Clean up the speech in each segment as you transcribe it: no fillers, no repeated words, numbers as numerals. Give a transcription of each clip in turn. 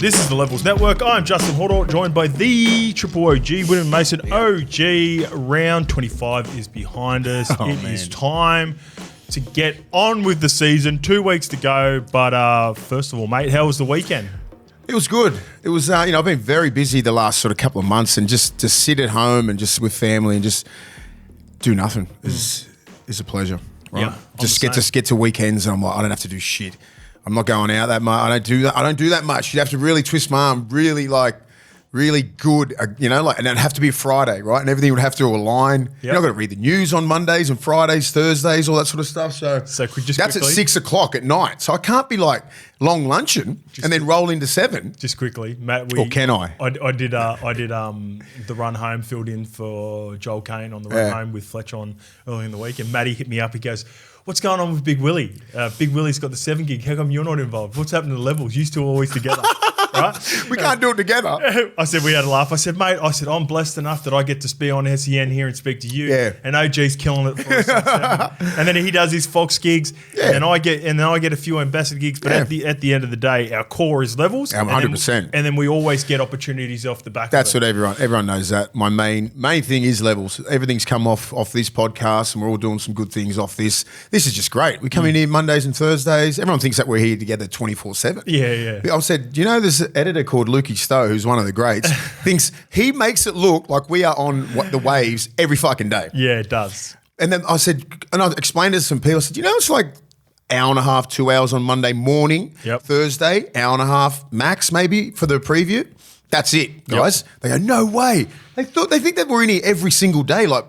This is the Levels Network. I'm Justin Horo, joined by the Triple OG, Willie Mason OG. Round 25 is behind us. It is time to get on with the season. 2 weeks to go. But first of all, mate, how was the weekend? It was good. It was, I've been very busy the last sort of couple of months, and just to sit at home and just with family and just do nothing is a pleasure. Right? Yeah, just get to weekends, and I'm like, I don't have to do shit. I'm not going out that much. I don't do that much. You'd have to really twist my arm, really good, and it'd have to be a Friday, right? And everything would have to align. Yep. I've got to read the news on Mondays and Fridays, Thursdays, all that sort of stuff. So that's quickly, at 6 o'clock at night. So I can't be like long luncheon and then roll into 7. Just quickly, Matt. Or can I? I did the run home, filled in for Joel Kane on the run home with Fletch on early in the week, and Matty hit me up. He goes, "What's going on with Big Willie? Big Willie's got the 7 gig. How come you're not involved? What's happening to Levels? You two are always together." Right? We can't do it together. I said, we had a laugh. I said, mate, I'm blessed enough that I get to be on SEN here and speak to you. Yeah. And OG's killing it for us. And then he does his Fox gigs. Yeah. And then I get a few ambassador gigs. But at the end of the day, our core is Levels. 100%. And then we always get opportunities off the back That's of it. what everyone knows that. My main thing is Levels. Everything's come off this podcast, and we're all doing some good things off this. This is just great. We come in here Mondays and Thursdays. Everyone thinks that we're here together 24/7. Yeah. I said, you know, there's an editor called Lukey Stowe, who's one of the greats, thinks he makes it look like we are on the waves every fucking day. Yeah, it does. And then I said, and I explained to some people, I said, it's like hour and a half, 2 hours on Monday morning, Thursday, hour and a half max maybe for the preview. That's it, guys. They go, no way. They think that we're in here every single day. I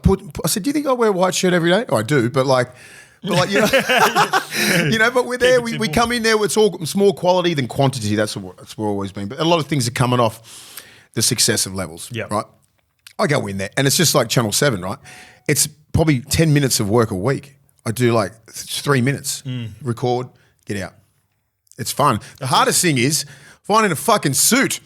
said, do you think I wear a white shirt every day? Oh, I do, but but we're there. We come in there. It's more quality than quantity. That's what it's always been. But a lot of things are coming off the success of Levels. Yeah. Right. I go in there, and it's just like Channel 7. Right. It's probably 10 minutes of work a week. I do like 3 minutes, record, get out. It's fun. The hardest thing is finding a fucking suit.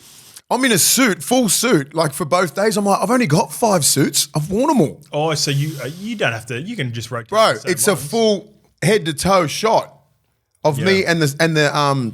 I'm in a suit, full suit, like for both days. I'm like, I've only got 5 suits. I've worn them all. Oh, so you don't have to. You can just rotate. Bro, it's a full head to toe shot of me and the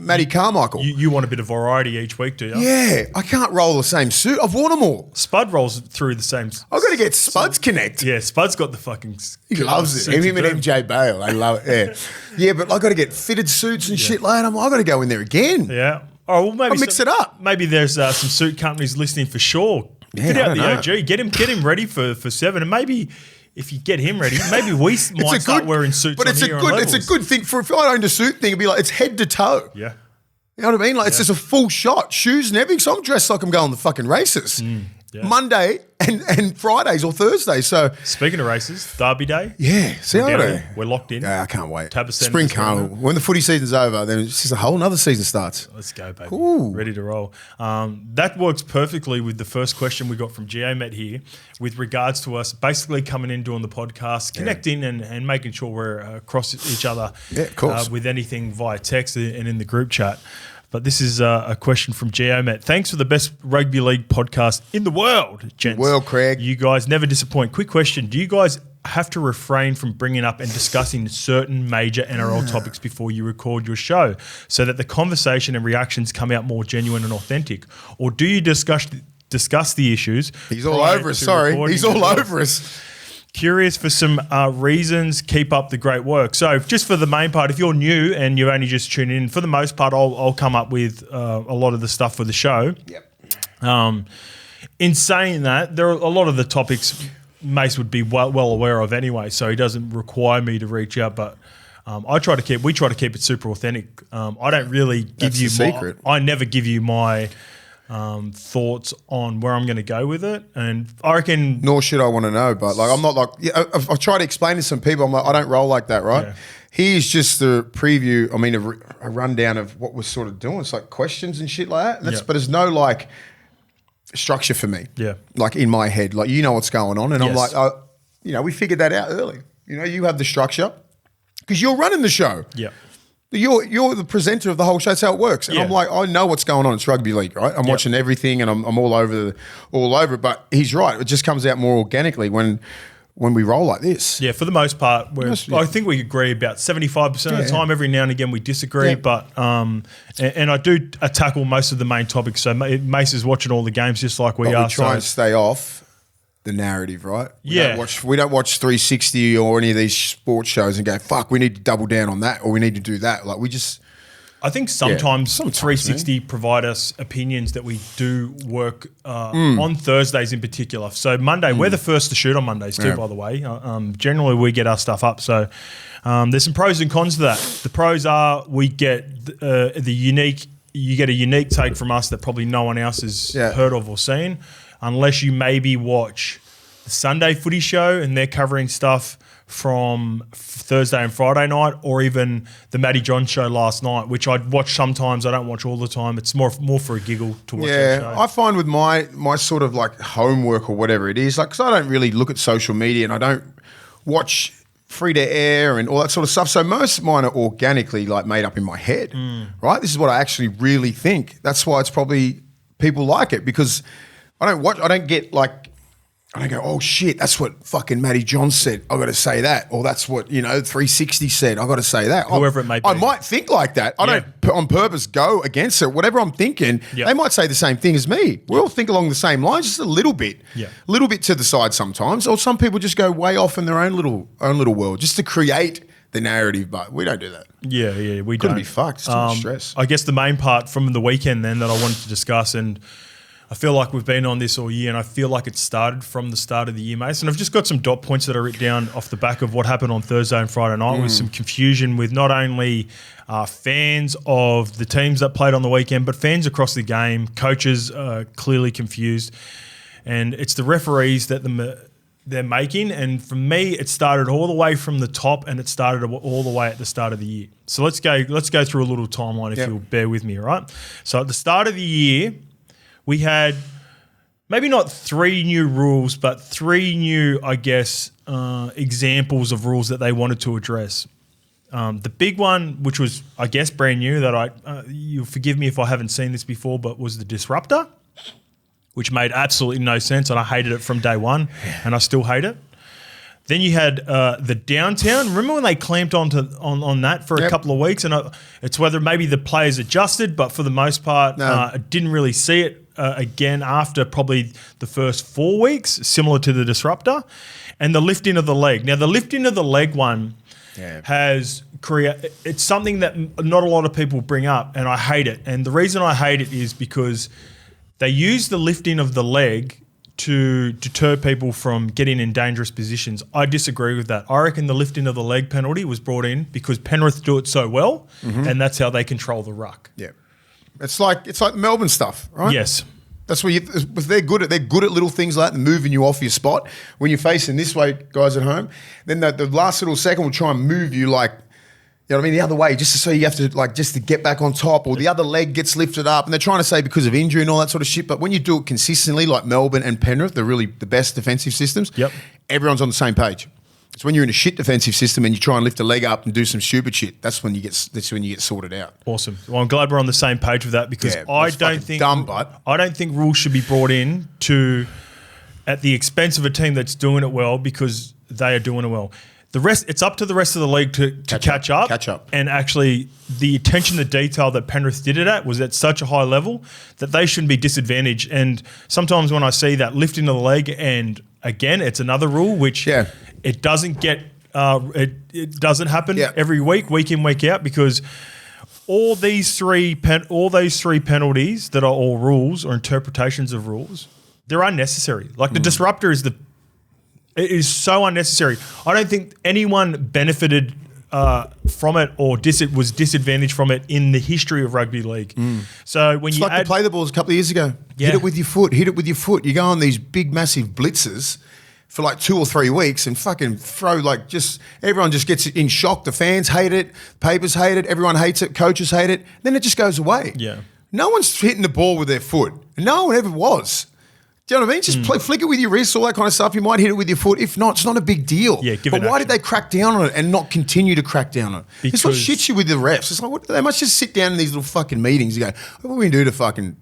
Matty Carmichael. You want a bit of variety each week, do you? Yeah, I can't roll the same suit. I've worn them all. Spud rolls through the same. I've got to get Spud's connect. Yeah, Spud's got the fucking. He loves it. Him and MJ Bale, I love it. Yeah, but I got to get fitted suits and shit like that. I got to go in there again. Yeah. Oh, well, maybe I'll mix it up. Maybe there's some suit companies listening for sure. Yeah, get out the OG. Get him ready for 7, and maybe if you get him ready, maybe we might start wearing suits. But it's a good thing for if I owned a suit thing. It'd be like it's head to toe. Yeah, you know what I mean? Like it's just a full shot, shoes and everything. So I'm dressed like I'm going to the fucking races. Monday and Fridays or Thursdays. So speaking of races, Derby Day. Yeah, see how we're locked in. Yeah, I can't wait. Spring Carnival. When the footy season's over, then it's just a whole other season starts. Let's go, baby. Ooh. Ready to roll. That works perfectly with the first question we got from Met here with regards to us basically coming in, doing the podcast, connecting and making sure we're across each other of course. With anything via text and in the group chat. But this is a question from Met. Thanks for the best rugby league podcast in the world, gents. Well, Craig. You guys never disappoint. Quick question. Do you guys have to refrain from bringing up and discussing certain major NRL topics before you record your show so that the conversation and reactions come out more genuine and authentic? Or do you discuss the issues? He's all over us. Sorry. He's all over us. Curious for some reasons. Keep up the great work. So just for the main part, if you're new and you're only just tuning in, for the most part, I'll come up with a lot of the stuff for the show. Yep. In saying that, there are a lot of the topics Mace would be well aware of anyway, so he doesn't require me to reach out, but we try to keep it super authentic. I don't really give you my secret. I never give you my thoughts on where I'm going to go with it, and I reckon. Nor should I want to know, but like I'm not like I try to explain to some people. I'm like I don't roll like that, right? Yeah. Here's just the preview. I mean, a rundown of what we're sort of doing. It's like questions and shit like that. But there's no like structure for me. Yeah, like in my head, like you know what's going on, and I'm like, we figured that out early. You have the structure because you're running the show. Yeah. You're the presenter of the whole show. That's how it works. And I'm like, I know what's going on. It's rugby league, right? I'm watching everything, and I'm all over. But he's right. It just comes out more organically when when we roll like this. Yeah, for the most part, I think we agree about 75% of the time. Every now and again we disagree, but and I do tackle most of the main topics. So Mace is watching all the games just like we are. We try and stay off the narrative, right? We don't watch 360 or any of these sports shows and go, fuck, we need to double down on that or we need to do that. Like we just... I think sometimes 360 provide us opinions that we do work on Thursdays in particular. So Monday, we're the first to shoot on Mondays too, by the way. Generally, we get our stuff up. So there's some pros and cons to that. The pros are we get you get a unique take from us that probably no one else has heard of or seen, unless you maybe watch the Sunday footy show and they're covering stuff from Thursday and Friday night, or even the Matty John show last night, which I'd watch sometimes. I don't watch all the time. It's more for a giggle to watch that show. I find with my sort of like homework or whatever it is, like, because I don't really look at social media and I don't watch free to air and all that sort of stuff. So most of mine are organically like made up in my head, right? This is what I actually really think. That's why it's probably people like it, because I don't get like, I don't go, oh shit, that's what fucking Matty John said. I got to say that, or that's what 360 said. I got to say that. Whoever it may be. I might think like that. I don't on purpose go against it. Whatever I'm thinking, they might say the same thing as me. We all think along the same lines, just a little bit, little bit to the side sometimes. Or some people just go way off in their own little world, just to create the narrative. But we don't do that. Yeah, we Couldn't don't. be fucked. It's too much stress. I guess the main part from the weekend then that I wanted to discuss, and I feel like we've been on this all year, and I feel like it started from the start of the year, Mason. I've just got some dot points that I written down off the back of what happened on Thursday and Friday night with some confusion with not only fans of the teams that played on the weekend, but fans across the game, coaches clearly confused. And it's the referees that they're making. And for me, it started all the way from the top, and it started all the way at the start of the year. So let's go through a little timeline if you'll bear with me, all right? So at the start of the year, we had maybe not 3 new rules, but 3 new, I guess, examples of rules that they wanted to address. The big one, which was, I guess, brand new, that you'll forgive me if I haven't seen this before, but was the disruptor, which made absolutely no sense, and I hated it from day one, and I still hate it. Then you had the downtown. Remember when they clamped on that for a couple of weeks? And it's whether maybe the players adjusted, but for the most part, I didn't really see it again after probably the first 4 weeks, similar to the disruptor. And the lifting of the leg. Now, the lifting of the leg one has created – it's something that not a lot of people bring up, and I hate it. And the reason I hate it is because they use the lifting of the leg to deter people from getting in dangerous positions. I disagree with that. I reckon the lifting of the leg penalty was brought in because Penrith do it so well, and that's how they control the ruck. Yeah, it's like Melbourne stuff, right? Yes, that's what they're good at. They're good at little things like that, moving you off your spot when you're facing this way, guys at home. Then the last little second will try and move you like. You know what I mean? The other way, just so you have to just to get back on top, or the other leg gets lifted up, and they're trying to say because of injury and all that sort of shit. But when you do it consistently, like Melbourne and Penrith, they're really the best defensive systems. Everyone's on the same page. It's when you're in a shit defensive system and you try and lift a leg up and do some stupid shit. That's when you get sorted out. Awesome. Well, I'm glad we're on the same page with that, because I don't think rules should be brought in at the expense of a team that's doing it well because they are doing it well. The rest, it's up to the rest of the league to catch up. And actually, the attention to detail that Penrith did it at was at such a high level that they shouldn't be disadvantaged. And sometimes when I see that lifting of the leg, and again, it's another rule which it doesn't get, it doesn't happen every week in, week out, because all these three penalties that are all rules or interpretations of rules, they're unnecessary. Like the disruptor is it is so unnecessary. I don't think anyone benefited from it or was disadvantaged from it in the history of rugby league. So when it's like the play the balls a couple of years ago. Hit it with your foot. You go on these big, massive blitzes for like 2 or 3 weeks and fucking throw everyone just gets in shock. The fans hate it. Papers hate it. Everyone hates it. Coaches hate it. Then it just goes away. Yeah. No one's hitting the ball with their foot. No one ever was. Do you know what I mean? Just flick it with your wrist, all that kind of stuff. You might hit it with your foot. If not, it's not a big deal. Yeah, but why did they crack down on it and not continue to crack down on it? It's what shits you with the refs. It's like, they must just sit down in these little fucking meetings and go, what are we going to do to fucking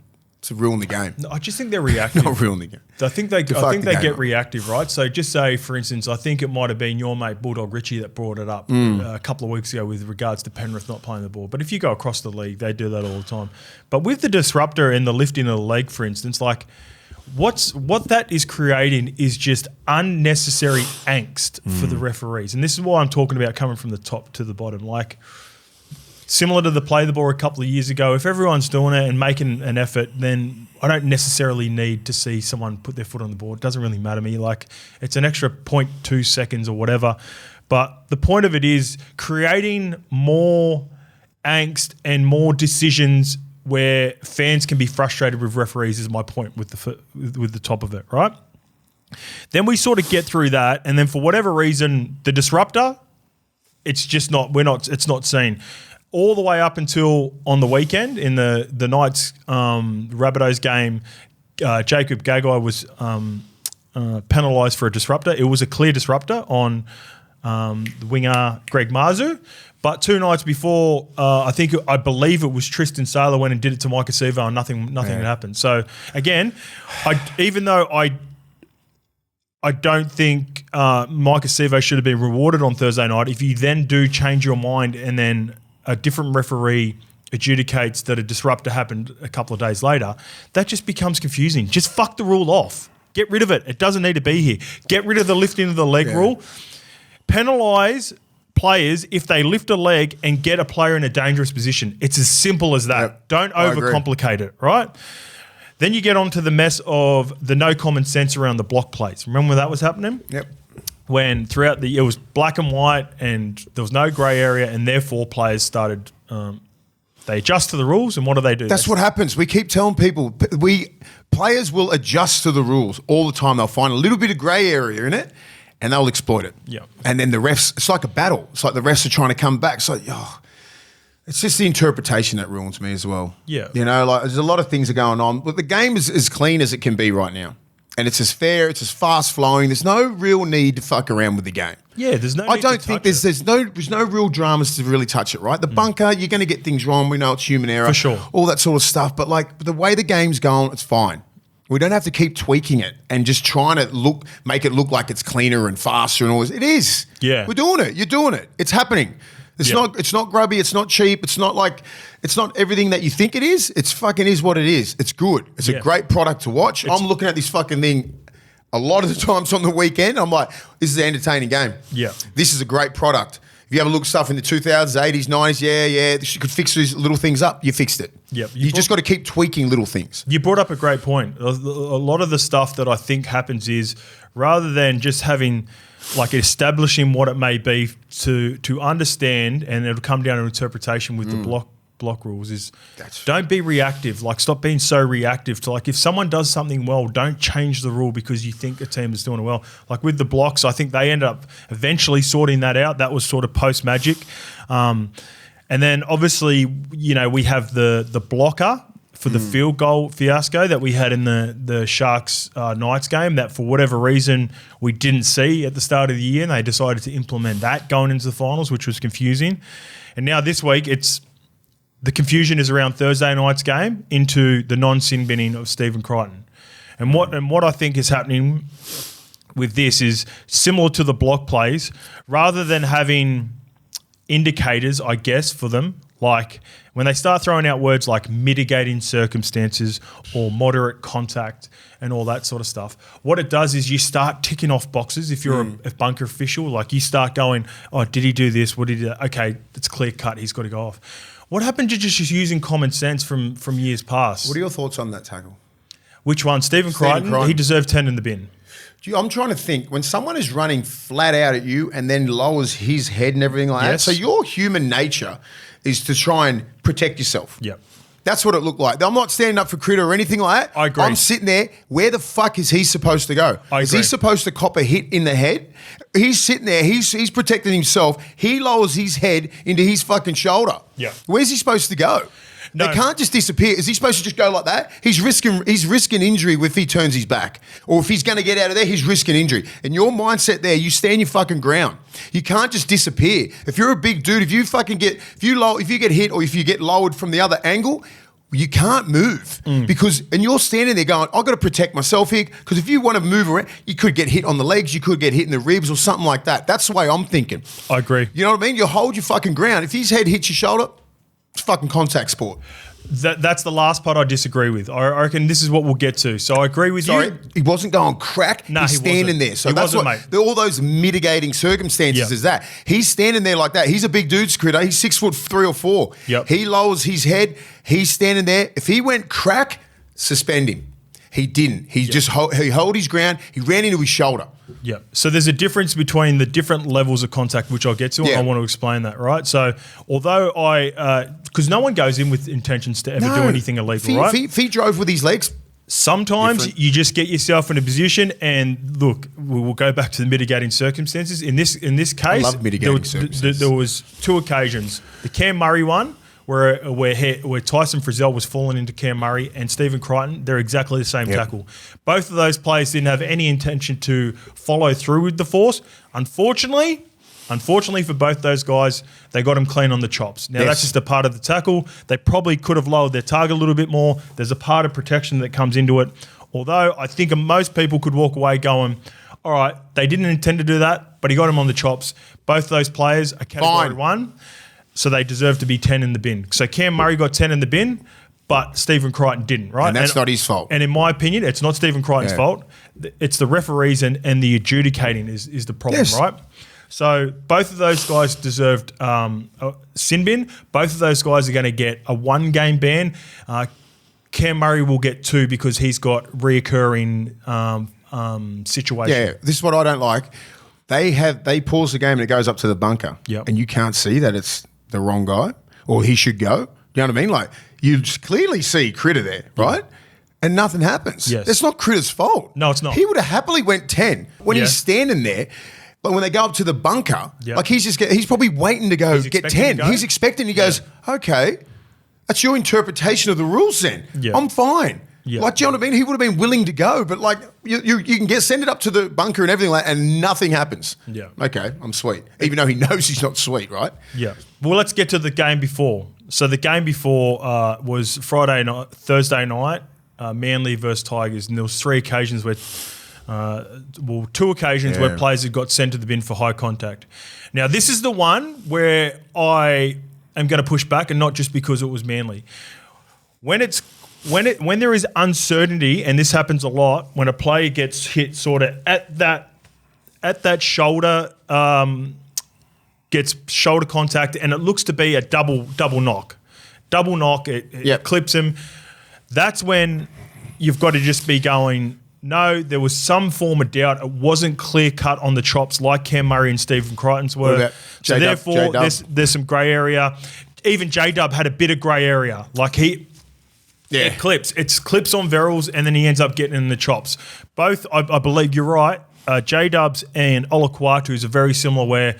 to ruin the game. No, I just think they're reactive. Not ruin the game. I think they get reactive, right? So just say, for instance, I think it might have been your mate Bulldog Richie that brought it up a couple of weeks ago with regards to Penrith not playing the ball. But if you go across the league, they do that all the time. But with the disruptor and the lifting of the leg, for instance, like what that is creating is just unnecessary angst for the referees. And this is why I'm talking about coming from the top to the bottom. Like, similar to the play the ball a couple of years ago, if everyone's doing it and making an effort, then I don't necessarily need to see someone put their foot on the board. It doesn't really matter to me. Like, it's an extra 0.2 seconds or whatever. But the point of it is creating more angst and more decisions where fans can be frustrated with referees is my point with the top of it, right? Then we sort of get through that, and then for whatever reason, the disruptor, it's not seen. All the way up until on the weekend in the Knights Rabbitohs game, Jacob Gagai was penalised for a disruptor. It was a clear disruptor on the winger Greg Marzu. But 2 nights before, I believe it was Tristan Saylor went and did it to Micah Sivo and nothing had happened. So again, even though I don't think Micah Sivo should have been rewarded on Thursday night, if you then do change your mind and then a different referee adjudicates that a disruptor happened a couple of days later, that just becomes confusing. Just fuck the rule off. Get rid of it. It doesn't need to be here. Get rid of the lifting of the leg rule. Penalise players if they lift a leg and get a player in a dangerous position. It's as simple as that. Yep. Don't overcomplicate it, right? Then you get on to the mess of the no common sense around the block plays. Remember when that was happening? Yep. When throughout it was black and white and there was no grey area, and therefore players started they adjust to the rules, and what do? That's what happens. We keep telling people players will adjust to the rules all the time. They'll find a little bit of grey area in it and they'll exploit it. Yeah. And then the refs, it's like a battle. It's like the refs are trying to come back. It's like, it's just the interpretation that ruins me as well. Yeah. You know, like there's a lot of things are going on. But the game is as clean as it can be right now. And it's as fair, it's as fast flowing. There's no real need to fuck around with the game. Yeah, there's no. I don't think there's no real dramas to really touch it, right? The bunker, you're going to get things wrong. We know it's human error, for sure, all that sort of stuff. But like the way the game's going, it's fine. We don't have to keep tweaking it and just trying to make it look like it's cleaner and faster and all this. It is. Yeah, we're doing it. You're doing it. It's happening. It's not grubby. It's not cheap. It's not everything that you think it is. It's fucking is what it is. It's good. It's a great product to watch. I'm looking at this fucking thing a lot of the times on the weekend. I'm like, this is an entertaining game. Yeah. This is a great product. If you have a look at stuff in the 2000s, 80s, 90s, you could fix these little things up. You fixed it. Yep. You just got to keep tweaking little things. You brought up a great point. A lot of the stuff that I think happens is rather than just having like establishing what it may be to understand, and it'll come down to interpretation with the block rules is don't be reactive. Like stop being so reactive to like if someone does something well, don't change the rule because you think a team is doing it well. Like with the blocks, I think they ended up eventually sorting that out. That was sort of post Magic. And then obviously, you know, we have the blocker for the field goal fiasco that we had in the Sharks Knights game that for whatever reason we didn't see at the start of the year, and they decided to implement that going into the finals, which was confusing. And now this week the confusion is around Thursday night's game into the non-sin binning of Stephen Crichton. And what I think is happening with this is similar to the block plays, rather than having indicators, I guess, for them, like when they start throwing out words like mitigating circumstances or moderate contact and all that sort of stuff, what it does is you start ticking off boxes. If you're a bunker official, like you start going, oh, did he do this? What did he do? Okay, it's clear cut. He's got to go off. What happened to just using common sense from years past? What are your thoughts on that tackle? Which one? Stephen Crichton? He deserved 10 in the bin. I'm trying to think. When someone is running flat out at you and then lowers his head and everything like that, so your human nature is to try and protect yourself. Yep. That's what it looked like. I'm not standing up for critter or anything like that. I agree. I'm sitting there. Where the fuck is he supposed to go? Is he supposed to cop a hit in the head? He's sitting there. He's protecting himself. He lowers his head into his fucking shoulder. Yeah. Where's he supposed to go? No. They can't just disappear. Is he supposed to just go like that? He's risking injury if he turns his back. Or if he's going to get out of there, he's risking injury. And your mindset there, you stand your fucking ground. You can't just disappear. If you're a big dude, if you get hit or if you get lowered from the other angle, you can't move because, and you're standing there going, I've got to protect myself here because if you want to move around, you could get hit on the legs, you could get hit in the ribs or something like that. That's the way I'm thinking. I agree. You know what I mean? You hold your fucking ground. If his head hits your shoulder, it's fucking contact sport. That's the last part I disagree with. I reckon this is what we'll get to. So I agree with you. He wasn't going crack. No, he's standing there. So that's what all those mitigating circumstances is that. He's standing there like that. He's a big dude, Critter. He's 6'3" or 4. Yep. He lowers his head. He's standing there. If he went crack, suspend him. He didn't. He just he held his ground. He ran into his shoulder. Yeah. So there's a difference between the different levels of contact, which I'll get to, and I want to explain that, right? So although because no one goes in with intentions to ever do anything illegal, right? If he drove with his legs, sometimes you just get yourself in a position, and look, we'll go back to the mitigating circumstances. In this case, I love mitigating circumstances. There was 2 occasions. The Cam Murray one, where Tyson Frizzell was falling into Cam Murray and Stephen Crichton, they're exactly the same tackle. Both of those players didn't have any intention to follow through with the force. Unfortunately for both those guys, they got him clean on the chops. Now, that's just a part of the tackle. They probably could have lowered their target a little bit more. There's a part of protection that comes into it. Although I think most people could walk away going, all right, they didn't intend to do that, but he got him on the chops. Both those players are category 1. So they deserve to be 10 in the bin. So Cam Murray got 10 in the bin, but Stephen Crichton didn't, right? And that's not his fault. And in my opinion, it's not Stephen Crichton's fault. It's the referees and the adjudicating is the problem, right? So both of those guys deserved a sin bin. Both of those guys are going to get a 1-game ban. Cam Murray will get 2 because he's got reoccurring situations. Yeah, this is what I don't like. They pause the game and it goes up to the bunker. Yep. And you can't see that it's the wrong guy or he should go. You know what I mean? Like you just clearly see Critter there, right? And nothing happens. Yes. It's not Critter's fault. No, it's not. He would have happily went 10 when he's standing there. But when they go up to the bunker, like he's probably waiting to go get 10. He's expecting. He goes, okay, that's your interpretation of the rules then. I'm fine. Like, do you know what I mean? He would have been willing to go, but like you can send it up to the bunker and everything like that, and nothing happens. Yeah. Okay, I'm sweet. Even though he knows he's not sweet, right? Yeah. Well, let's get to the game before. So the game before was Thursday night, Manly versus Tigers, and there was 3 occasions where, 2 occasions where players had got sent to the bin for high contact. Now, this is the one where I am going to push back, and not just because it was Manly. When there is uncertainty, and this happens a lot, when a player gets hit sort of at that shoulder, gets shoulder contact, and it looks to be a double knock. It clips him. That's when you've got to just be going, no, there was some form of doubt. It wasn't clear cut on the chops like Cam Murray and Stephen Crichton's were. So therefore, there's some grey area. Even J-Dub had a bit of grey area. Like it clips. It clips on Verrills, and then he ends up getting in the chops. Both, I believe you're right, J-Dubs and Olakwatu's are very similar where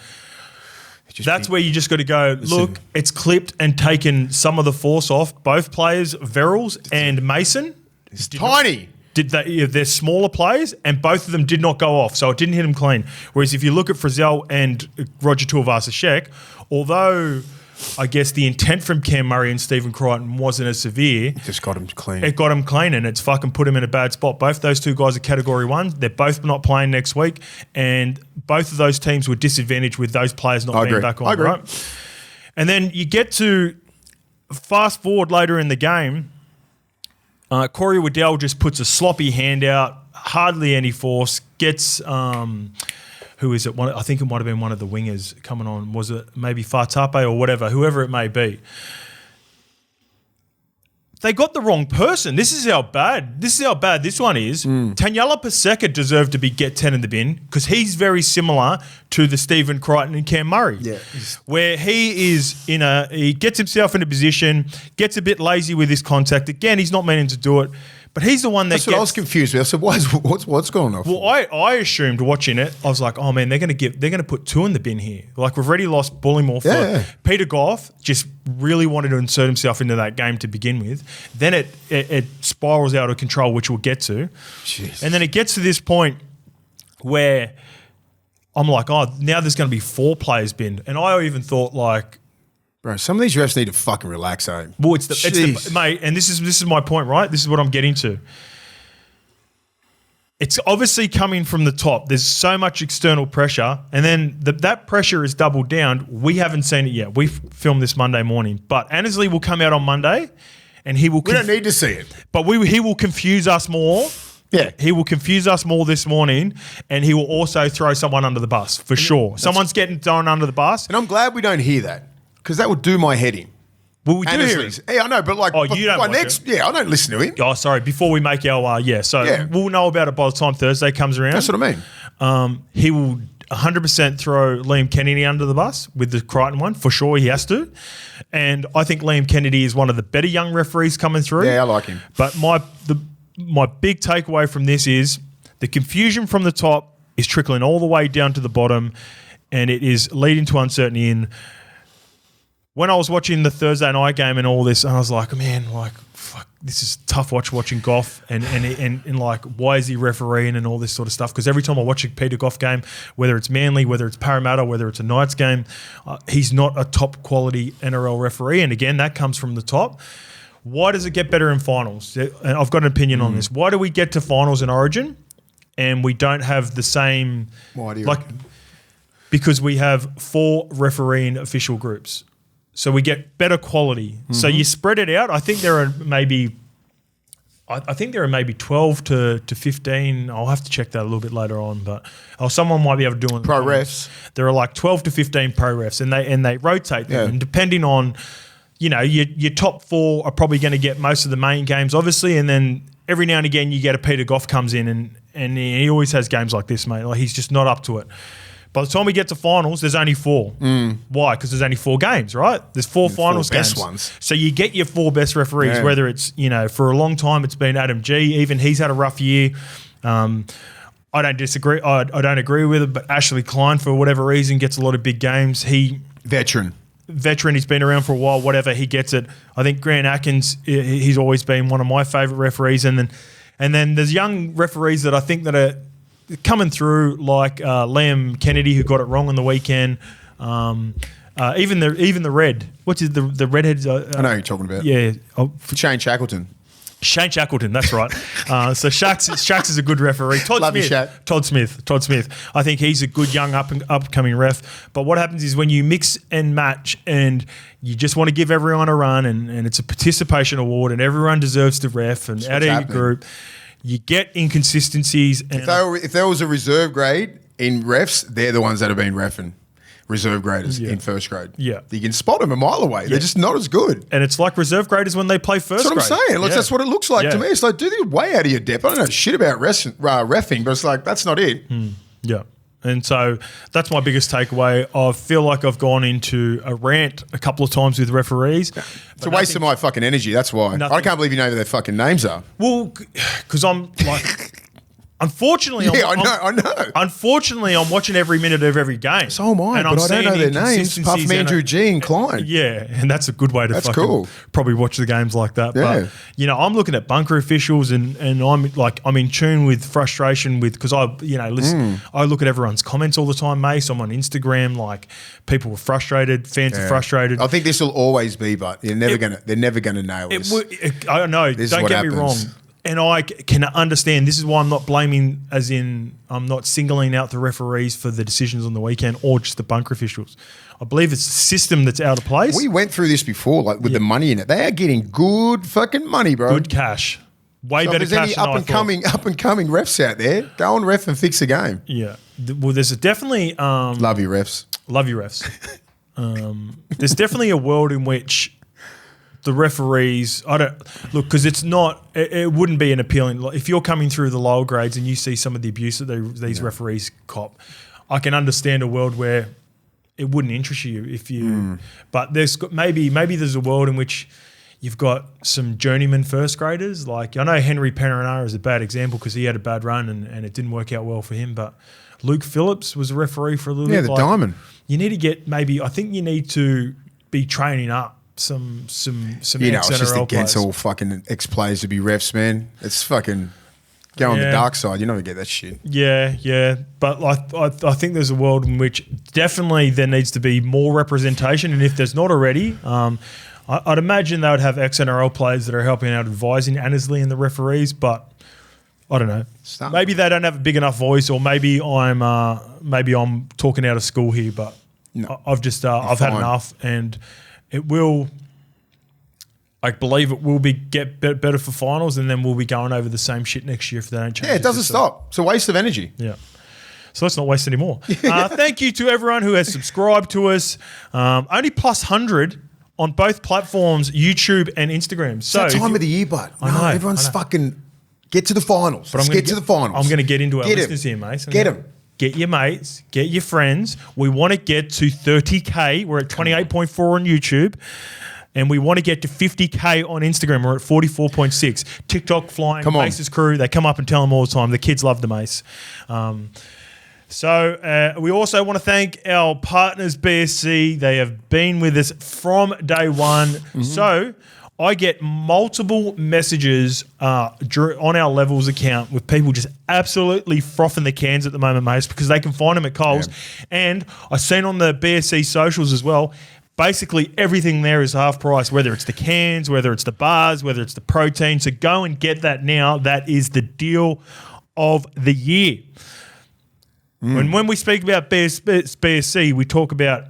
that's where you just got to go, look, it's clipped and taken some of the force off. Both players, Verrills and Mason. It's tiny. They're smaller players, and both of them did not go off, so it didn't hit them clean. Whereas if you look at Frizzell and Roger Tuivasa-Sheck, although I guess the intent from Cam Murray and Stephen Crichton wasn't as severe. It just got him clean. It got him clean, and it's fucking put him in a bad spot. Both those 2 guys are Category 1. They're both not playing next week, and both of those teams were disadvantaged with those players not being back on, right? And then you get to fast forward later in the game, Corey Waddell just puts a sloppy hand out, hardly any force, gets... who is it? I think it might have been one of the wingers coming on. Was it maybe Fatape or whoever it may be? They got the wrong person. This is how bad this one is. Tanyala Paseka deserved to get 10 in the bin because he's very similar to the Stephen Crichton and Cam Murray. Yeah. Where he gets himself in a position, gets a bit lazy with his contact. Again, he's not meaning to do it. But he's the one that That's what I was confused with. I said, what's going on? Well, I assumed watching it, I was like, oh man, they're going to put 2 in the bin here. Like we've already lost Bullymore. Peter Goff just really wanted to insert himself into that game to begin with. Then it spirals out of control, which we'll get to. Jeez. And then it gets to this point where I'm like, oh, now there's going to be 4 players binned. And I even thought like, Bro, some of these refs need to fucking relax, eh? Well, it's the mate, and this is my point, right? This is what I'm getting to. It's obviously coming from the top. There's so much external pressure, and then that pressure is doubled down. We haven't seen it yet. We filmed this Monday morning, but Annesley will come out on Monday, and he will. We don't need to see it, but he will confuse us more. Yeah, he will confuse us more this morning, and he will also throw someone under the bus for sure. Someone's getting thrown under the bus, and I'm glad we don't hear that because that would do my head in. Well, we do hear it. Yeah, I know, but like, you don't watch it. Yeah, I don't listen to him. Oh, sorry. Before we make our we'll know about it by the time Thursday comes around. That's what I mean. He will 100% throw Liam Kennedy under the bus with the Crichton one for sure. He has to, and I think Liam Kennedy is one of the better young referees coming through. Yeah, I like him. But my big takeaway from this is the confusion from the top is trickling all the way down to the bottom, and it is leading to uncertainty in. When I was watching the Thursday night game and all this, I was like, man, like, fuck, this is tough watching Goff and like, why is he refereeing and all this sort of stuff? Because every time I watch a Peter Goff game, whether it's Manly, whether it's Parramatta, whether it's a Knights game, he's not a top quality NRL referee. And again, that comes from the top. Why does it get better in finals? And I've got an opinion on this. Why do we get to finals in Origin and we don't have the same? Why do you reckon? Because we have 4 refereeing official groups. So we get better quality. Mm-hmm. So you spread it out. I think there are maybe 12 to 15. I'll have to check that a little bit later on, but someone might be able to do it. Pro refs. There are like 12 to 15 pro refs, and they rotate them. Yeah. And depending on, your top 4 are probably going to get most of the main games, obviously, and then every now and again you get a Peter Goff comes in, and he always has games like this, mate. Like he's just not up to it. By the time we get to finals, there's only 4. Why? Because there's only 4 games, right? There's 4 finals games. Best ones. So you get your 4 best referees, whether it's, for a long time it's been Adam G. Even he's had a rough year. I don't disagree. I don't agree with it, but Ashley Klein, for whatever reason, gets a lot of big games. Veteran, he's been around for a while, whatever, he gets it. I think Grant Atkins, he's always been one of my favourite referees. And then there's young referees that I think that are coming through, like Liam Kennedy, who got it wrong on the weekend. Even the red. What's the redheads? I know who you're talking about. Yeah, Shane Shackleton. Shane Shackleton, that's right. So Shacks is a good referee. Todd Smith. I think he's a good young upcoming ref. But what happens is when you mix and match and you just want to give everyone a run and it's a participation award and everyone deserves to ref and out of your group, you get inconsistencies. And if there was a reserve grade in refs, they're the ones that have been reffing. Reserve graders in first grade. Yeah. You can spot them a mile away. Yeah. They're just not as good. And it's like reserve graders when they play first grade. That's what I'm saying. Like, that's what it looks like to me. It's like, dude, you're way out of your depth. I don't know shit about reffing, but it's like, that's not it. Yeah. And so that's my biggest takeaway. I feel like I've gone into a rant a couple of times with referees. Yeah. It's a waste of my fucking energy. That's why. I can't believe you know what their fucking names are. Well, because I'm like... Unfortunately, I know. Unfortunately, I'm watching every minute of every game. So am I, but I don't know their names, apart from Andrew G and Klein. Yeah, and that's a good way to probably watch the games like that. Yeah. But, I'm looking at bunker officials and I'm in tune with frustration because I look at everyone's comments all the time, Mace. I'm on Instagram, like people were frustrated, fans are frustrated. I think this will always be, but they're never gonna nail this. I know, don't get me wrong. And I can understand, this is why I'm not blaming, as in I'm not singling out the referees for the decisions on the weekend or just the bunker officials. I believe it's a system that's out of place. We went through this before, like with the money in it. They are getting good fucking money, bro. Good cash. Way better cash than I thought. Up and coming refs out there, go on ref and fix the game. Yeah. Well, there's definitely... love you, refs. Love you, refs. There's definitely a world in which... the referees, because it's not, it wouldn't be an appealing, if you're coming through the lower grades and you see some of the abuse that these referees cop, I can understand a world where it wouldn't interest you if you, but maybe there's a world in which you've got some journeyman first graders. Like I know Henry Perenara is a bad example because he had a bad run and it didn't work out well for him, but Luke Phillips was a referee for a little bit. Yeah, the diamond. You need to get I think you need to be training up some it's just against all fucking ex-players to be refs, man. It's fucking Go on the dark side. You're not going to get that shit. Yeah. But I think there's a world in which definitely there needs to be more representation. And if there's not already, I'd imagine they would have ex-NRL players that are helping out advising Annesley and the referees, but I don't know. Maybe they don't have a big enough voice, or maybe I'm talking out of school here, but no, I've had enough, and it will. I believe it will get better for finals, and then we'll be going over the same shit next year if they don't change. Yeah, it doesn't stop. It's a waste of energy. Yeah. So let's not waste any more. Thank you to everyone who has subscribed to us. Only plus 100 on both platforms, YouTube and Instagram. So it's that time of the year, bud. I know. Everyone's fucking get to the finals. Let's get to the finals. I'm going to get into our listeners here, mate. Get them. Get your mates. Get your friends. We want to get to 30K. We're at 28.4 on YouTube. And we want to get to 50K on Instagram. We're at 44.6. TikTok flying. Mace's crew. They come up and tell them all the time. The kids love the Mace. So we also want to thank our partners, BSC. They have been with us from day one. Mm-hmm. So I get multiple messages on our Levels account with people just absolutely frothing the cans at the moment, Mace, because they can find them at Coles. Yeah. And I've seen on the BSC socials as well, basically everything there is half price, whether it's the cans, whether it's the bars, whether it's the protein. So go and get that now. That is the deal of the year. When we speak about BSC, we talk about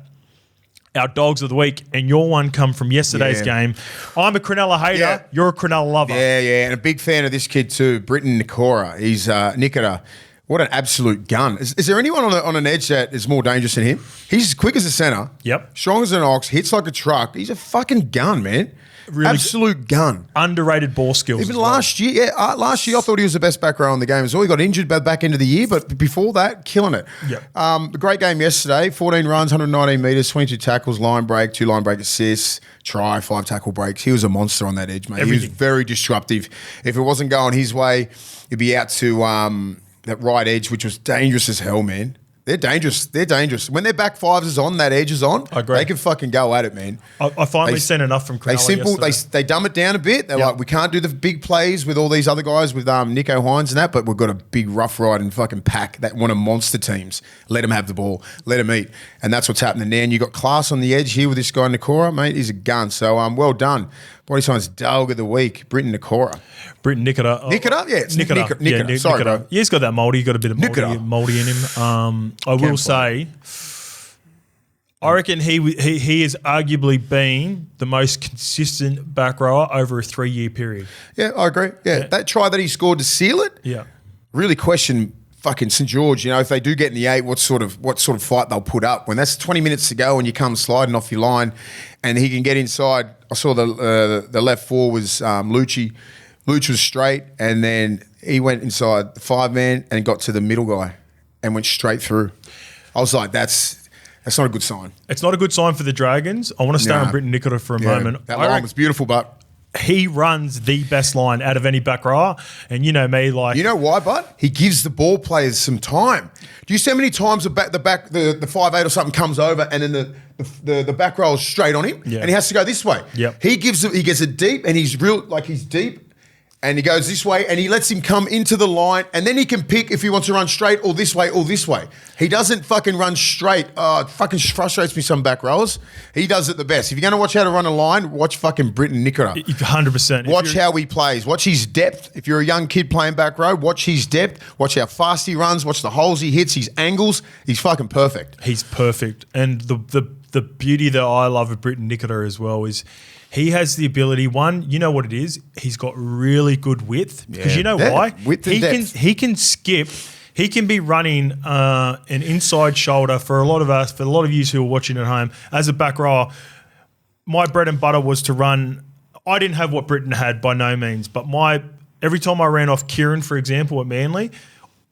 our dogs of the week, and your one come from yesterday's game. I'm a Cronulla hater. Yeah. You're a Cronulla lover. Yeah, and a big fan of this kid too, Britton Nikora. He's Nikora. What an absolute gun. Is there anyone on an edge that is more dangerous than him? He's as quick as a centre. Yep. Strong as an ox. Hits like a truck. He's a fucking gun, man. Really absolute gun. Underrated ball skills. Even last year, last year I thought he was the best back row in the game as well. He got injured by the back end of the year, but before that, killing it. Yep. A great game yesterday. 14 runs, 119 metres, 22 tackles, line break, 2 line break assists, try, 5 tackle breaks. He was a monster on that edge, mate. Everything. He was very disruptive. If it wasn't going his way, he'd be out to that right edge, which was dangerous as hell, man. They're dangerous. They're dangerous. When their back fives is on, that edge is on, I agree. They can fucking go at it, man. I finally seen enough from Cronulla. They dumb it down a bit. They're like, we can't do the big plays with all these other guys with Nico Hines and that, but we've got a big rough ride and fucking pack that want to monster teams. Let them have the ball. Let them eat. And that's what's happening there. And you got class on the edge here with this guy, Nikora, mate. He's a gun. So well done. Body Science Dog of the Week, Britton Nikora. Britton Nikora. Nikora? Yeah, it's Nikora. Yeah, sorry, bro. Yeah, he's got that mouldy. He's got a bit of mouldy in him. I will say, I reckon he has arguably been the most consistent back rower over a 3-year period. Yeah, I agree. Yeah, that try that he scored to seal it. Yeah, really question fucking St George. You know, if they do get in the 8, what sort of fight they'll put up when that's 20 minutes to go and you come sliding off your line, and he can get inside. I saw the left 4 was Lucci. Luch was straight, and then he went inside the 5-man and got to the middle guy and went straight through. I was like, that's not a good sign. It's not a good sign for the Dragons. I want to stay on Britton Nikora for a moment. That line was beautiful, but he runs the best line out of any back rower. And you know me, like... You know why, bud? He gives the ball players some time. Do you see how many times the 5'8" or something comes over and then the back row is straight on him and he has to go this way? Yep. He gets it deep and he's deep. And he goes this way and he lets him come into the line and then he can pick if he wants to run straight or this way or this way. He doesn't fucking run straight. Oh, it fucking frustrates me, some back rowers. He does it the best. If you're going to watch how to run a line, watch fucking Britton Nikora. 100%. Watch how he plays. Watch his depth. If you're a young kid playing back row, watch his depth. Watch how fast he runs. Watch the holes he hits, his angles. He's fucking perfect. He's perfect. And the beauty that I love of Britton Nikora as well is he has the ability, one, you know what it is? He's got really good width. Because you know why? Width and depth. He can skip. He can be running an inside shoulder for a lot of us, for a lot of you who are watching at home. As a back rower, my bread and butter was to run. I didn't have what Britton had by no means, but every time I ran off Kieran, for example, at Manly,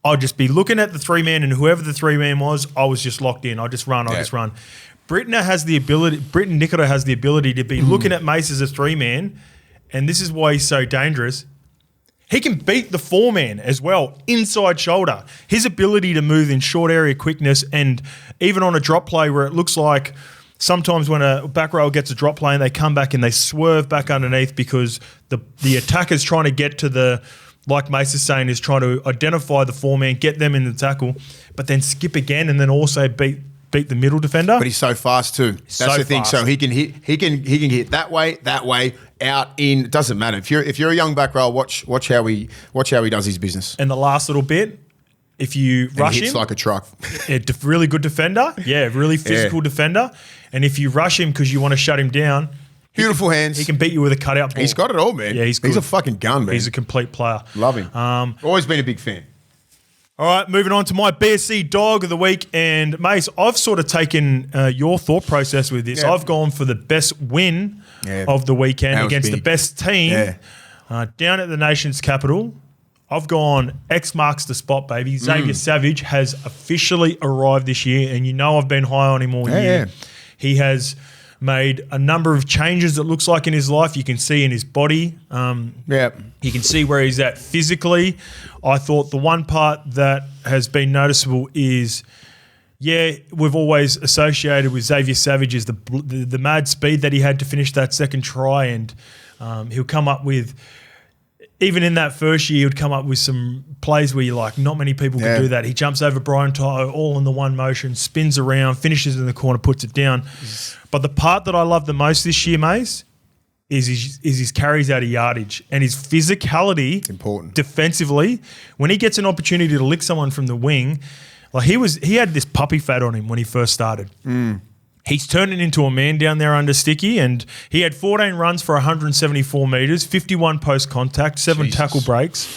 I'd just be looking at the 3-man, and whoever the 3-man was, I was just locked in. I just run. Britton Nikora has the ability to be looking at Mace as a 3-man, and this is why he's so dangerous. He can beat the 4-man as well, inside shoulder. His ability to move in short area quickness, and even on a drop play where it looks like sometimes when a back row gets a drop play and they come back and they swerve back underneath because the attacker's trying to get to the like Mace is saying, is trying to identify the 4-man, get them in the tackle, but then skip again and then also beat the middle defender. But he's so fast too. That's the thing. Fast. So he can hit that way, out, in. It doesn't matter. If you're a young back row, watch how he does his business. And the last little bit, if you rush he hits him, like a truck. Really good defender. Yeah, really physical defender. And if you rush him because you want to shut him down, beautiful hands. He can beat you with a cutout ball. He's got it all, man. Yeah, he's good. He's a fucking gun, man. He's a complete player. Love him. Always been a big fan. All right, moving on to my BSC dog of the week. And, Mace, I've sort of taken your thought process with this. Yeah. I've gone for the best win of the weekend against the best team down at the nation's capital. I've gone X marks the spot, baby. Xavier Savage has officially arrived this year, and you know I've been high on him all year. Yeah. He has made a number of changes, it looks like, in his life. You can see in his body. You can see where he's at physically. I thought the one part that has been noticeable is, we've always associated with Xavier Savage is the mad speed that he had to finish that second try, and he'll come up with, even in that first year, he would come up with some plays where you're like, not many people can do that. He jumps over Brian Toto all in the one motion, spins around, finishes in the corner, puts it down. But the part that I love the most this year, Mace, is his carries out of yardage and his physicality. Important. Defensively. When he gets an opportunity to lick someone from the wing, like he had this puppy fat on him when he first started. He's turning into a man down there under Sticky, and he had 14 runs for 174 metres, 51 post-contact, 7 tackle breaks.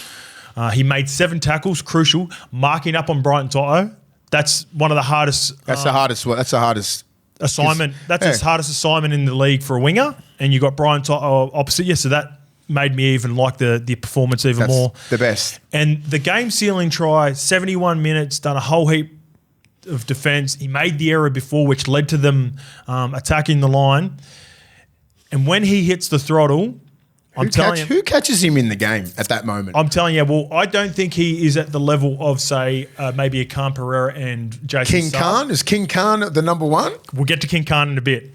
He made 7 tackles, crucial, marking up on Brighton Toto. That's one of the hardest. That's the hardest assignment. That's his hardest assignment in the league for a winger, and you got Brighton Toto opposite you, so that made me even like the performance even more. The best. And the game-sealing try, 71 minutes, done a whole heap of defence. He made the error before, which led to them attacking the line. And when he hits the throttle, who catches him in the game at that moment? I'm telling you, well, I don't think he is at the level of, say, maybe a CANBERRA and Jason King Khan? Is King Khan the number one? We'll get to King Khan in a bit.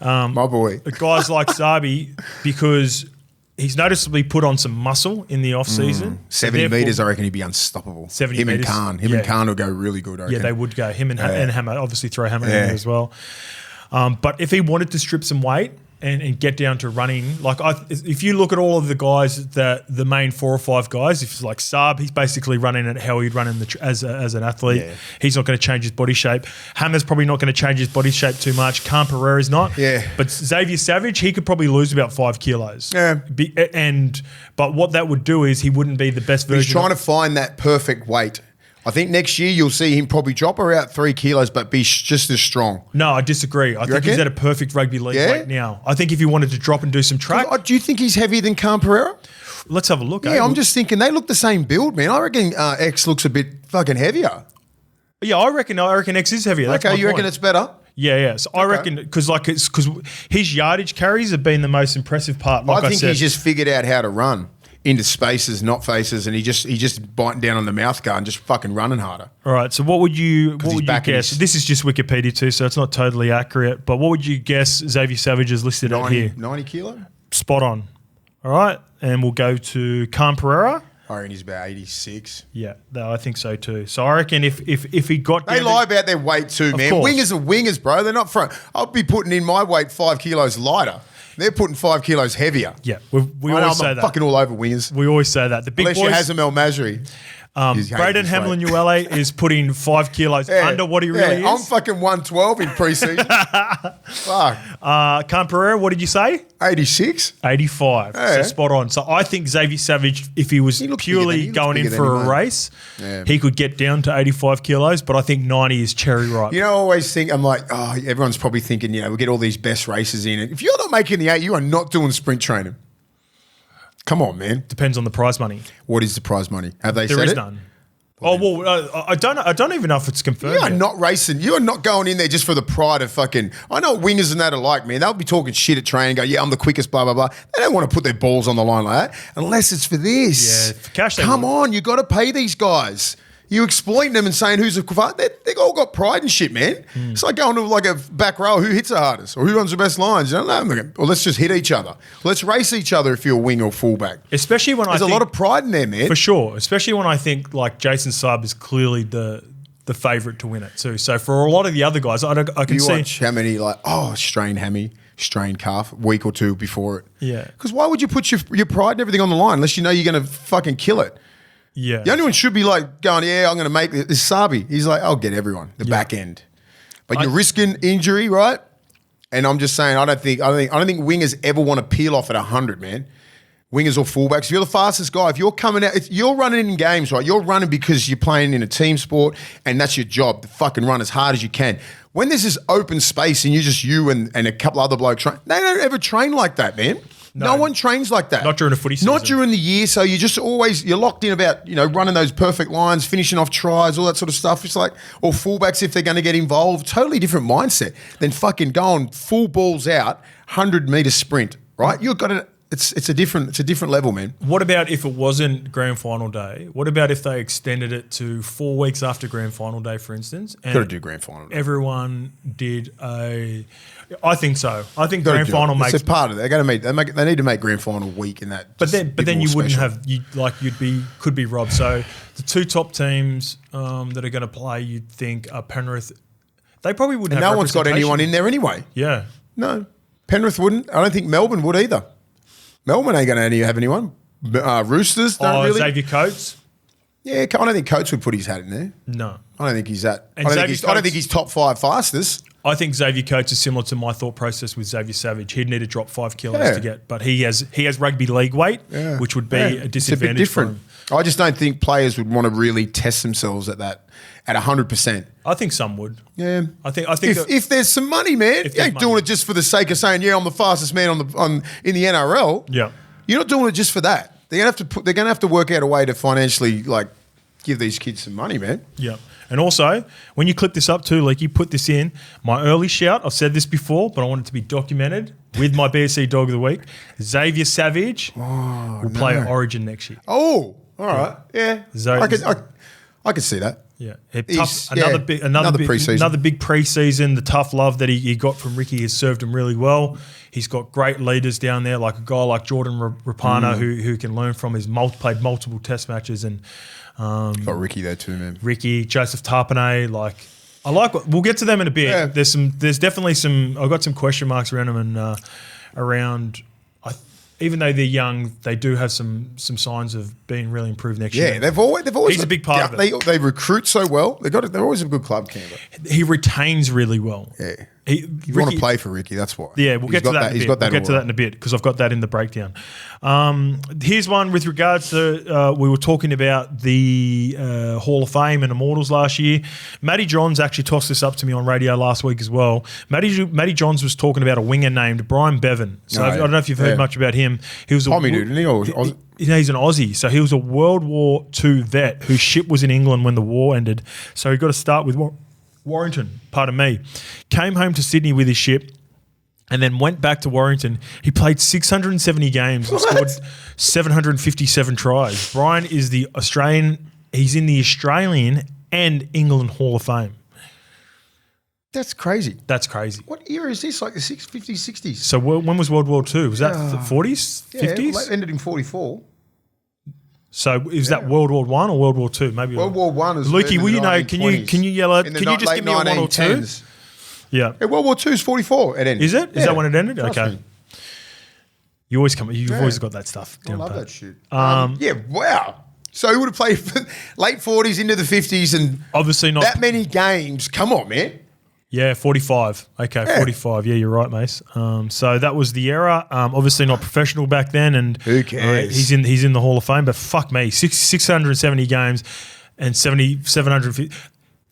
My boy. Guys like Sabi, because he's noticeably put on some muscle in the off-season. 70 metres, I reckon he'd be unstoppable. 70 him metres. And Khan will go really good, I reckon. Yeah, they would go. Him and Hammer, obviously throw Hammer in there as well. But if he wanted to strip some weight and get down to running, like if you look at all of the guys, the main 4 or 5 guys, if it's like Saab, he's basically running at how he'd run as an athlete. Yeah. He's not going to change his body shape. Hammer's probably not going to change his body shape too much. CANBERRA's not. Yeah. But Xavier Savage, he could probably lose about 5 kilos. Yeah. But what that would do is he wouldn't be the best version. He's trying to find that perfect weight. I think next year you'll see him probably drop about 3 kilos, but be just as strong. No, I disagree. I think he's at a perfect rugby league weight now. I think if he wanted to drop and do some track. Do you think he's heavier than CANBERRA? Let's have a look. Yeah, I'm just thinking they look the same build, man. I reckon X looks a bit fucking heavier. Yeah, I reckon X is heavier. That's okay, you reckon it's better? Yeah. So I reckon because his yardage carries have been the most impressive part. I think he's just figured out how to run into spaces, not faces, and he just biting down on the mouth guard and just fucking running harder. All right. So what would you guess? This is just Wikipedia too, so it's not totally accurate. But what would you guess Xavier Savage is listed at here? 90 kilo. Spot on. All right, and we'll go to CANBERRA. I reckon he's about 86. Yeah, I think so too. So I reckon if he got they lie about their weight too, man. Course. Wingers are wingers, bro. They're not front. I'll be putting in my weight 5 kilos lighter. They're putting 5 kilos heavier. Yeah, we always say that. Fucking all over wingers. We always say that. The big Unless boys, you Hazem El Masri. Braden Hamlin-Uele is putting 5 kilos under what he really is. I'm fucking 112 in preseason. Fuck. CANBERRA, what did you say? 86. 85. So spot on. So I think Xavier Savage, if he was purely going in for a race, he could get down to 85 kilos, but I think 90 is cherry ripe. You know, I always think, I'm like, everyone's probably thinking, we get all these best races in. If you're not making the 8, you are not doing sprint training. Come on, man. Depends on the prize money. What is the prize money? Have they said it? There is none. I don't even know if it's confirmed. You are not racing. You are not going in there just for the pride of fucking. I know what wingers and that are like, man. They'll be talking shit at training, go, I'm the quickest, blah, blah, blah. They don't want to put their balls on the line like that unless it's for this. Yeah, for cash. Come on, you got to pay these guys. You exploiting them and saying who's they all got pride and shit, man. It's like going to like a back row, who hits the hardest or who runs the best lines. You don't know. Or let's just hit each other. Let's race each other if you're a wing or fullback. Especially when there's a lot of pride in there, man. For sure. Especially when I think like Jason Saab is clearly the favourite to win it too. So for a lot of the other guys, I can see watch how many like strained hammy, strained calf, a week or two before it. Yeah. Because why would you put your pride and everything on the line unless you know you're going to fucking kill it? Yeah. The only one should be like going, yeah, I'm going to make this. Is Sabi. He's like, I'll get everyone, the back end. But you're risking injury, right? And I'm just saying, I don't think wingers ever want to peel off at 100, man. Wingers or fullbacks. If you're the fastest guy, if you're coming out, if you're running in games, right? You're running because you're playing in a team sport and that's your job, to fucking run as hard as you can. When there's this open space and you're just you and a couple other blokes, they don't ever train like that, man. No one trains like that. Not during a footy season. Not during the year. So you just you're locked in about, running those perfect lines, finishing off tries, all that sort of stuff. It's like, or fullbacks if they're going to get involved, totally different mindset than fucking going full balls out, 100-meter sprint, right? You've got to, it's a different level, man. What about if it wasn't grand final day? What about if they extended it to 4 weeks after grand final day, for instance? Got to do grand final day. Everyone did I think so. I think grand final makes. It's a part of it. They need to make grand final week in that. But then you wouldn't have could be robbed. So the two top teams that are going to play, you'd think are Penrith. They probably wouldn't. And have no one's got anyone in there anyway. Yeah. No, Penrith wouldn't. I don't think Melbourne would either. Melbourne ain't going to have anyone. Roosters don't really. Xavier Coates. Yeah, I don't think Coates would put his hat in there. No, I don't think he's that. I don't think he's top 5 fastest. I think Xavier Coates is similar to my thought process with Xavier Savage. He'd need to drop 5 kilos to get, but he has rugby league weight, which would be a disadvantage. It's a bit different. I just don't think players would want to really test themselves at 100%. I think some would. Yeah, I think if there's some money, man, you ain't doing it just for the sake of saying, yeah, I'm the fastest man in the NRL. Yeah, you're not doing it just for that. They're gonna have to work out a way to financially give these kids some money, man. Yeah. And also, when you clip this up too, like you put this in, my early shout, I've said this before, but I want it to be documented with my BSC Dog of the Week. Xavier Savage will play Origin next year. Oh, all right. Yeah. I can see that. Yeah. Another big preseason. The tough love that he got from Ricky has served him really well. He's got great leaders down there, like a guy like Jordan Rapana who can learn from. He's played multiple test matches and got Ricky there too, man. Ricky, Joseph Tarpanay, we'll get to them in a bit. Yeah. There's definitely some. I've got some question marks around them and around. Even though they're young, they do have some signs of being really improved next year. Yeah, they've always. He's a big part of it. They recruit so well. They're always a good club, Canberra. He retains really well. Yeah. You want to play for Ricky, that's why. Yeah, we'll get to that in a bit because I've got that in the breakdown. Here's one with regards to we were talking about the Hall of Fame and Immortals last year. Matty Johns actually tossed this up to me on radio last week as well. Matty Johns was talking about a winger named Brian Bevan. So I don't know if you've heard much about him. He was Tommy dude, isn't he? He's an Aussie. So he was a World War II vet whose ship was in England when the war ended. So he got to start with Warrington, pardon me. Came home to Sydney with his ship and then went back to Warrington. He played 670 games and scored 757 tries. Brian is the Australian, he's in the Australian and England Hall of Fame. That's crazy. That's crazy. What era is this? Like the 50s, 60s? So when was World War II? Was that the 40s, 50s? Well, it ended in 44. So is that World War I or World War II? Maybe World War I is Lukey, will you know? Can you yell out? Can you just give me a 1 or 2? Yeah. World War II is 44. It ended. Is it? Is that when it ended? Okay. Me. You've always got that stuff. I love that shit. Wow. So he would have played late 40s into the 50s and obviously not that many games. Come on, man. Yeah, 45. Okay, 45. Yeah, you're right, Mace. So that was the era. Obviously not professional back then, and who cares? He's in the Hall of Fame. But fuck me, 670 games and 750.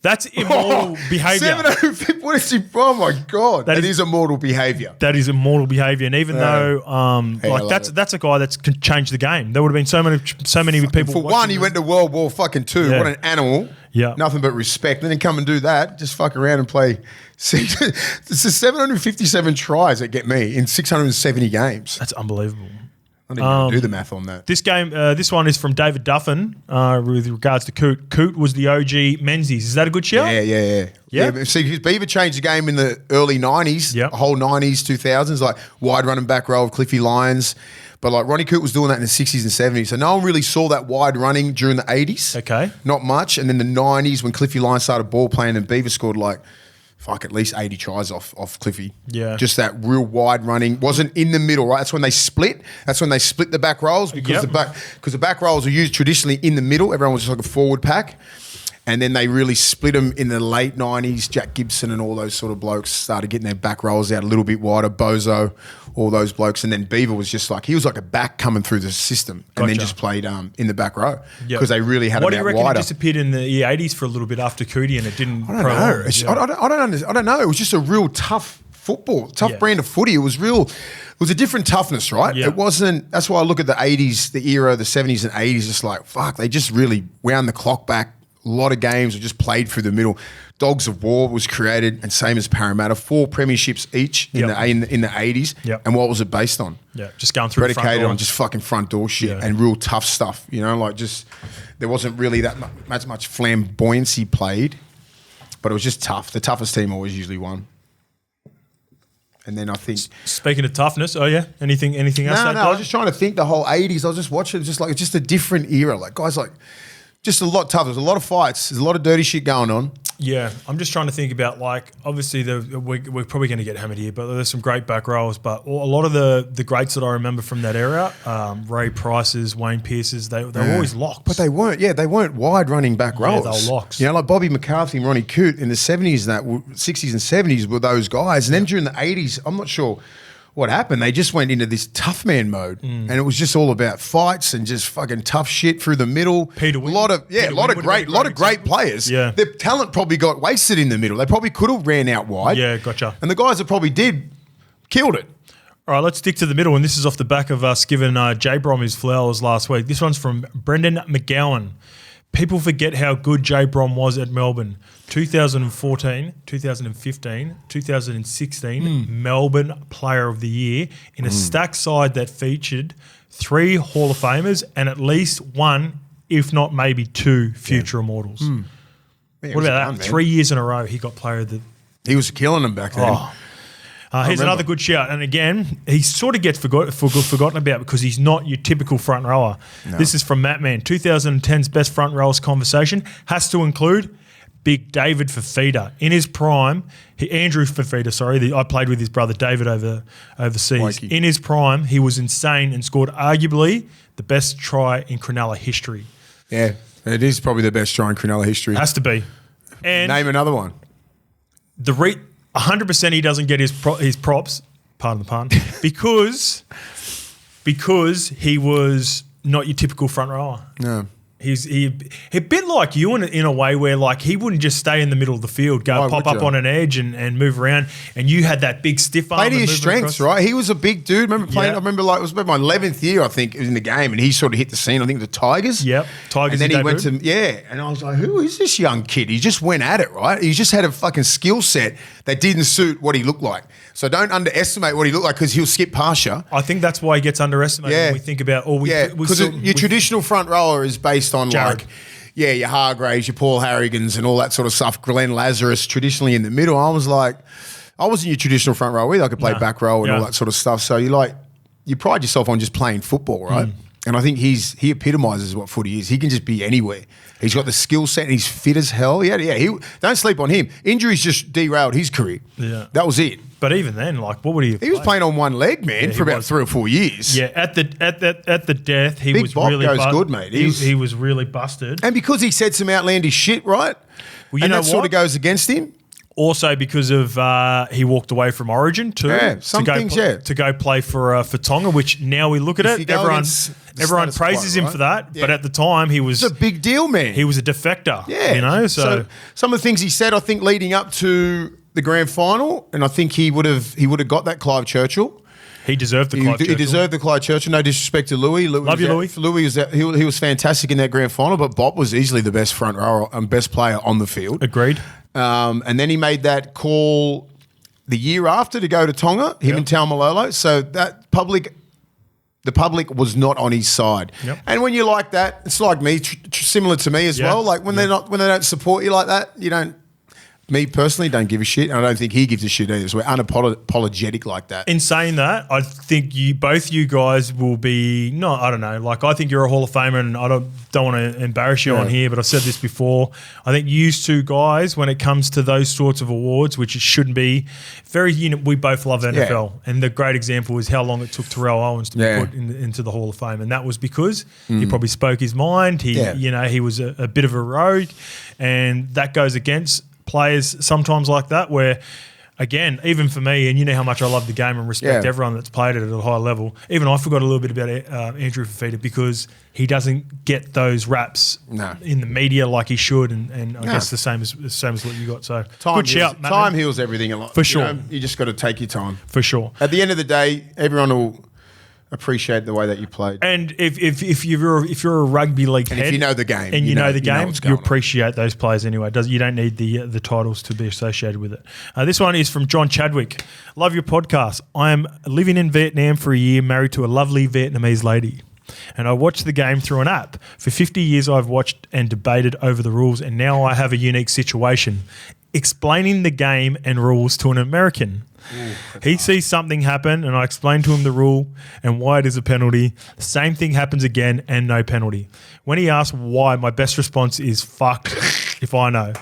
That's immortal behaviour. 750. What is he? Oh my god, that is immortal behaviour. That is immortal behaviour, and even though that's a guy that's can change the game. There would have been so many people. For one, he went to World War fucking II. Yeah. What an animal. Yeah, nothing but respect. And then come and do that. Just fuck around and play. This is 757 tries that get me in 670 games. That's unbelievable. I didn't even do the math on that. This game, this one is from David Duffin with regards to Coot. Coot was the OG Menzies. Is that a good shout? Yeah. But see, because Beaver changed the game in the early 90s, the whole 90s, 2000s, like wide running back row of Cliffy Lyons. But like Ronnie Coot was doing that in the 60s and 70s. So no one really saw that wide running during the 80s. Okay. Not much. And then the 90s when Cliffy Lyons started ball playing and Beaver scored like, at least 80 tries off Cliffy. Yeah. Just that real wide running. Wasn't in the middle, right? That's when they split. That's when they split the back rows because the back rows are used traditionally in the middle. Everyone was just like a forward pack. And then they really split them in the late 90s. Jack Gibson and all those sort of blokes started getting their back rolls out a little bit wider. Bozo, all those blokes. And then Beaver was just like, he was like a back coming through the system and then just played in the back row because they really had him out wider. What do you reckon it disappeared in the 80s for a little bit after Cootie and it didn't I don't know. It was just a real tough football, brand of footy. It was a different toughness, right? Yeah. It wasn't, that's why I look at the 80s, the era, the 70s and 80s, just like, fuck, they just really wound the clock back. A lot of games were just played through the middle. Dogs of War was created, and same as Parramatta, 4 premierships each in the 80s. Yep. And what was it based on? Yeah, just going through predicated the front door. on just fucking front door shit and real tough stuff. You know, like just there wasn't really that much flamboyancy played, but it was just tough. The toughest team always usually won. And then I think speaking of toughness, anything else? No, I was just trying to think the whole 80s. I was just watching it, it's just a different era. Like guys like. Just a lot tougher. There's a lot of fights. There's a lot of dirty shit going on. Yeah, I'm just trying to think about like obviously we're probably going to get hammered here, but there's some great back rows. But a lot of the greats that I remember from that era, Ray Prices, Wayne Pierces, they were always locks. But they weren't. Yeah, they weren't wide running back rows. Yeah, they were locks. You know, like Bobby McCarthy and Ronnie Coote in the 70s and that 60s and 70s were those guys. And then during the 80s, I'm not sure what happened. They just went into this tough man mode, and it was just all about fights and just fucking tough shit through the middle. Peter Wynn. A lot of great players. Yeah, their talent probably got wasted in the middle. They probably could have ran out wide. Yeah, gotcha. And the guys that probably did killed it. All right, let's stick to the middle, and this is off the back of us giving J Brom his flowers last week. This one's from Brendan McGowan. People forget how good J Brom was at Melbourne. 2014, 2015, 2016, Melbourne Player of the Year in a stacked side that featured 3 Hall of Famers and at least 1, if not maybe 2, future immortals. Man, what about that? 3 years in a row he got Player of the... He was killing them back then. Here's another good shout. And again, he sort of gets forgotten about because he's not your typical front rower. No. This is from Mattman. 2010's best front rowers conversation has to include Big David Fafita. In his prime, Andrew Fafita, I played with his brother David overseas. Wakey. In his prime, he was insane and scored arguably the best try in Cronulla history. Yeah, it is probably the best try in Cronulla history. Has to be. And name another one. 100% he doesn't get his props, pardon the pun, because he was not your typical front rower. No. He's a bit like you in a way where like he wouldn't just stay in the middle of the field, pop up on an edge and move around, and you had that big stiff arm. Played to his strengths, right? He was a big dude. Remember playing? Yeah. I remember like it was about my 11th year, I think, in the game, and he sort of hit the scene. I think the Tigers. Yep, Tigers. And then he went to and I was like, who is this young kid? He just went at it, right? He just had a fucking skill set that didn't suit what he looked like. So don't underestimate what he looked like because he'll skip past you. I think that's why he gets underestimated when we think about because your traditional front rower is based on Jared. like. Yeah, your Hargraves, your Paul Harrigans and all that sort of stuff. Glenn Lazarus traditionally in the middle. I was like, I wasn't your traditional front row either. I could play back row and all that sort of stuff. So you pride yourself on just playing football, right? And I think he epitomises what footy is. He can just be anywhere. He's got the skill set and he's fit as hell. Don't sleep on him. Injuries just derailed his career. Yeah. That was it. But even then, like, what would he have He was playing on one leg, man, for about 3 or 4 years. Yeah, at the death, he Big was Bob really goes good, mate. He was really busted. And because he said some outlandish shit, right? Well, you and know that sort of goes against him. Also because of he walked away from Origin too. Yeah, to go play for Tonga, which now we look at it, everyone praises him for that. Yeah. But at the time, he was a big deal, man. He was a defector. Yeah, you know. So some of the things he said, I think, leading up to the grand final, and I think he would have got that Clive Churchill. He deserved the Clive Churchill. He deserved the Clive Churchill. No disrespect to Louis. Love you, Louis. Louis he was fantastic in that grand final, but Bob was easily the best front rower and best player on the field. Agreed. And then he made that call the year after to go to Tonga, him and Taumalolo. So that public The public was not on his side. Yep. And when you're like that, it's like me, similar to me as well. Like when they don't support you like that, you don't. Me personally, don't give a shit, and I don't think he gives a shit either. So we're unapologetic like that. In saying that, I think both you guys will be I don't know. Like I think you're a Hall of Famer, and I don't want to embarrass you on here, but I've said this before. I think you two guys, when it comes to those sorts of awards, which it shouldn't be, we both love NFL, and the great example is how long it took Terrell Owens to be put into the Hall of Fame, and that was because he probably spoke his mind. He was a bit of a rogue, and that goes against players sometimes like that, where again, even for me, and you know how much I love the game and respect everyone that's played it at a high level, even I forgot a little bit about Andrew Fafita because he doesn't get those raps in the media like he should, and I guess the same as what you got. So good shout, Matt. Time heals everything a lot. For sure. You just got to take your time. For sure. At the end of the day, everyone will appreciate the way that you played. And if you're a rugby league head, if you know the game, and you know the game, you appreciate those players anyway. You don't need the titles to be associated with it. This one is from John Chadwick. Love your podcast. I am living in Vietnam for a year, married to a lovely Vietnamese lady, and I watched the game through an app. For 50 years, I've watched and debated over the rules, and now I have a unique situation: explaining the game and rules to an American. He sees something happen and I explain to him the rule and why it is a penalty. The same thing happens again and no penalty. When he asks why, my best response is fuck if I know.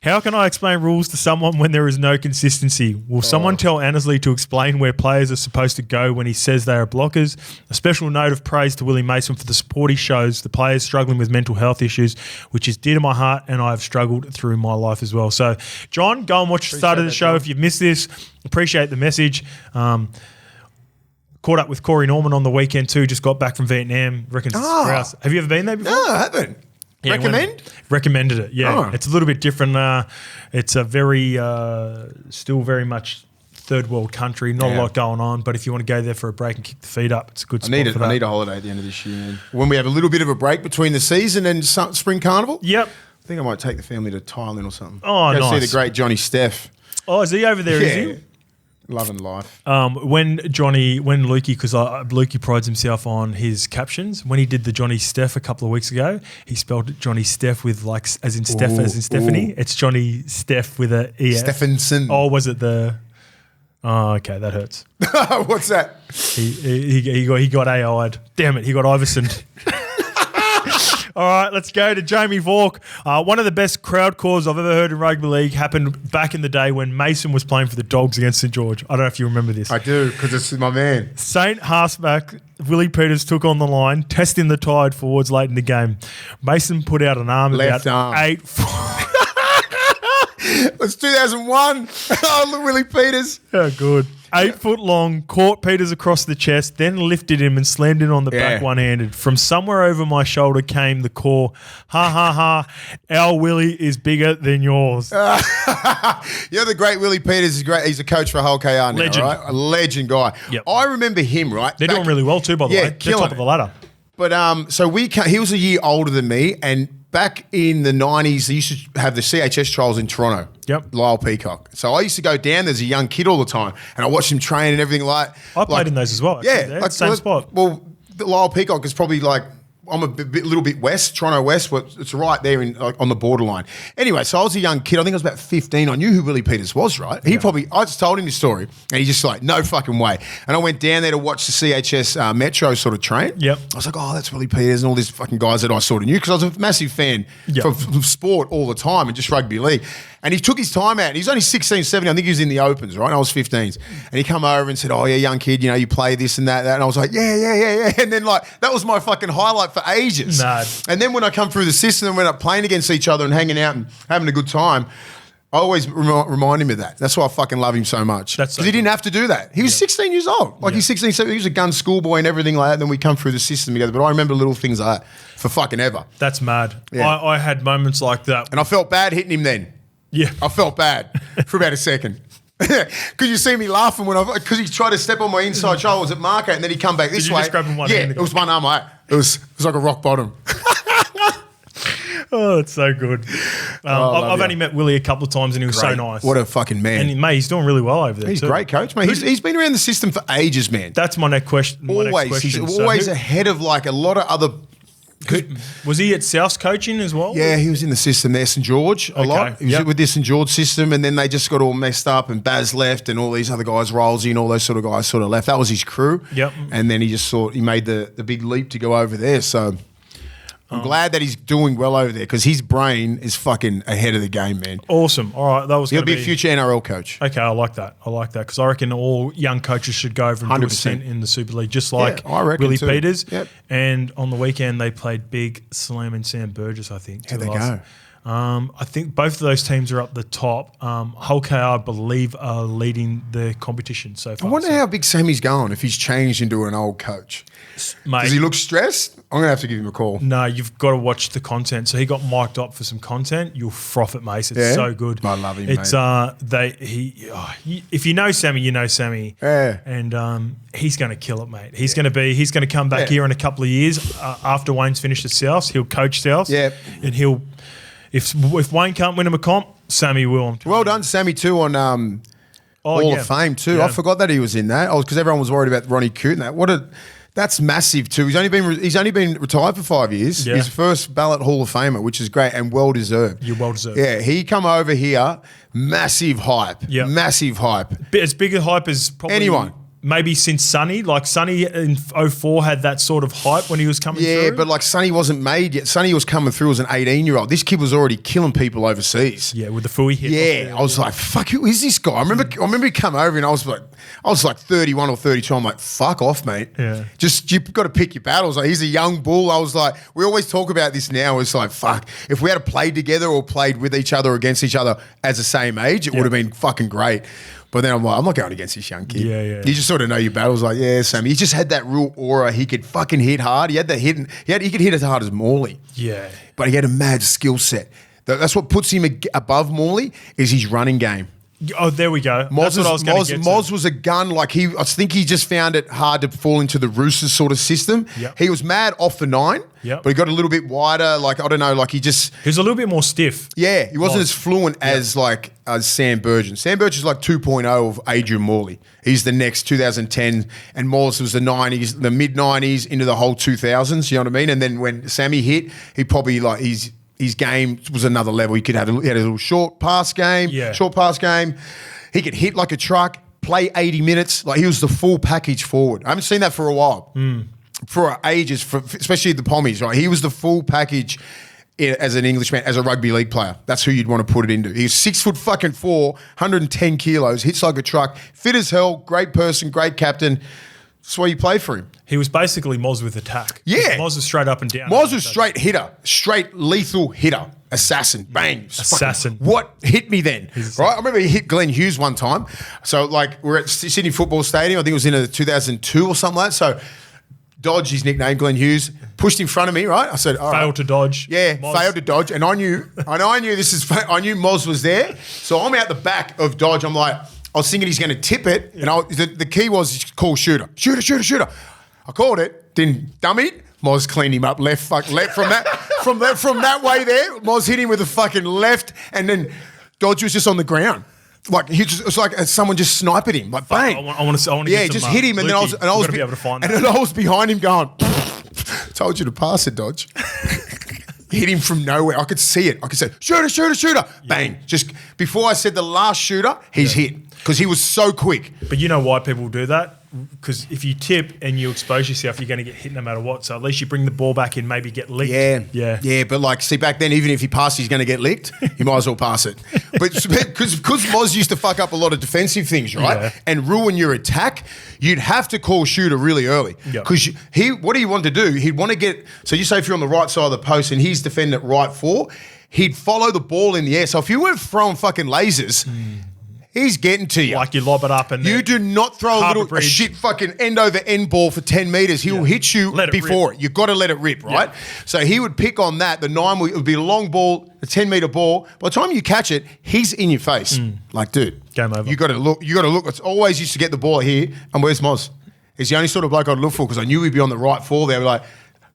How can I explain rules to someone when there is no consistency? Will someone tell Annesley to explain where players are supposed to go when he says they are blockers? A special note of praise to Willie Mason for the support he shows the players struggling with mental health issues, which is dear to my heart, and I have struggled through my life as well. So, John, go and watch the start of the show. John, if you've missed this, appreciate the message. Caught up with Corey Norman on the weekend too, just got back from Vietnam. Have you ever been there before? No, I haven't. Yeah, recommended it. Yeah, It's a little bit different. It's a very still very much third world country. Not a lot going on, but if you want to go there for a break and kick the feet up, it's a good spot for that. I need a holiday at the end of this year, man. When we have a little bit of a break between the season and spring carnival. Yep. I think I might take the family to Thailand or something. Oh, Go see the great Johnny Steph. Oh, is he over there? Yeah. Is he? Loving life. When Lukey, because Lukey prides himself on his captions, when he did the Johnny Steph a couple of weeks ago, he spelled Johnny Steph with as in Steph as in Stephanie. It's Johnny Steph with a E. Stephenson. Oh, was it the? Oh, okay, that hurts. What's that? He got AI'd. Damn it, he got Iverson. All right, let's go to Jamie Vaughan. One of the best crowd calls I've ever heard in rugby league happened back in the day when Mason was playing for the Dogs against St George. I don't know if you remember this. I do, because it's my man. Saint halfback Willie Peters took on the line, testing the tide forwards late in the game. Mason put out an arm Left about arm. 8 foot. It was 2001. Oh, Willie Peters. Oh, good. 8 foot long, caught Peters across the chest, then lifted him and slammed him on the back one-handed. From somewhere over my shoulder came the call, ha, ha, ha, our Willie is bigger than yours. The great Willie Peters is great. He's a coach for Hull KR now, Legend. right? A legend guy. Yep. I remember him, right? They're doing really well too, by the way. They're top of the ladder. But so he was a year older than me, and back in the 90s, they used to have the CHS trials in Toronto. Yep. Lyle Peacock. So I used to go down there as a young kid all the time, and I watched him train and everything like. I played in those as well. Yeah, same spot. Well, Lyle Peacock is probably like. I'm a little bit west, Toronto West. It's right there on the borderline. Anyway, so I was a young kid. I think I was about 15. I knew who Willie Peters was, right? I just told him the story, and he just like, no fucking way. And I went down there to watch the CHS Metro sort of train. Yep. I was like, oh, that's Willie Peters and all these fucking guys that I sort of knew because I was a massive fan of sport all the time and just rugby league. And he took his time out. He's only 16, 17. I think he was in the Opens, right? And I was 15s. And he come over and said, oh, yeah, young kid, you play this and that. And I was like, yeah. And then, that was my fucking highlight for ages. Mad. And then when I come through the system and went up playing against each other and hanging out and having a good time, I always remind him of that. That's why I fucking love him so much. Because he didn't have to do that. He was 16 years old. He's 16, 17. He was a gun schoolboy and everything like that. And then we come through the system together. But I remember little things like that for fucking ever. That's mad. Yeah. I had moments like that. And I felt bad hitting him then. Yeah. I felt bad for about a second. Because you see me laughing because he tried to step on my inside shoulder. I was at marker and then he come back this way. Just grab him one hand? hand It was one arm. It was like a rock bottom. Oh, it's so good. I've only met Willie a couple of times and he was so nice. What a fucking man. And mate, he's doing really well over there. He's a great coach, mate. He's been around the system for ages, man. That's my next question. He's always ahead of like a lot of other. Was he at South's coaching as well? Yeah, he was in the system there, St George, a lot. He was with the St George system, and then they just got all messed up, and Baz left, and all these other guys, Rolsey and all those sort of guys sort of left. That was his crew. Yep. And then he just thought he made the big leap to go over there. So I'm glad that he's doing well over there because his brain is fucking ahead of the game, man. Awesome. All right, He'll be a future NRL coach. Okay, I like that because I reckon all young coaches should go over and 100%. Do a stint in the Super League, just like Willie Peters. Yep. And on the weekend they played Big Slam and Sam Burgess, I think. How'd they go? I think both of those teams are up the top. Hull KR, I believe, are leading the competition so far. I wonder how big Sammy's going if he's changed into an old coach. Mate, does he look stressed? I'm going to have to give him a call. No, you've got to watch the content. So he got mic'd up for some content. You'll froth it, mate. It's so good. I love him, mate. If you know Sammy, you know Sammy. Yeah. And he's going to kill it, mate. He's going to come back here in a couple of years after Wayne's finished at South. He'll coach South. Yeah. And he'll... If Wayne can't win him a comp, Sammy will. Well done, Sammy, too, on Hall of Fame, too. Yeah. I forgot that he was in that. Because everyone was worried about Ronnie Coote and that. That's massive, too. He's only been retired for 5 years. Yeah. His first ballot Hall of Famer, which is great and well-deserved. You're well-deserved. Yeah, he come over here, massive hype. Yeah. Massive hype. As big a hype as probably... anyone. Maybe since Sonny, like Sonny in 04 had that sort of hype when he was coming through. Yeah, but like Sonny wasn't made yet. Sonny was coming through as an 18-year-old. This kid was already killing people overseas. Yeah, with the Fui hit. Yeah, I was like, fuck, who is this guy? I remember he come over and I was like 31 or 32. I'm like, fuck off, mate. Yeah. Just, you've got to pick your battles. Like, he's a young bull. I was like, we always talk about this now. It's like, fuck, if we had played together or played with each other or against each other as the same age, it would have been fucking great. But then I'm like, I'm not going against this young kid. Yeah, yeah. You just sort of know your battles. Like, yeah, Sammy. He just had that real aura. He could fucking hit hard. He had that hit. He could hit as hard as Morley. Yeah. But he had a mad skill set. That's what puts him above Morley is his running game. Oh, there we go. Moz was a gun. Like I think he just found it hard to fall into the Roosters sort of system. Yep. He was mad off the 9, but he got a little bit wider. Like, I don't know, like he was a little bit more stiff. Yeah, he wasn't as fluent as Sam Burgess. Sam Burgess is like 2.0 of Adrian Morley. He's the next 2010, and Moz was the 90s, the mid 90s into the whole 2000s. You know what I mean? And then when Sammy hit, he probably his game was another level. He had a little short pass game. He could hit like a truck, play 80 minutes. Like, he was the full package forward. I haven't seen that for a while. For ages, especially the Pommies, right? He was the full package as an Englishman, as a rugby league player. That's who you'd want to put it into. He was 6'4", 110 kilos, hits like a truck, fit as hell, great person, great captain. That's why you play for him. He was basically Moz with attack. Yeah. Moz was straight up and down. Moz was straight hitter, straight lethal hitter, assassin, bang. Assassin. What hit me then? Right? I remember he hit Glenn Hughes one time. So, like, we're at Sydney Football Stadium. I think it was in 2002 or something like that. So, Dodge, his nickname, Glenn Hughes, pushed in front of me, right? I said, all right. Failed to dodge. Yeah, failed to dodge. And I knew Moz was there. So, I'm out the back of Dodge. I'm like, I was thinking he's going to tip it, and the key was call shooter. Shooter. I called it, didn't dumb it. Moz cleaned him up left from that way there. Moz hit him with a fucking left, and then Dodge was just on the ground. Like, it was like someone just sniped at him, like bang. I want to. Yeah, just hit him, and then I was be able to find that. And then I was behind him going, told you to pass it, Dodge. Hit him from nowhere. I could see it. I could say, shooter. Bang. Just before I said the last shooter, he's hit. Because he was so quick. But you know why people do that? Because if you tip and you expose yourself, you're going to get hit no matter what. So at least you bring the ball back and maybe get licked. Yeah, but like, see, back then, even if he passed, he's going to get licked. You might as well pass it. But because Moz used to fuck up a lot of defensive things, right? Yeah. And ruin your attack, you'd have to call shooter really early. Because what do you want to do? He'd want to get, so you say if you're on the right side of the post and he's defending at right 4, he'd follow the ball in the air. So if you weren't throwing fucking lasers, he's getting to you. Like you lob it up and you do not throw a shit fucking end over end ball for 10 metres. He'll hit you before it. You've got to let it rip, right? Yeah. So he would pick on that. The 9 would be a long ball, a 10-metre ball. By the time you catch it, he's in your face. Like, dude. Game over. You got to look. It's always used to get the ball here. And where's Moz? He's the only sort of bloke I'd look for because I knew he'd be on the right 4 there. Like,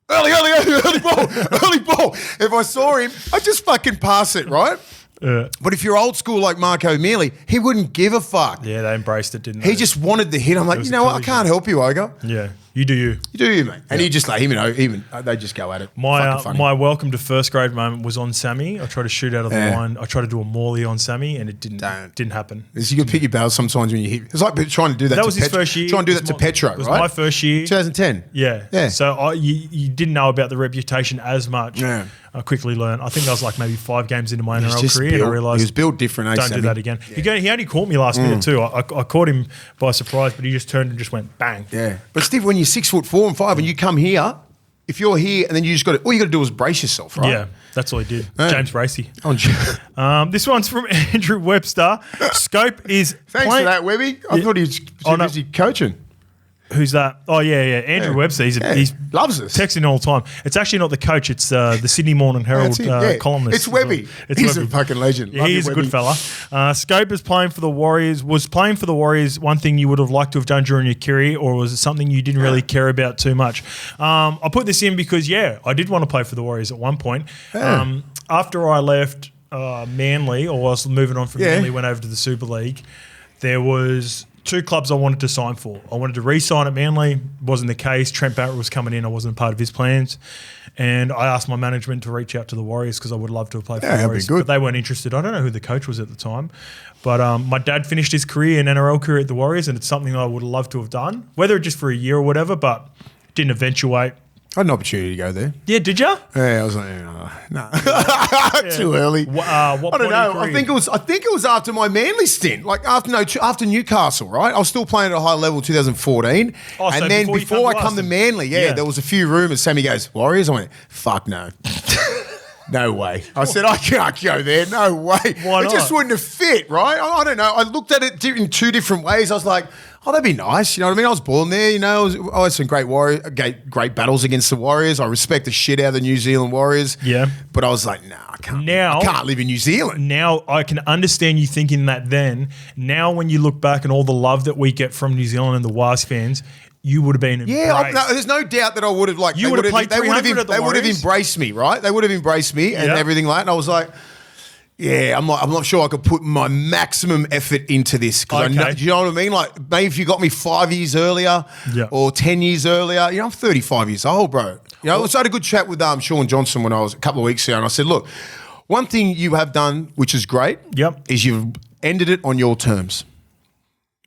early ball. If I saw him, I'd just fucking pass it, right? But if you're old school like Marco Mealy, he wouldn't give a fuck. Yeah, they embraced it, didn't they? He just wanted the hit. I'm like, you know what? I can't help you, Ogre. Yeah, you do you. You do you, mate. And he just like, even they just go at it. My welcome to first grade moment was on Sammy. I tried to shoot out of the line. I tried to do a Morley on Sammy, and it didn't happen. You can pick your battles sometimes when you hit. It's like trying to do that. That was his first year. Trying to do that to Petro, right? It was my first year. 2010. Yeah. So you didn't know about the reputation as much. Yeah. I quickly learned. I think I was like maybe 5 games into my NRL career, and I realised he was built different. Don't do that again. Yeah. He only caught me last minute too. I caught him by surprise, but he just turned and just went bang. Yeah. But Steve, when you're 6'4" and 5", and you come here, if you're here, and then you just all you got to do is brace yourself, right? Yeah, that's all he did. James Bracey. This one's from Andrew Webster. Scope is. Thanks for that, Webby. I thought he was too busy coaching. Who's that? Oh, yeah. Andrew Webster. He loves us. Texting all the time. It's actually not the coach. It's the Sydney Morning Herald columnist. It's Webby. He's a fucking legend. Yeah, he's a good fella. Scope is playing for the Warriors. Was playing for the Warriors one thing you would have liked to have done during your career, or was it something you didn't really care about too much? I put this in because, I did want to play for the Warriors at one point. Yeah. After I left Manly, or I was moving on from Manly, went over to the Super League, there was 2 clubs I wanted to sign for. I wanted to re-sign at Manly. Wasn't the case. Trent Barrett was coming in. I wasn't a part of his plans. And I asked my management to reach out to the Warriors because I would love to have played for the Warriors. But they weren't interested. I don't know who the coach was at the time. But my dad finished his career, an NRL career at the Warriors, and it's something I would have loved to have done, whether just for a year or whatever, but didn't eventuate. I had an opportunity to go there. Yeah, did you? Yeah, I was like, no. Too early. I don't know. I think it was after my Manly stint, like after Newcastle, right? I was still playing at a high level 2014. Oh, and then before I come to Manly, there was a few rumours. Sammy goes, Warriors? I went, fuck no. No way. I said, I can't go there. No way. Why not? It just wouldn't have fit, right? I don't know. I looked at it in 2 different ways. I was like, that'd be nice. You know what I mean? I was born there, I had some great battles against the Warriors. I respect the shit out of the New Zealand Warriors. Yeah. But I was like, nah, I can't live in New Zealand. Now I can understand you thinking that then. Now when you look back and all the love that we get from New Zealand and the Wasps fans, you would have been embraced. Yeah, there's no doubt that I would have they would have embraced me, right? They would have embraced me and everything like that. And I was like, I'm not sure I could put my maximum effort into this. Do you know what I mean? Like, maybe if you got me 5 years earlier or 10 years earlier, I'm 35 years old, bro. I had a good chat with Sean Johnson when I was a couple of weeks ago, and I said, look, one thing you have done, which is great, is you've ended it on your terms.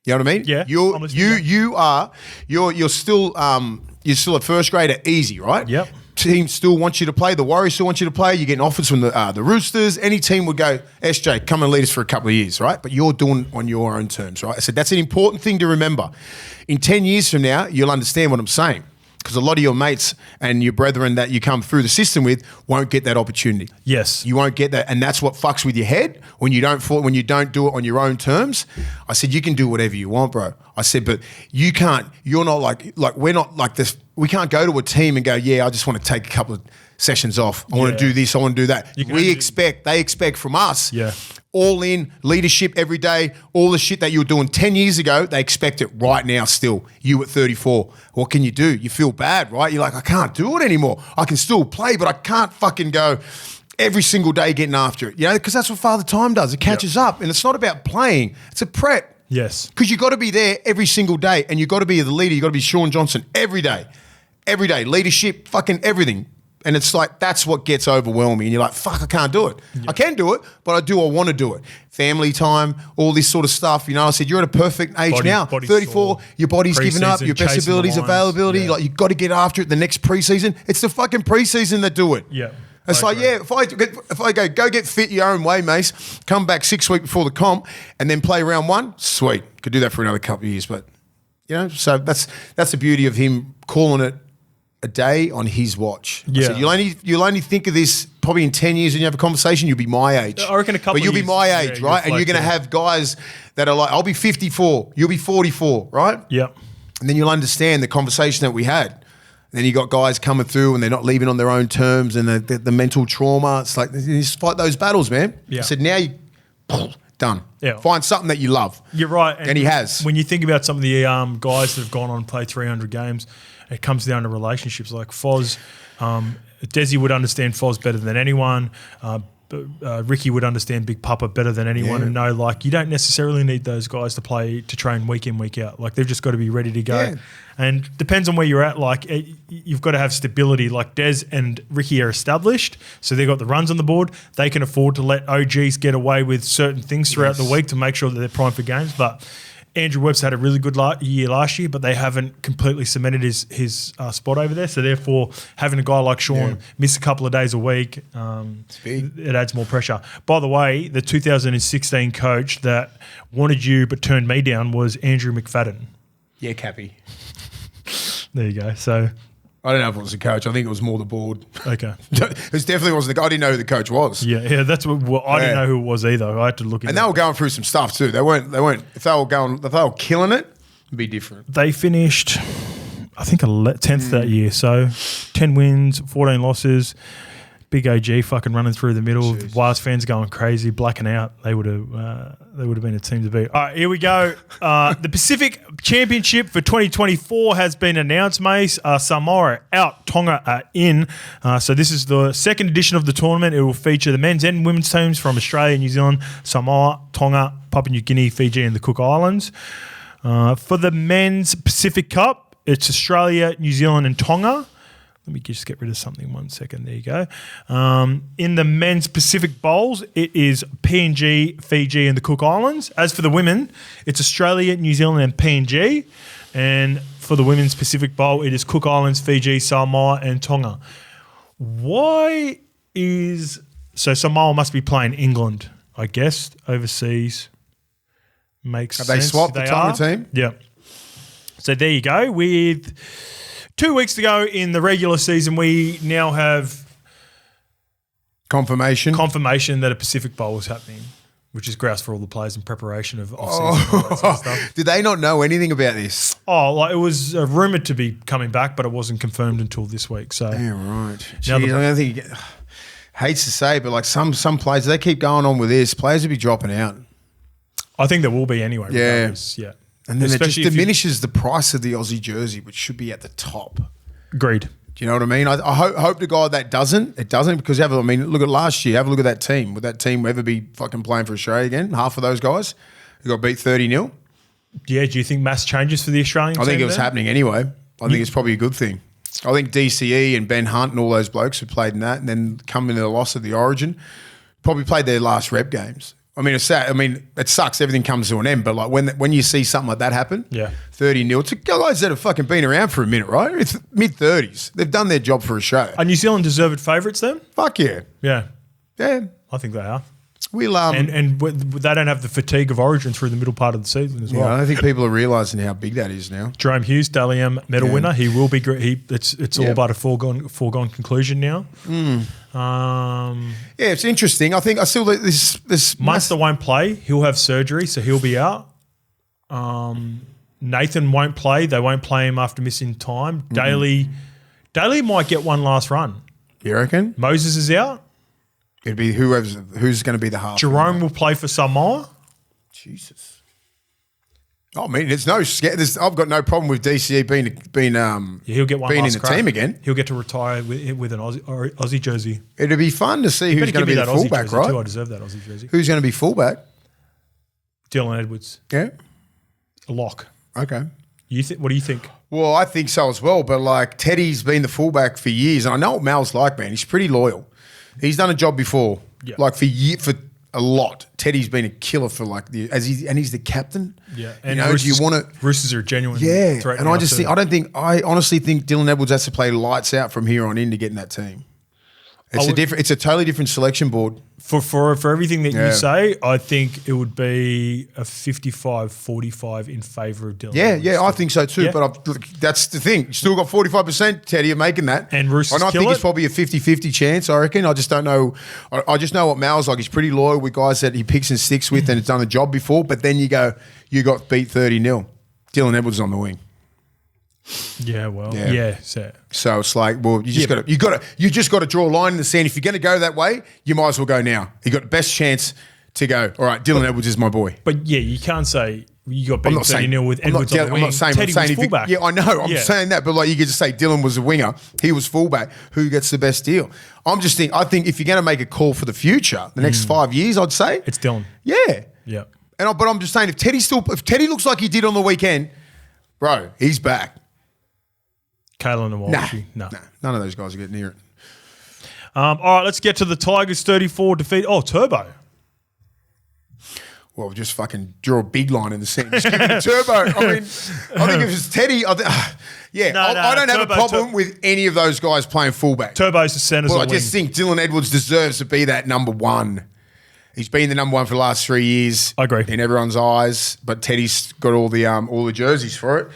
You know what I mean? Yeah. You're still a first grader, easy, right? Yep. Team still wants you to play. The Warriors still want you to play. You're getting offers from the Roosters. Any team would go, SJ, come and lead us for a couple of years, right? But you're doing it on your own terms, right? I said, that's an important thing to remember. In 10 years from now, you'll understand what I'm saying, because a lot of your mates and your brethren that you come through the system with won't get that opportunity. Yes. You won't get that, and that's what fucks with your head when you don't do it on your own terms. I said, you can do whatever you want, bro. I said, but you can't, you're not like we're not like this. We can't go to a team and go, I just want to take a couple of sessions off. I want to do this, I want to do that. They expect from us all in leadership every day, all the shit that you were doing 10 years ago, they expect it right now still. You at 34, what can you do? You feel bad, right? You're like, I can't do it anymore. I can still play, but I can't fucking go every single day getting after it, because that's what Father Time does. It catches up, and it's not about playing. It's a prep. Yes. Because you got to be there every single day, and you got to be the leader. You got to be Sean Johnson every day. Every day. Leadership, fucking everything. And it's like, that's what gets overwhelming. And you're like, fuck, I can't do it. Yeah. I can do it, but I want to do it. Family time, all this sort of stuff. I said, you're at a perfect age now. 34, sore. Your body's given up, your best abilities, availability. Yeah. Like, you got to get after it the next preseason. It's the fucking preseason that do it. Yeah. It's like, if I go get fit your own way, Mace, come back 6 weeks before the comp and then play round 1, sweet. Could do that for another couple of years. But, so that's the beauty of him calling it a day on his watch. Yeah. I said, you'll only think of this probably in 10 years when you have a conversation, you'll be my age. I reckon a couple of years. But you'll be my age, right? And you're going to have guys that are like, I'll be 54, you'll be 44, right? Yep. And then you'll understand the conversation that we had. And then you got guys coming through and they're not leaving on their own terms, and the mental trauma. It's like, you just fight those battles, man. Yeah. I said, now you Done. Yeah. Find something that you love. You're right. And he has. When you think about some of the guys that have gone on and played 300 games, it comes down to relationships. Like Foz, Desi would understand Foz better than anyone. Ricky would understand Big Papa better than anyone and know, like, you don't necessarily need those guys to train week in, week out. Like, they've just got to be ready to go. Yeah. And depends on where you're at. Like, you've got to have stability. Like, Des and Ricky are established, so they've got the runs on the board. They can afford to let OGs get away with certain things throughout the week to make sure that they're primed for games. But Andrew Webb's had a really good year last year, but they haven't completely cemented his spot over there. So therefore, having a guy like Sean miss a couple of days a week, it adds more pressure. By the way, the 2016 coach that wanted you but turned me down was Andrew McFadden. Yeah, Cappy. There you go. So I don't know if it was the coach. I think it was more the board. Okay. It definitely wasn't I didn't know who the coach was. Yeah, that's what I didn't know who it was either. I had to look into it. And they were going through some stuff too. They weren't if they were killing it, it'd be different. They finished, I think, 10th that year. So 10 wins, 14 losses. Big OG fucking running through the middle. Jeez. Wires fans going crazy, blacking out. They would have been a team to beat. All right, here we go. The Pacific Championship for 2024 has been announced, Mace. Samoa are out, Tonga are in. So this is the second edition of the tournament. It will feature the men's and women's teams from Australia, New Zealand, Samoa, Tonga, Papua New Guinea, Fiji, and the Cook Islands. For the men's Pacific Cup, it's Australia, New Zealand, and Tonga. Let me just get rid of something 1 second. There you go. In the men's Pacific Bowls, it is PNG, Fiji, and the Cook Islands. As for the women, it's Australia, New Zealand, and PNG. And for the women's Pacific Bowl, it is Cook Islands, Fiji, Samoa, and Tonga. So Samoa must be playing England, I guess, overseas. Makes sense. Have they swapped the Tonga team? Yeah. So there you go. With 2 weeks to go in the regular season, we now have confirmation that a Pacific Bowl is happening, which is grouse for all the players in preparation of off-season and all that sort of stuff. Did they not know anything about this? Oh, like it was rumoured to be coming back, but it wasn't confirmed until this week. So yeah, right. Jeez, I don't think hates to say, but like some players, they keep going on with this. Players will be dropping out. I think there will be anyway. Yeah. Yeah. And then especially it just diminishes the price of the Aussie jersey, which should be at the top. Agreed. Do you know what I mean? I hope to God that doesn't. It doesn't because look at last year. Have a look at that team. Would that team ever be fucking playing for Australia again? Half of those guys who got beat 30-0. Yeah. Do you think mass changes for the Australian team? I think it was happening anyway. I think it's probably a good thing. I think DCE and Ben Hunt and all those blokes who played in that and then come into the loss of the Origin probably played their last rep games. I mean, it's sad. I mean, it sucks. Everything comes to an end. But like when you see something like that happen, 30-0 to guys that have fucking been around for a minute, right? It's mid-30s. They've done their job for Australia. Are New Zealand deserved favourites then? Fuck yeah. Yeah. Yeah. I think they are. We'll and they don't have the fatigue of Origin through the middle part of the season as well. I don't think people are realising how big that is now. Jerome Hughes, Dally M medal winner. He will be great. It's all about a foregone conclusion now. It's interesting. I think I still this Munster won't play. He'll have surgery, so he'll be out. Nathan won't play. They won't play him after missing time. Daly might get one last run. You reckon? Moses is out. It'd be who's going to be the half. Jerome will play for Samoa. Jesus. I mean, I've got no problem with DCE he'll get one being last in the team again. He'll get to retire with an Aussie jersey. It'd be fun to see who's going to be the fullback, right? Too. I deserve that Aussie jersey. Who's going to be fullback? Dylan Edwards. Yeah. A lock. Okay. What do you think? Well, I think so as well. But like Teddy's been the fullback for years, and I know what Mal's like, man. He's pretty loyal. He's done a job before, like for a lot. Teddy's been a killer for and he's the captain. Yeah, and do you want to? Roosters are a genuine threat. And I honestly think Dylan Edwards has to play lights out from here on in to get in that team. It's a totally different selection board. For everything that you say, I think it would be a 55-45 in favour of Dylan. Yeah, I think so too. Yeah. But that's the thing. You still got 45%, Teddy, of making that. And Roosters I think it's probably a 50-50 chance, I reckon. I just don't know. I just know what Mal's like. He's pretty loyal with guys that he picks and sticks with and has done the job before. But then you got beat 30-0. Dylan Edwards on the wing. Yeah, well, So it's like, well, you just got to draw a line in the sand. If you're going to go that way, you might as well go now. You got the best chance to go, all right, Dylan Edwards is my boy. But yeah, you can't say you got beaten 30-0 with Edwards on the wing. I'm not saying, Teddy was fullback. Yeah, I know. I'm saying that, but like you could just say Dylan was a winger. He was fullback. Who gets the best deal? I think if you're going to make a call for the future, the next 5 years, I'd say it's Dylan. Yeah. Yeah. But I'm just saying, if Teddy looks like he did on the weekend, bro, he's back. Kalen and Walshy. Nah, none of those guys are getting near it. All right, let's get to the Tigers 34 defeat. Oh, Turbo. Well, just fucking draw a big line in the sand. Just give it a Turbo. I mean, I think if it's Teddy, I don't have a problem with any of those guys playing fullback. Turbo's the centre. Well, I just think Dylan Edwards deserves to be that number one. He's been the number one for the last 3 years. I agree. In everyone's eyes, but Teddy's got all the jerseys for it.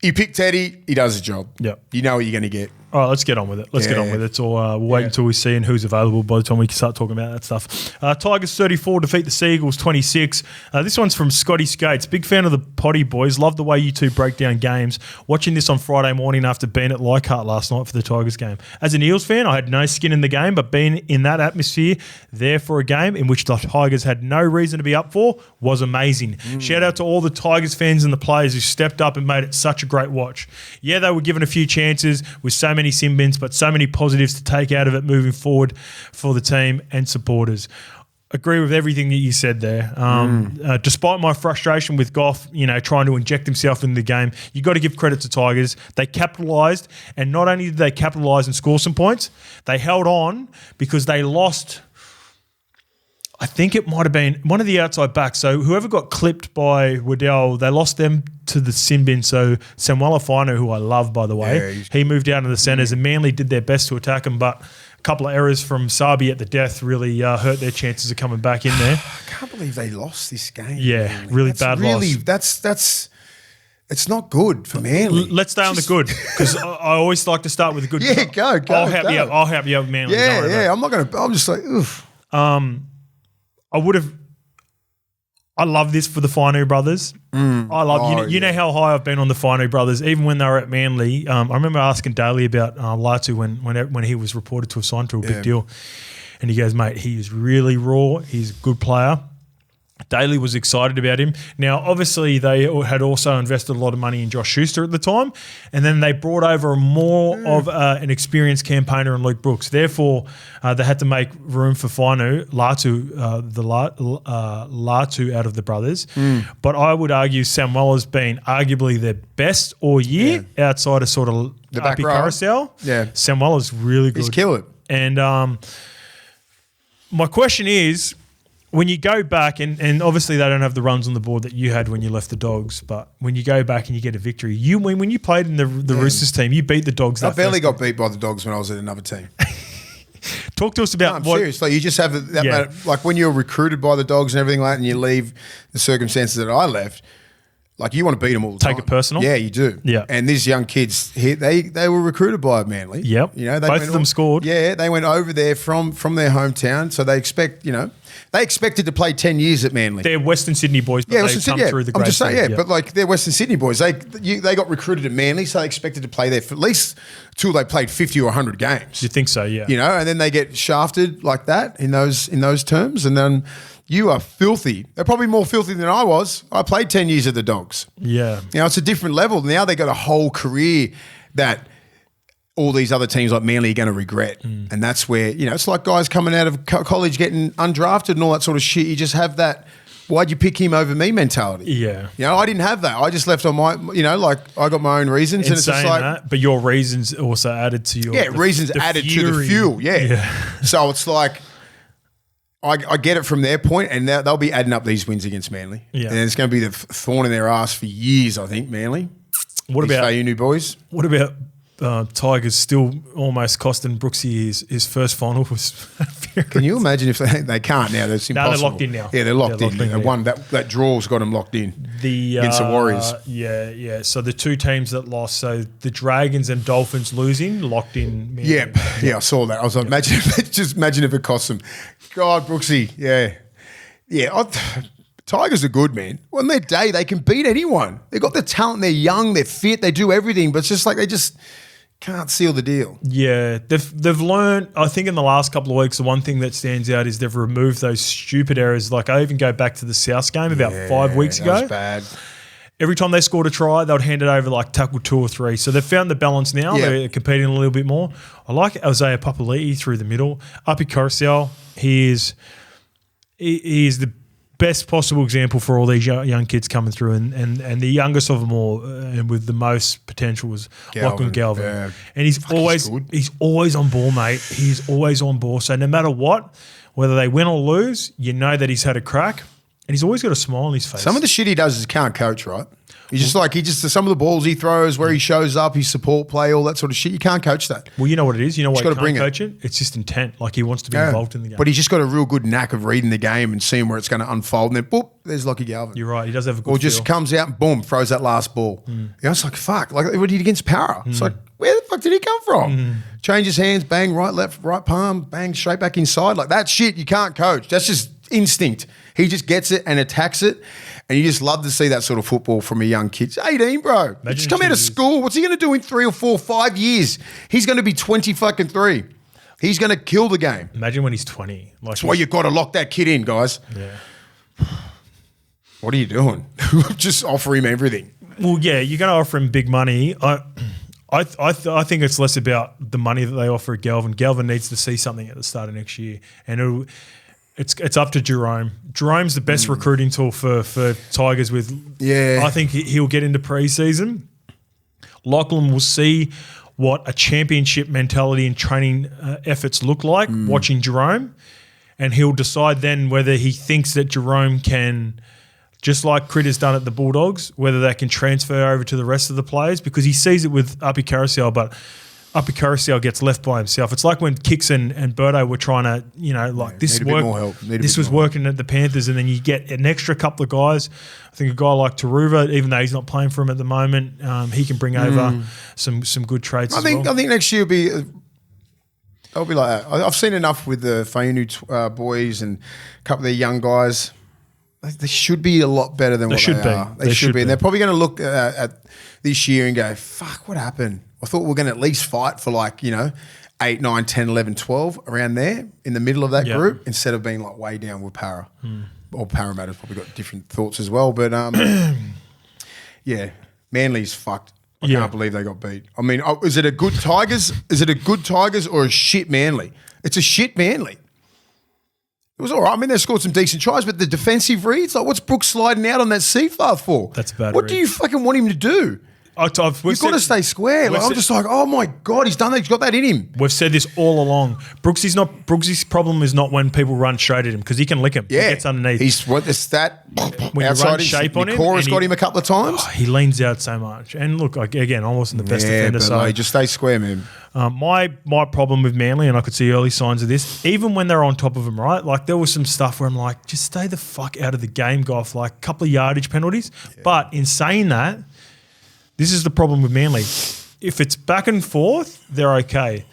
You pick Teddy, he does the job. Yep. You know what you're going to get. All right, let's get on with it. Let's get on with it. So we'll wait until we see and who's available by the time we can start talking about that stuff. Tigers 34 defeat the Seagulls 26. This one's from Scotty Skates. Big fan of the potty boys. Love the way you two break down games. Watching this on Friday morning after being at Leichhardt last night for the Tigers game. As an Eels fan, I had no skin in the game, but being in that atmosphere there for a game in which the Tigers had no reason to be up for was amazing. Shout out to all the Tigers fans and the players who stepped up and made it such a great watch. Yeah, they were given a few chances with so many sin bins, but so many positives to take out of it moving forward for the team and supporters. Agree with everything that you said there. Despite my frustration with Goff, trying to inject himself in the game, you got to give credit to Tigers. They capitalised, and not only did they capitalise and score some points, they held on because they lost. I think it might have been one of the outside backs. So whoever got clipped by Waddell, they lost them to the sin bin. So Samuela Fino, who I love, by the way, he moved down to the centres and Manly did their best to attack him, but a couple of errors from Sabi at the death really hurt their chances of coming back in there. I can't believe they lost this game. Yeah, really bad loss. It's not good for Manly. Let's stay on the good because I always like to start with the good. Yeah, go. I'll help you out, Manly. Yeah. I'm just like, oof. I love this for the Fino brothers. I love you know how high I've been on the Fino brothers, even when they were at Manly. I remember asking Daly about Latu when he was reported to have signed to a big deal, and he goes, "Mate, he is really raw. He's a good player." Daly was excited about him. Now, obviously, they had also invested a lot of money in Josh Schuster at the time, and then they brought over more of an experienced campaigner in Luke Brooks. Therefore, they had to make room for Latu out of the brothers. But I would argue Samuela's been arguably their best all year outside of sort of the back row. Carousel. Yeah. Samuela's really good. He's killed it. And my question is, when you go back, and obviously they don't have the runs on the board that you had when you left the Dogs, but when you go back and you get a victory, when you played in the Roosters team, you beat the Dogs. I barely got beat by the Dogs when I was at another team. Talk to us about what. Serious. Like you just have that like when you're recruited by the Dogs and everything like that, and you leave the circumstances that I left. Like you want to beat them all the time. Take it personal? Yeah, you do. Yeah. And these young kids here, they were recruited by Manly. Yep. Both of them scored. Yeah, they went over there from their hometown, so they expected to play 10 years at Manly. They're Western Sydney boys, but they've come through the grade. I'm just saying, but like they're Western Sydney boys. They got recruited at Manly, so they expected to play there for at least till they played 50 or 100 games. You think so, yeah. And then they get shafted like that in those terms, and then you are filthy. They're probably more filthy than I was. I played 10 years at the Dogs. Yeah. It's a different level. Now they got a whole career that all these other teams like Manly are going to regret. And that's where, it's like guys coming out of college getting undrafted and all that sort of shit. You just have that, why'd you pick him over me mentality? Yeah. I didn't have that. I just left on my, I got my own reasons. And it's just like that, but your reasons also added to your... Yeah, reasons added to the fuel. Yeah. So it's like... I get it from their point, and they'll be adding up these wins against Manly. Yeah. And it's going to be the thorn in their ass for years, I think, Manly. What about you new boys? What about Tigers still almost costing Brooksy his first final? Can you imagine if they can't now? That's impossible. No, they're locked in now. Yeah, they're locked in. They won that draw's got them locked in against the Warriors. Yeah. So the two teams that lost, so the Dragons and Dolphins losing, locked in. Yeah, I saw that. I was like, imagine if it cost them. God, Brooksy, yeah. Tigers are good, man. On their day, they can beat anyone. They've got the talent. They're young. They're fit. They do everything. But it's just like can't seal the deal. Yeah, they've learned. I think in the last couple of weeks, the one thing that stands out is they've removed those stupid errors. Like I even go back to the South game about 5 weeks ago. That was bad. Every time they scored a try, they would hand it over like tackle 2 or 3. So they've found the balance now. Yeah. They're competing a little bit more. I like Isaiah Papali'i through the middle. Api Carousel, he is the best possible example for all these young kids coming through, and the youngest of them all, and with the most potential was Lachlan Galvin. Yeah. And he's always on ball, mate. He's always on ball. So no matter what, whether they win or lose, you know that he's had a crack. And he's always got a smile on his face. Some of the shit he does is can't coach, right? He's just some of the balls he throws, where he shows up, his support play, all that sort of shit. You can't coach that. Well, you know what it is. You know why you can't coach it? It's just intent. Like he wants to be involved in the game. But he's just got a real good knack of reading the game and seeing where it's going to unfold. And then, boop, there's Lachie Galvin. You're right. He does have a good Or just comes out and boom, throws that last ball. You know, it's like, fuck. Like what he did against Para. It's like, where the fuck did he come from? Changes hands, bang, right, left, right palm, bang, straight back inside. Like that shit you can't coach. That's just instinct. He just gets it and attacks it. And you just love to see that sort of football from a young kid. He's 18, bro. Just come out of school. What's he going to do in 3 or 4, 5 years? He's going to be 23. He's going to kill the game. Imagine when he's 20. That's why you've got to lock that kid in, guys. Yeah. What are you doing? Just offer him everything. Well, yeah, you're going to offer him big money. I think it's less about the money that they offer Galvin. Galvin needs to see something at the start of next year. And it's up to Jerome. Jerome's the best recruiting tool for Tigers. I think he'll get into pre-season. Lachlan will see what a championship mentality and training efforts look like watching Jerome, and he'll decide then whether he thinks that Jerome can, just like Crit has done at the Bulldogs, whether they can transfer over to the rest of the players, because he sees it with Api Carousel, but Api Carousel gets left by himself. It's like when Kicks and Birdo were trying to, this was working at the Panthers, and then you get an extra couple of guys. I think a guy like Taruva, even though he's not playing for him at the moment, he can bring over some good traits I think next year it'll be like that. I've seen enough with the Fainu boys and a couple of their young guys. They should be a lot better than what they are. They should be. And they're probably going to look at this year and go, fuck, what happened? I thought we were going to at least fight for 8, 9, 10, 11, 12 around there in the middle of that group, instead of being way down with Para. Or Parramatta's probably got different thoughts as well. But yeah, Manly's fucked. I can't believe they got beat. I mean, is it a good Tigers? Is it a good Tigers or a shit Manly? It's a shit Manly. It was all right. I mean, they scored some decent tries, but the defensive reads, what's Brooks sliding out on that Seafath for? That's bad. What do you fucking want him to do? You've got to stay square. I'm just like, oh my God, he's done that. He's got that in him. We've said this all along. Brooksy's problem is not when people run straight at him, because he can lick him. Yeah. He gets underneath. He's what the stat when outside you run shape on him. Cora's got him a couple of times. He leans out so much. And look, again, I wasn't the best defender. So just stay square, man. My problem with Manly, and I could see early signs of this, even when they're on top of him, right? Like there was some stuff where I'm like, just stay the fuck out of the game, Goff. Like a couple of yardage penalties. Yeah. But in saying that, this is the problem with Manly. If it's back and forth, they're okay.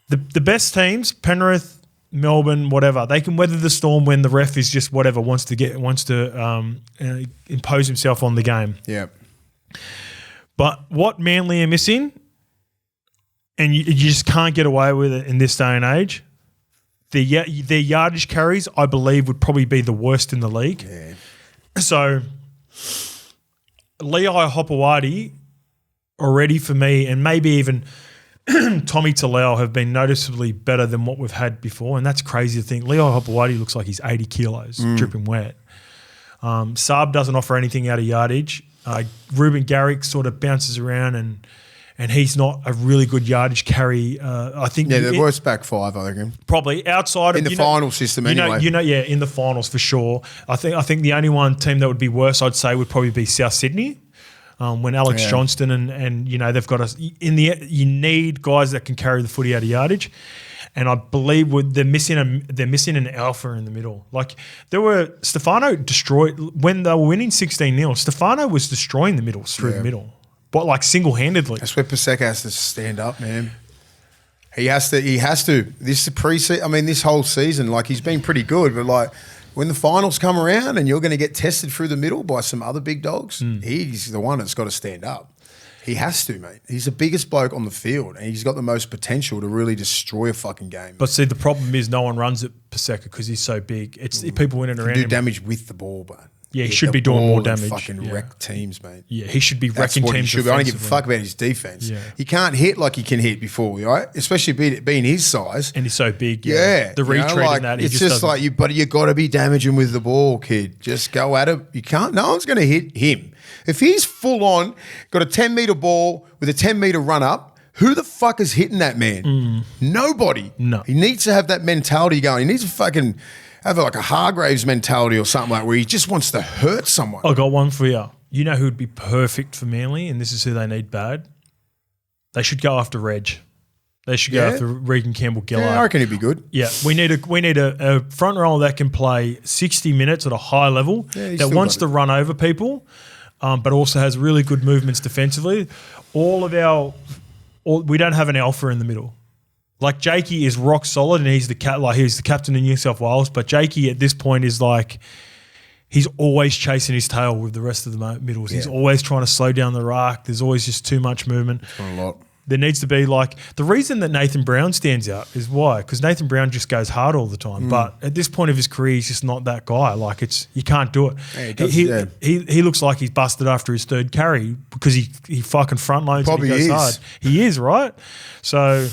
The best teams, Penrith, Melbourne, whatever, they can weather the storm when the ref is just whatever, wants to impose himself on the game. Yeah. But what Manly are missing, and you just can't get away with it in this day and age, their yardage carries, I believe, would probably be the worst in the league. Yeah. So Lehigh Hopewadi already for me, and maybe even Tommy Talau, have been noticeably better than what we've had before, and that's crazy to think. Lehigh Hopewadi looks like he's 80 kilos, dripping wet. Saab doesn't offer anything out of yardage. Ruben Garrick sort of bounces around, and he's not a really good yardage carry. I think the worst back five, I reckon. Probably outside of the final system anyway. In the finals for sure. I think the only one team that would be worse, I'd say, would probably be South Sydney. When Alex Johnston and they've got you need guys that can carry the footy out of yardage. And I believe they're missing an alpha in the middle. Like Stefano destroyed when they were winning 16-0. Stefano was destroying the middles through the middle. But single-handedly. That's where Pasek has to stand up, man. He has to. This whole season, he's been pretty good, but when the finals come around and you're going to get tested through the middle by some other big dogs, he's the one that's got to stand up. He has to, mate. He's the biggest bloke on the field, and he's got the most potential to really destroy a fucking game. But see, the problem is no one runs it Paseka because he's so big. It's people in and around do him. Damage with the ball, but yeah, he should be doing more damage. Fucking wreck teams, mate. Yeah, he should be That's wrecking what teams. He should be. I don't give a fuck about his defense. Yeah. He can't hit like he can hit before, right? Especially being his size. And he's so big. Yeah, the retreat like, in that. It's just like but you got to be damaging with the ball, kid. Just go at him. You can't. No one's going to hit him. If he's full on, got a 10-meter ball with a 10-meter run up, who the fuck is hitting that man? Nobody. No. He needs to have that mentality going. He needs to fucking have like a Hargraves mentality or something like where he just wants to hurt someone. I got one for you. You know who would be perfect for Manly, and this is who they need bad? They should go after Reg. They should go after Regan Campbell-Gillard. Yeah, I reckon he'd be good. Yeah, we need a front rower that can play 60 minutes at a high level, that wants to run over people, but also has really good movements defensively. We don't have an alpha in the middle. Like Jakey is rock solid, and he's the captain of New South Wales. But Jakey at this point is like he's always chasing his tail with the rest of the middles. Yeah. He's always trying to slow down the ruck. There's always just too much movement. A lot. There needs to be like the reason that Nathan Brown stands out is why? Because Nathan Brown just goes hard all the time. But at this point of his career, he's just not that guy. Like you can't do it. He looks like he's busted after his third carry because he fucking front loads and he goes hard. He is, right? So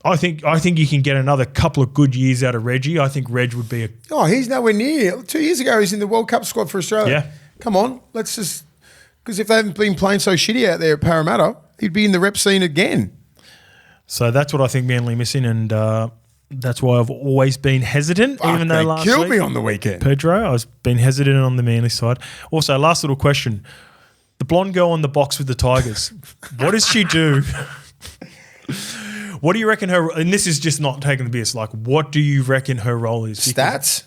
I think you can get another couple of good years out of Reggie. I think Reg would be he's nowhere near. 2 years ago, he's in the World Cup squad for Australia. Yeah. Come on, let's just because if they haven't been playing so shitty out there at Parramatta, he'd be in the rep scene again. So that's what I think Manly missing, and that's why I've always been hesitant. Even though last killed week, me on the weekend, Pedro, I was been hesitant on the Manly side. Also, last little question: the blonde girl on the box with the Tigers, what does she do? What do you reckon her? And this is just not taking the piss. Like, what do you reckon her role is? Stats.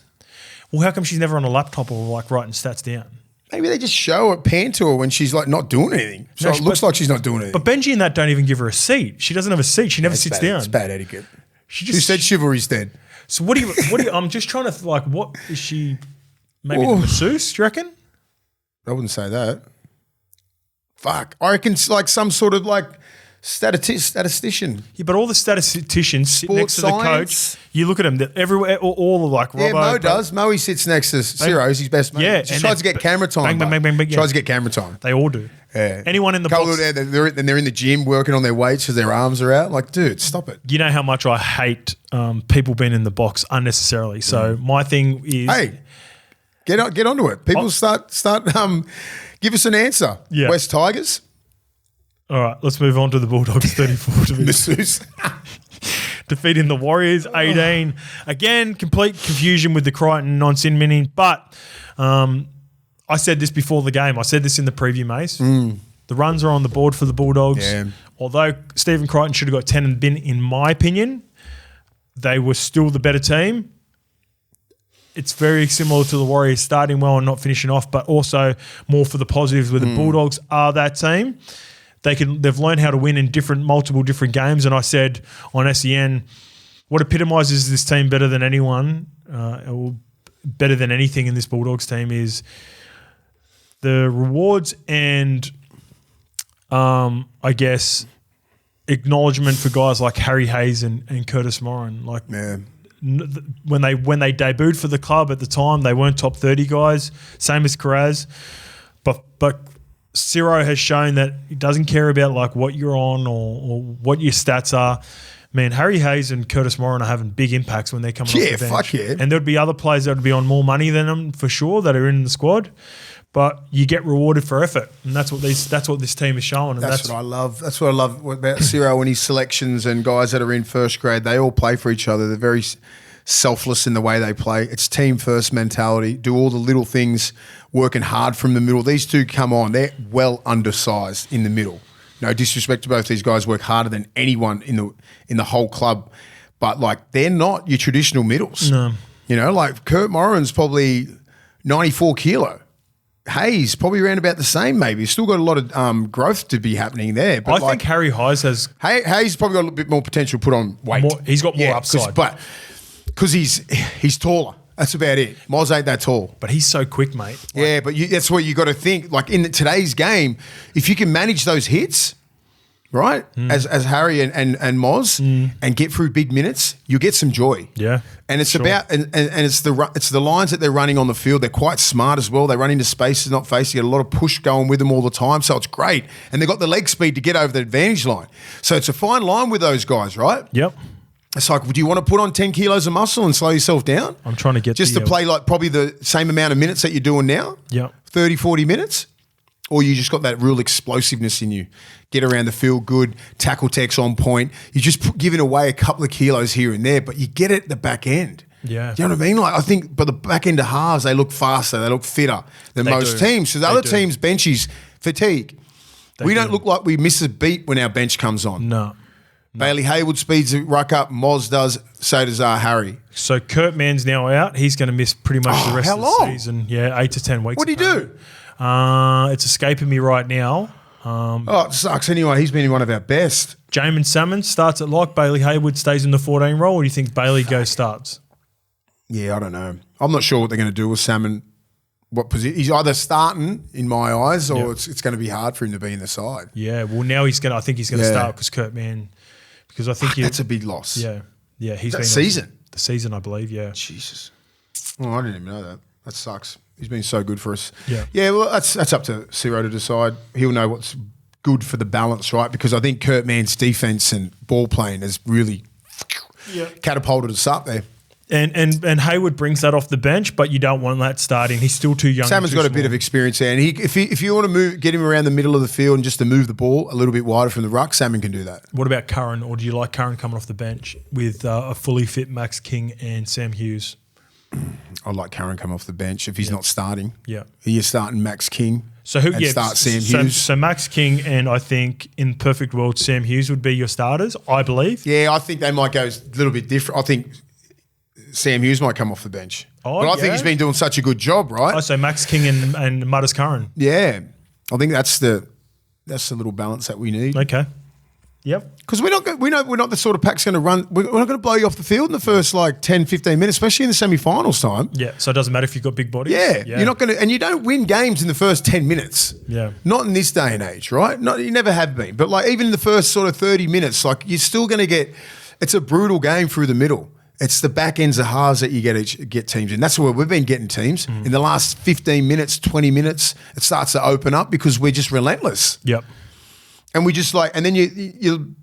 Well, how come she's never on a laptop or like writing stats down? Maybe they just show at Pantour when she's like not doing anything. So it looks like she's not doing anything. But Benji and that don't even give her a seat. She doesn't have a seat. She never sits down. It's bad etiquette. Who said chivalry's dead? So what do you? I'm just trying to like. What is she? Maybe the masseuse? Do you reckon? I wouldn't say that. Fuck. I reckon it's like some sort of like statistician. Yeah, but all the statisticians sit next to the coach. You look at them, everywhere, all like Robbo. Yeah, Mo does. Mo, he sits next to Ciro. He's his best mate. Yeah. Just tries to get camera time. Tries to get camera time. They all do. Yeah. Anyone in the box. They're in the gym working on their weights because their arms are out. Like, dude, stop it. You know how much I hate people being in the box unnecessarily. So my thing is... Hey, get onto it. People start give us an answer. Yeah. West Tigers. All right, let's move on to the Bulldogs 34 to Masseuse. Defeating the Warriors 18. Again, complete confusion with the Crichton non-sin mini. But I said this before the game. I said this in the preview, Mace. The runs are on the board for the Bulldogs. Yeah. Although Stephen Crichton should have got 10 and bin, in my opinion, they were still the better team. It's very similar to the Warriors starting well and not finishing off, but also more for the positives where the Bulldogs are that team. They've learned how to win in multiple different games. And I said on SEN, what epitomises this team better than anyone, or better than anything in this Bulldogs team is the rewards and, I guess, acknowledgement for guys like Harry Hayes and Curtis Moran. Like, when they debuted for the club at the time, they weren't top 30 guys. Same as Carraz, but Ciro has shown that he doesn't care about like what you're on or what your stats are. Man, Harry Hayes and Curtis Moran are having big impacts when they're coming off the bench. Fuck yeah. And there'd be other players that would be on more money than them for sure that are in the squad. But you get rewarded for effort, and that's what this team is showing. And that's what I love. That's what I love about Ciro and his selections and guys that are in first grade. They all play for each other. They're very selfless in the way they play. It's team first mentality. Do all the little things, working hard from the middle. These two come on. They're well undersized in the middle. No disrespect to both these guys, work harder than anyone in the whole club. But like they're not your traditional middles. No. You know, like Kurt Moran's probably 94 kilo. Hayes probably around about the same maybe. He's still got a lot of growth to be happening there. But I think Harry Hayes has... Hayes probably got a bit more potential to put on weight. He's got more upside. Because he's taller That's about it. Moz ain't that tall. But he's so quick, mate. Yeah, but that's what you got to think. Like in today's game, if you can manage those hits, right, as Harry and Moz, and get through big minutes, you'll get some joy. Yeah, and it's about and it's the lines that they're running on the field. They're quite smart as well. They run into spaces, not facing. You get a lot of push going with them all the time, so it's great. And they've got the leg speed to get over the advantage line. So it's a fine line with those guys, right? Yep. It's like, do you want to put on 10 kilos of muscle and slow yourself down? I'm trying to get just to play like probably the same amount of minutes that you're doing now. Yep. 30, 40 minutes. Or you just got that real explosiveness in you. Get around the field good, tackle tech's on point. You're just giving away a couple of kilos here and there, but you get it at the back end. Yeah. Do you know what I mean? Like I think, but the back end of halves, they look faster, they look fitter than most teams. So the other teams' benches, fatigue. We don't look like we miss a beat when our bench comes on. No. Bailey Haywood speeds the ruck up. Moz does. So does Harry. So Kurt Mann's now out. He's going to miss pretty much the rest of the season. Yeah, 8 to 10 weeks. What did he do? It's escaping me right now. It sucks anyway. He's been one of our best. Jamin Salmon starts at lock. Bailey Haywood stays in the 14 role. Or do you think Bailey goes starts? Yeah, I don't know. I'm not sure what they're going to do with Salmon. What position? He's either starting in my eyes, or it's going to be hard for him to be in the side. Yeah. Well, now he's going to. I think he's going to start because Kurt Mann. Because I think that's a big loss. Yeah. Yeah. He's been season. The season, I believe. Yeah. Jesus. Oh, I didn't even know that. That sucks. He's been so good for us. Yeah. Yeah, well, that's up to Ciro to decide. He'll know what's good for the balance, right? Because I think Kurt Mann's defense and ball playing has really catapulted us up there. And Hayward brings that off the bench, but you don't want that starting. He's still too young. Salmon's got a bit of experience there. And if you want to get him around the middle of the field and just to move the ball a little bit wider from the ruck, Salmon can do that. What about Curran? Or do you like Curran coming off the bench with a fully fit Max King and Sam Hughes? I'd like Curran come off the bench if he's not starting. Yeah. You're starting Max King. So who start Sam Hughes. So Max King and I think in perfect world Sam Hughes would be your starters, I believe. Yeah, I think they might go a little bit different. I think Sam Hughes might come off the bench. Oh, but I think he's been doing such a good job, right? I say Max King and Mudders Curran. Yeah. I think that's the little balance that we need. Okay. Yep. Because we're not the sort of pack's going to run. We're not going to blow you off the field in the first 10, 15 minutes, especially in the semi-finals time. Yeah. So it doesn't matter if you've got big bodies. Yeah. You're not going to, and you don't win games in the first 10 minutes. Yeah. Not in this day and age, right? You never have been. But even in the first sort of 30 minutes, you're still going to get. It's a brutal game through the middle. It's the back ends of halves that you get teams in. That's where we've been getting teams. In the last 15 minutes, 20 minutes, it starts to open up because we're just relentless. Yep. And we just and then you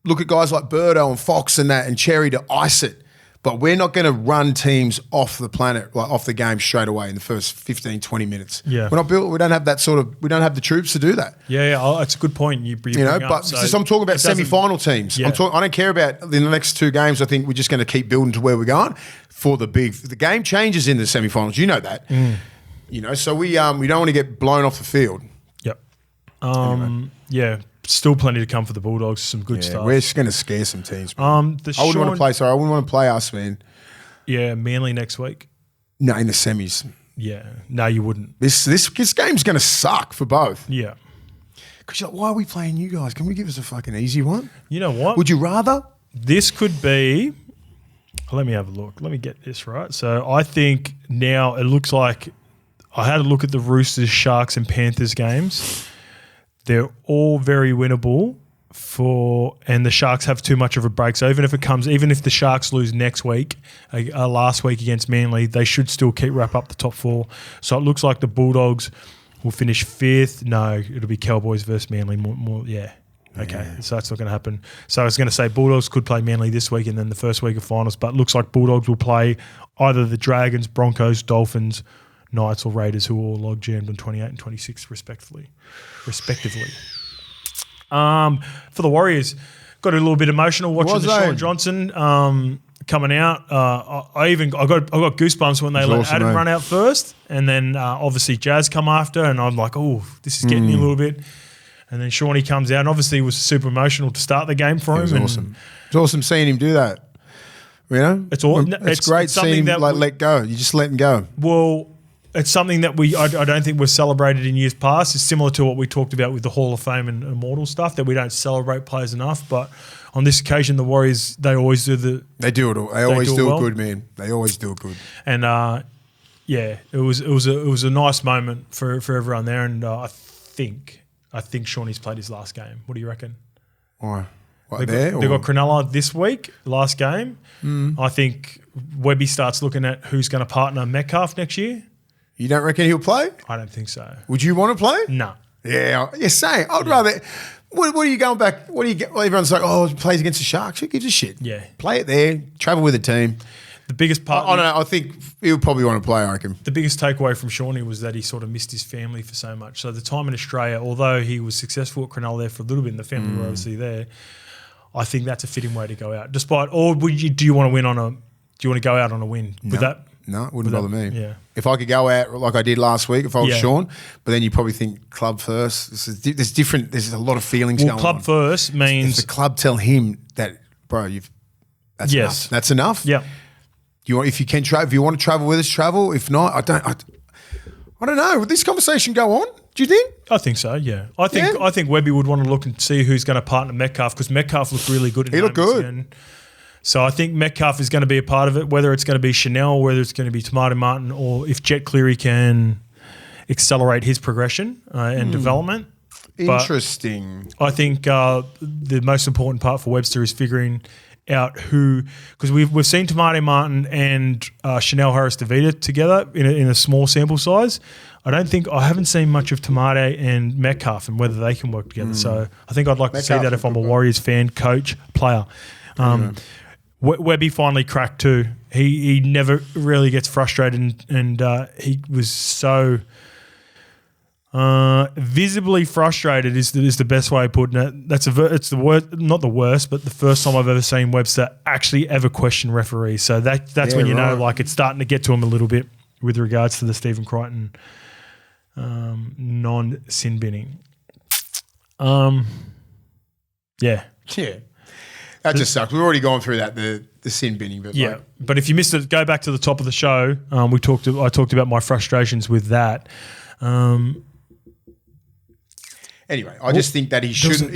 look at guys like Birdo and Fox and that and Cherry to ice it. But we're not going to run teams off the planet, off the game straight away in the first 15, 20 minutes. Yeah. We're not built, we don't have the troops to do that. Yeah. Oh, that's a good point. I'm talking about semi-final teams. Yeah. I don't care about in the next two games. I think we're just going to keep building to where we're going for the game changes in the semi-finals. You know that. So we don't want to get blown off the field. Yep. Yeah. Still plenty to come for the Bulldogs. Some good stuff. We're just going to scare some teams. I wouldn't want to play. Sorry, I wouldn't want to play us, man. Yeah, Manly next week. No, in the semis. Yeah, no, you wouldn't. This game's going to suck for both. Yeah, because you're like, why are we playing you guys? Can we give us a fucking easy one? You know what? Would you rather? This could be. Let me have a look. Let me get this right. So I think now it looks like I had a look at the Roosters, Sharks, and Panthers games. They're all very winnable and the Sharks have too much of a break. So even if the Sharks lose next week, last week against Manly, they should still wrap up the top four. So it looks like the Bulldogs will finish fifth. No, it'll be Cowboys versus Manly. Okay. Yeah. So that's not going to happen. So I was going to say Bulldogs could play Manly this week and then the first week of finals, but it looks like Bulldogs will play either the Dragons, Broncos, Dolphins, Knights or Raiders, who are all log jammed on 28 and 26 respectively. For the Warriors, got a little bit emotional watching Sean Johnson coming out. I got goosebumps when they let Adam run out first, and then obviously Jazz come after, and I'm like, oh, this is getting me a little bit. And then Shawnee comes out, and obviously it was super emotional to start the game for him. It was awesome. It's awesome seeing him do that. You know, it's great seeing him let go. You just let him go. Well, it's something that I don't think was celebrated in years past. It's similar to what we talked about with the Hall of Fame and Immortal stuff, that we don't celebrate players enough. But on this occasion, the Warriors, they always do the... They do it all. They always do it good, man. They always do it good. And, yeah, it was a nice moment for everyone there. And I think Shawnee's played his last game. What do you reckon? Why? They got Cronulla this week, last game. I think Webby starts looking at who's going to partner Metcalf next year. You don't reckon he'll play? I don't think so. Would you want to play? No. Yeah, you're saying. I'd rather. What are you going back? What do you get? Well, everyone's like, oh, he plays against the Sharks. Who gives a shit? Yeah. Play it there. Travel with the team. The biggest part. I don't know. I think he'll probably want to play, I reckon. The biggest takeaway from Shawnee was that he sort of missed his family for so much. So the time in Australia, although he was successful at Cronulla there for a little bit and the family were obviously there, I think that's a fitting way to go out. Do you want to win on a? Do you want to go out on a win with that? No, it wouldn't bother me. Yeah. If I could go out like I did last week, if I was Sean, but then you probably think club first. There's different. There's a lot of feelings going on. Club first means if the club tell him that, bro, that's enough. That's enough. Yeah. If you can travel, if you want to travel with us, travel. If not, I don't know. Would this conversation go on? Do you think? I think so. Yeah. I think Webby would want to look and see who's going to partner Metcalf, because Metcalf looked really good. He looked good. So I think Metcalf is going to be a part of it, whether it's going to be Chanel, whether it's going to be Tomato Martin, or if Jet Cleary can accelerate his progression and development. Interesting. But I think the most important part for Webster is figuring out who, because we've seen Tomato Martin and Chanel Harris-Davida together in a small sample size. I haven't seen much of Tomato and Metcalf and whether they can work together. So I think I'd like to see that if I'm a Warriors fan, coach, player. Webby finally cracked too. He never really gets frustrated, and he was so visibly frustrated is the best way of putting it. It's the worst, not the worst, but the first time I've ever seen Webster actually ever question referees. So that's when you know, like, it's starting to get to him a little bit with regards to the Stephen Crichton non-sin binning. Yeah. That just sucks. We've already gone through that, the sin binning. But but if you missed it, go back to the top of the show. I talked about my frustrations with that. Anyway, I just think that he shouldn't.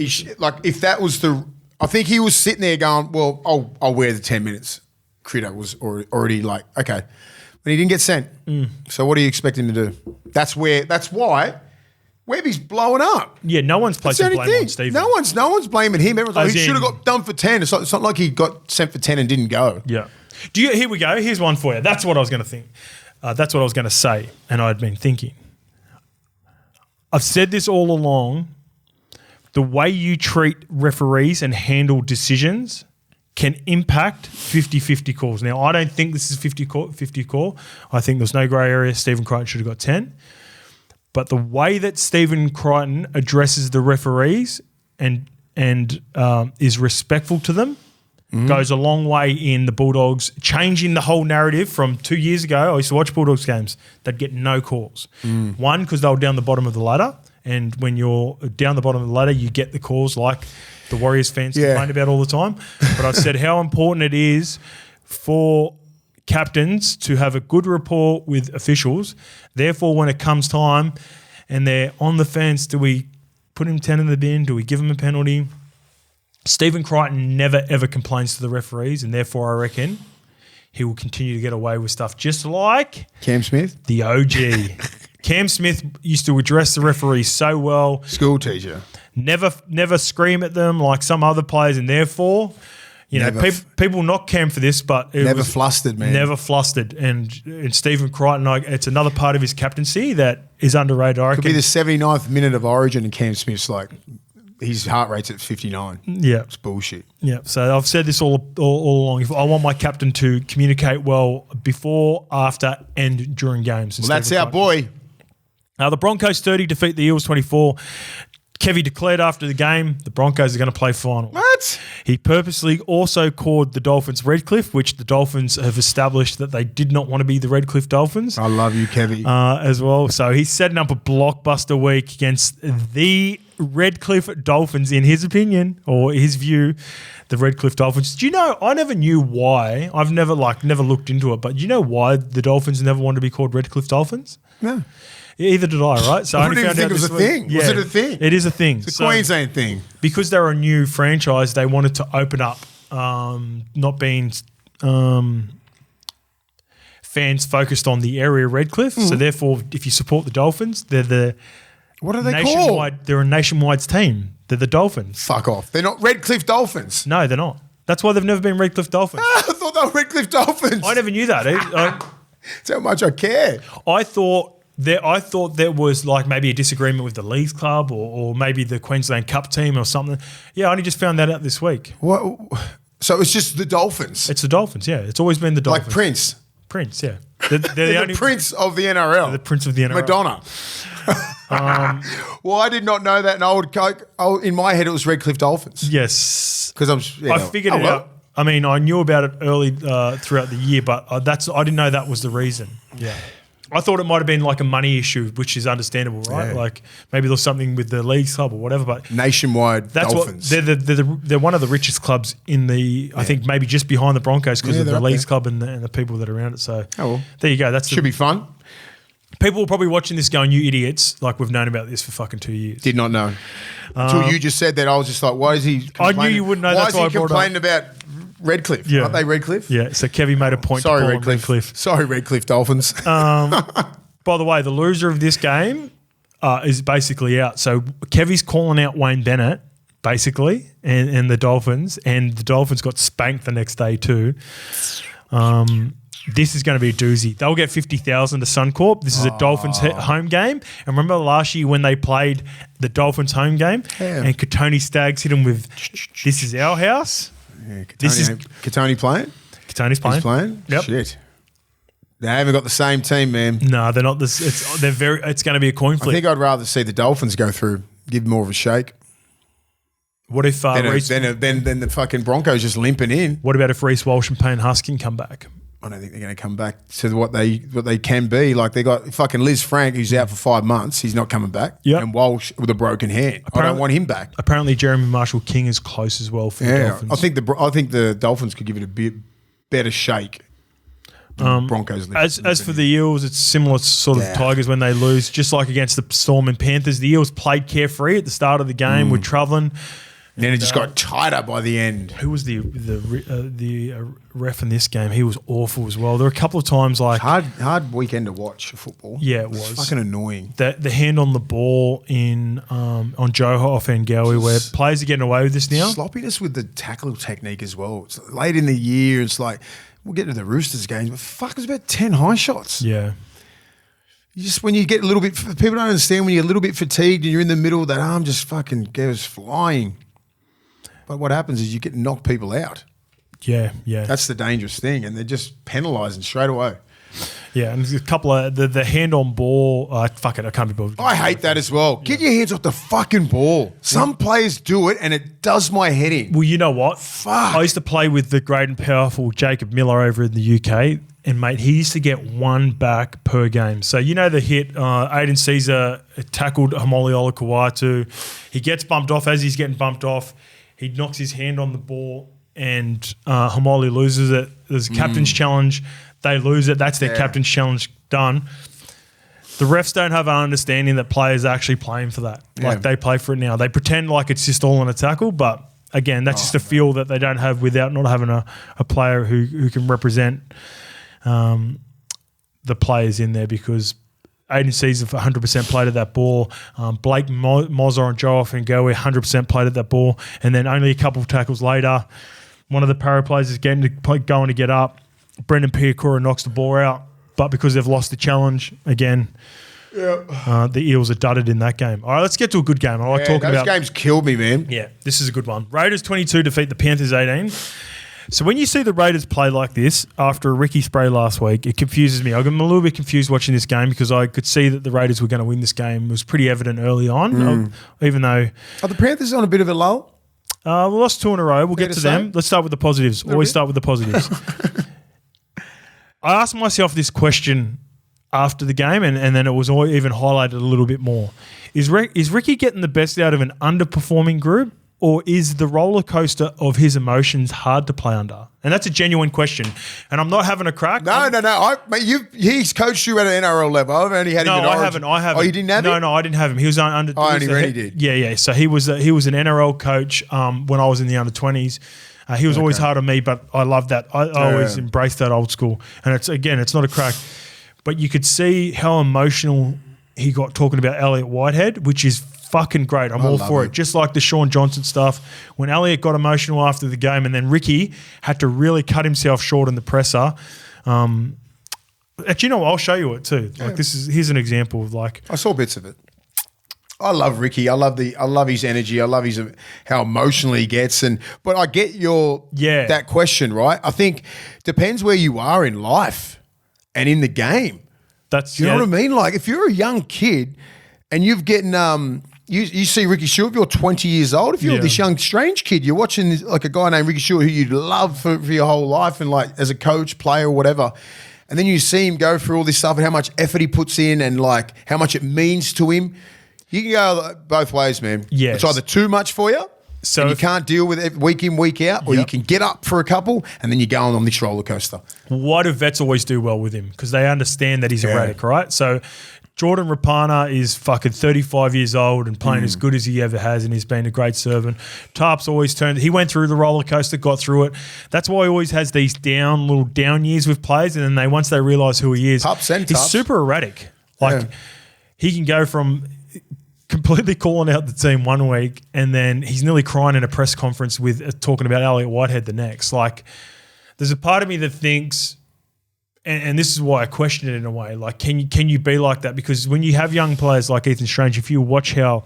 If that was I think he was sitting there going, well, I'll wear the 10 minutes. Critter was already like, okay. But he didn't get sent. So what do you expect him to do? That's why Webby's blowing up. Yeah, no one's placing blame on Stephen. No one's blaming him. Everyone's like, he should have got done for 10. It's not like he got sent for 10 and didn't go. Yeah. Here we go. Here's one for you. That's what I was going to think. That's what I was going to say, and I'd been thinking. I've said this all along. The way you treat referees and handle decisions can impact 50-50 calls. Now, I don't think this is 50 call. I think there's no grey area. Stephen Crichton should have got 10. But the way that Stephen Crichton addresses the referees and is respectful to them goes a long way in the Bulldogs changing the whole narrative from 2 years ago. I used to watch Bulldogs games. They'd get no calls. One, because they were down the bottom of the ladder. And when you're down the bottom of the ladder, you get the calls like the Warriors fans complain about all the time. But I've said how important it is for captains to have a good rapport with officials. Therefore, when it comes time and they're on the fence, do we put him 10 in the bin? Do we give him a penalty? Stephen Crichton never, ever complains to the referees, and therefore I reckon he will continue to get away with stuff just like Cam Smith, the OG. Cam Smith used to address the referees so well. School teacher. Never scream at them like some other players, and therefore... people knock Cam for this, but never flustered, man. Never flustered. And Stephen Crichton, it's another part of his captaincy that is underrated. I reckon. Could be the 79th minute of Origin, and Cam Smith's like, his heart rate's at 59. Yeah. It's bullshit. Yeah. So I've said this all along. If I want my captain to communicate well before, after, and during games. Well, that's our boy. The Broncos 30 defeat the Eels 24. Kevy declared after the game the Broncos are going to play final. What? He purposely also called the Dolphins Redcliffe, which the Dolphins have established that they did not want to be the Redcliffe Dolphins. I love you, Kevy. As well. So he's setting up a blockbuster week against the Redcliffe Dolphins, in his opinion or his view, the Redcliffe Dolphins. Do you know, I never knew why. I've never looked into it, but do you know why the Dolphins never wanted to be called Redcliffe Dolphins? No. Either did I, right? So I only didn't found think out it was this a week. thing. Was it a thing? It is a thing. It's a Queensland thing. Because they're a new franchise, they wanted to open up not being fans focused on the area of Redcliffe. So therefore, if you support the Dolphins, they're the what are they called? They're a nationwide team. They're the Dolphins. Fuck off. They're not Redcliffe Dolphins. No, they're not. That's why they've never been Redcliffe Dolphins. I thought they were Redcliffe Dolphins. I never knew that. That's how much I care. I thought there was like maybe a disagreement with the Leagues Club or maybe the Queensland Cup team or something. Yeah, I only just found that out this week. What? So it's just the Dolphins. It's the Dolphins, yeah. It's always been the Dolphins. Like Prince. Prince, yeah. They're the only Prince of the NRL. the Prince of the NRL. Madonna. Well, I did not know that, and I would in my head it was Redcliffe Dolphins. Yes, because I figured it out. I mean, I knew about it early throughout the year, but I didn't know that was the reason. Yeah, I thought it might have been like a money issue, which is understandable, right? Yeah. Like maybe there's something with the Leagues Club or whatever. But nationwide, that's Dolphins. What they're one of the richest clubs in the. I think maybe just behind the Broncos because of the Leagues Club and the people that are around it. So there you go. That should be fun. People are probably watching this going, you idiots, like we've known about this for fucking 2 years. Did not know. Until you just said that, I was just like, why is he complaining? I knew you wouldn't know. Why is he complaining about Redcliffe? Yeah. Aren't they Redcliffe? Yeah, so Kevy made a point Sorry, to call Redcliffe. Sorry, Redcliffe Dolphins. By the way, the loser of this game is basically out. So Kevy's calling out Wayne Bennett, basically, and the Dolphins, and the Dolphins got spanked the next day too. This is going to be a doozy. They'll get 50,000 to Suncorp. This is a Dolphins home game. And remember last year when they played the Dolphins home game and Katoni Staggs hit them with, this is our house. Yeah, Katoni playing? Katoni's playing. He's playing? Yep. Shit. They haven't got the same team, man. No, they're not. It's going to be a coin flip. I think I'd rather see the Dolphins go through, give more of a shake. What if then the fucking Broncos just limping in? What about if Reece Walsh and Payne Huskin come back? I don't think they're going to come back to what they can be. Like they got fucking Liz Frank, who's out for 5 months. He's not coming back. Yep. And Walsh with a broken hand. I don't want him back. Apparently, Jeremy Marshall King is close as well for the Dolphins. I think the Dolphins could give it a bit better shake. Broncos. As for the Eels, it's similar sort of Tigers when they lose, just like against the Storm and Panthers. The Eels played carefree at the start of the game. We're travelling. And then it just got tighter by the end. Who was the ref in this game? He was awful as well. There were a couple of times like hard weekend to watch football. Yeah, it was fucking annoying. The hand on the ball in on Joe Offengawi, where players are getting away with this now. Sloppiness with the tackle technique as well. It's late in the year. It's like we'll get to the Roosters games, but fuck, it's about 10 high shots. Yeah. When you get a little bit, people don't understand when you're a little bit fatigued and you're in the middle, that arm just fucking goes flying. But what happens is you get knocked people out. Yeah. That's the dangerous thing, and they're just penalising straight away. Yeah, and there's a couple of the hand on ball. Fuck it, I can't be bothered. I hate that as well. Get your hands off the fucking ball. Some players do it, and it does my head in. Well, you know what? Fuck. I used to play with the great and powerful Jacob Miller over in the UK, and mate, he used to get one back per game. So you know the hit, Aiden Caesar tackled Hamoli Olakawatu. He gets bumped off. As he's getting bumped off, he knocks his hand on the ball, and Hamoli loses it. There's a captain's challenge. They lose it. That's their captain's challenge done. The refs don't have an understanding that players are actually playing for that. Like they play for it now. They pretend like it's just all on a tackle, but again, that's just a feel that they don't have without not having a player who can represent the players in there, because Aiden Caesar 100% played at that ball. Blake Mozar and Joe Offengawi 100% played at that ball. And then only a couple of tackles later, one of the para players is going to get up. Brendan Piakura knocks the ball out. But because they've lost the challenge, again, the Eels are dudded in that game. All right, let's get to a good game. I like talking about... Those games killed me, man. Yeah, this is a good one. Raiders 22 defeat the Panthers 18. So when you see the Raiders play like this after a Ricky spray last week, it confuses me. I'm a little bit confused watching this game because I could see that the Raiders were going to win this game. It was pretty evident early on, even though... Are the Panthers on a bit of a lull? We lost 2 in a row. We'll get to them. Let's start with the positives. Always start with the positives. I asked myself this question after the game, and then it was even highlighted a little bit more. Is Ricky getting the best out of an underperforming group, or is the roller coaster of his emotions hard to play under? And that's a genuine question. And I'm not having a crack. No. He's coached you at an NRL level. I've only had him at Origin. I haven't. Oh, you didn't have him? No, I didn't have him. He was under. Oh, only Rennie did. Yeah. So he was an NRL coach when I was in the under-20s. He was always hard on me, but I love that. I always embraced that old school. And it's not a crack. But you could see how emotional he got talking about Elliott Whitehead, which is fucking great. I'm all for it. Just like the Sean Johnson stuff. When Elliott got emotional after the game, and then Ricky had to really cut himself short in the presser. Actually, I'll show you it too. Yeah. Like here's an example of like I saw bits of it. I love Ricky. I love his energy. I love how emotional he gets. But I get that question, right? I think depends where you are in life and in the game. You know what I mean? Like if you're a young kid and you've getting you see Ricky Stewart, if you're 20 years old, if you're this young strange kid, you're watching this, like a guy named Ricky Stewart who you'd love for your whole life and like as a coach, player, or whatever. And then you see him go through all this stuff and how much effort he puts in and like how much it means to him. You can go both ways, man. Yes. It's either too much for you, so and you can't deal with it week in, week out, or you can get up for a couple and then you're going on this roller coaster. Why do vets always do well with him? Because they understand that he's erratic, right? So Jordan Rapana is fucking 35 years old and playing as good as he ever has, and he's been a great servant. Tarp's always he went through the roller coaster, got through it. That's why he always has these little down years with players, and then once they realise who he is, he's super erratic. Like he can go from completely calling out the team one week, and then he's nearly crying in a press conference with talking about Elliott Whitehead the next. Like, there's a part of me that thinks, and this is why I question it in a way, like, can you be like that? Because when you have young players like Ethan Strange, if you watch how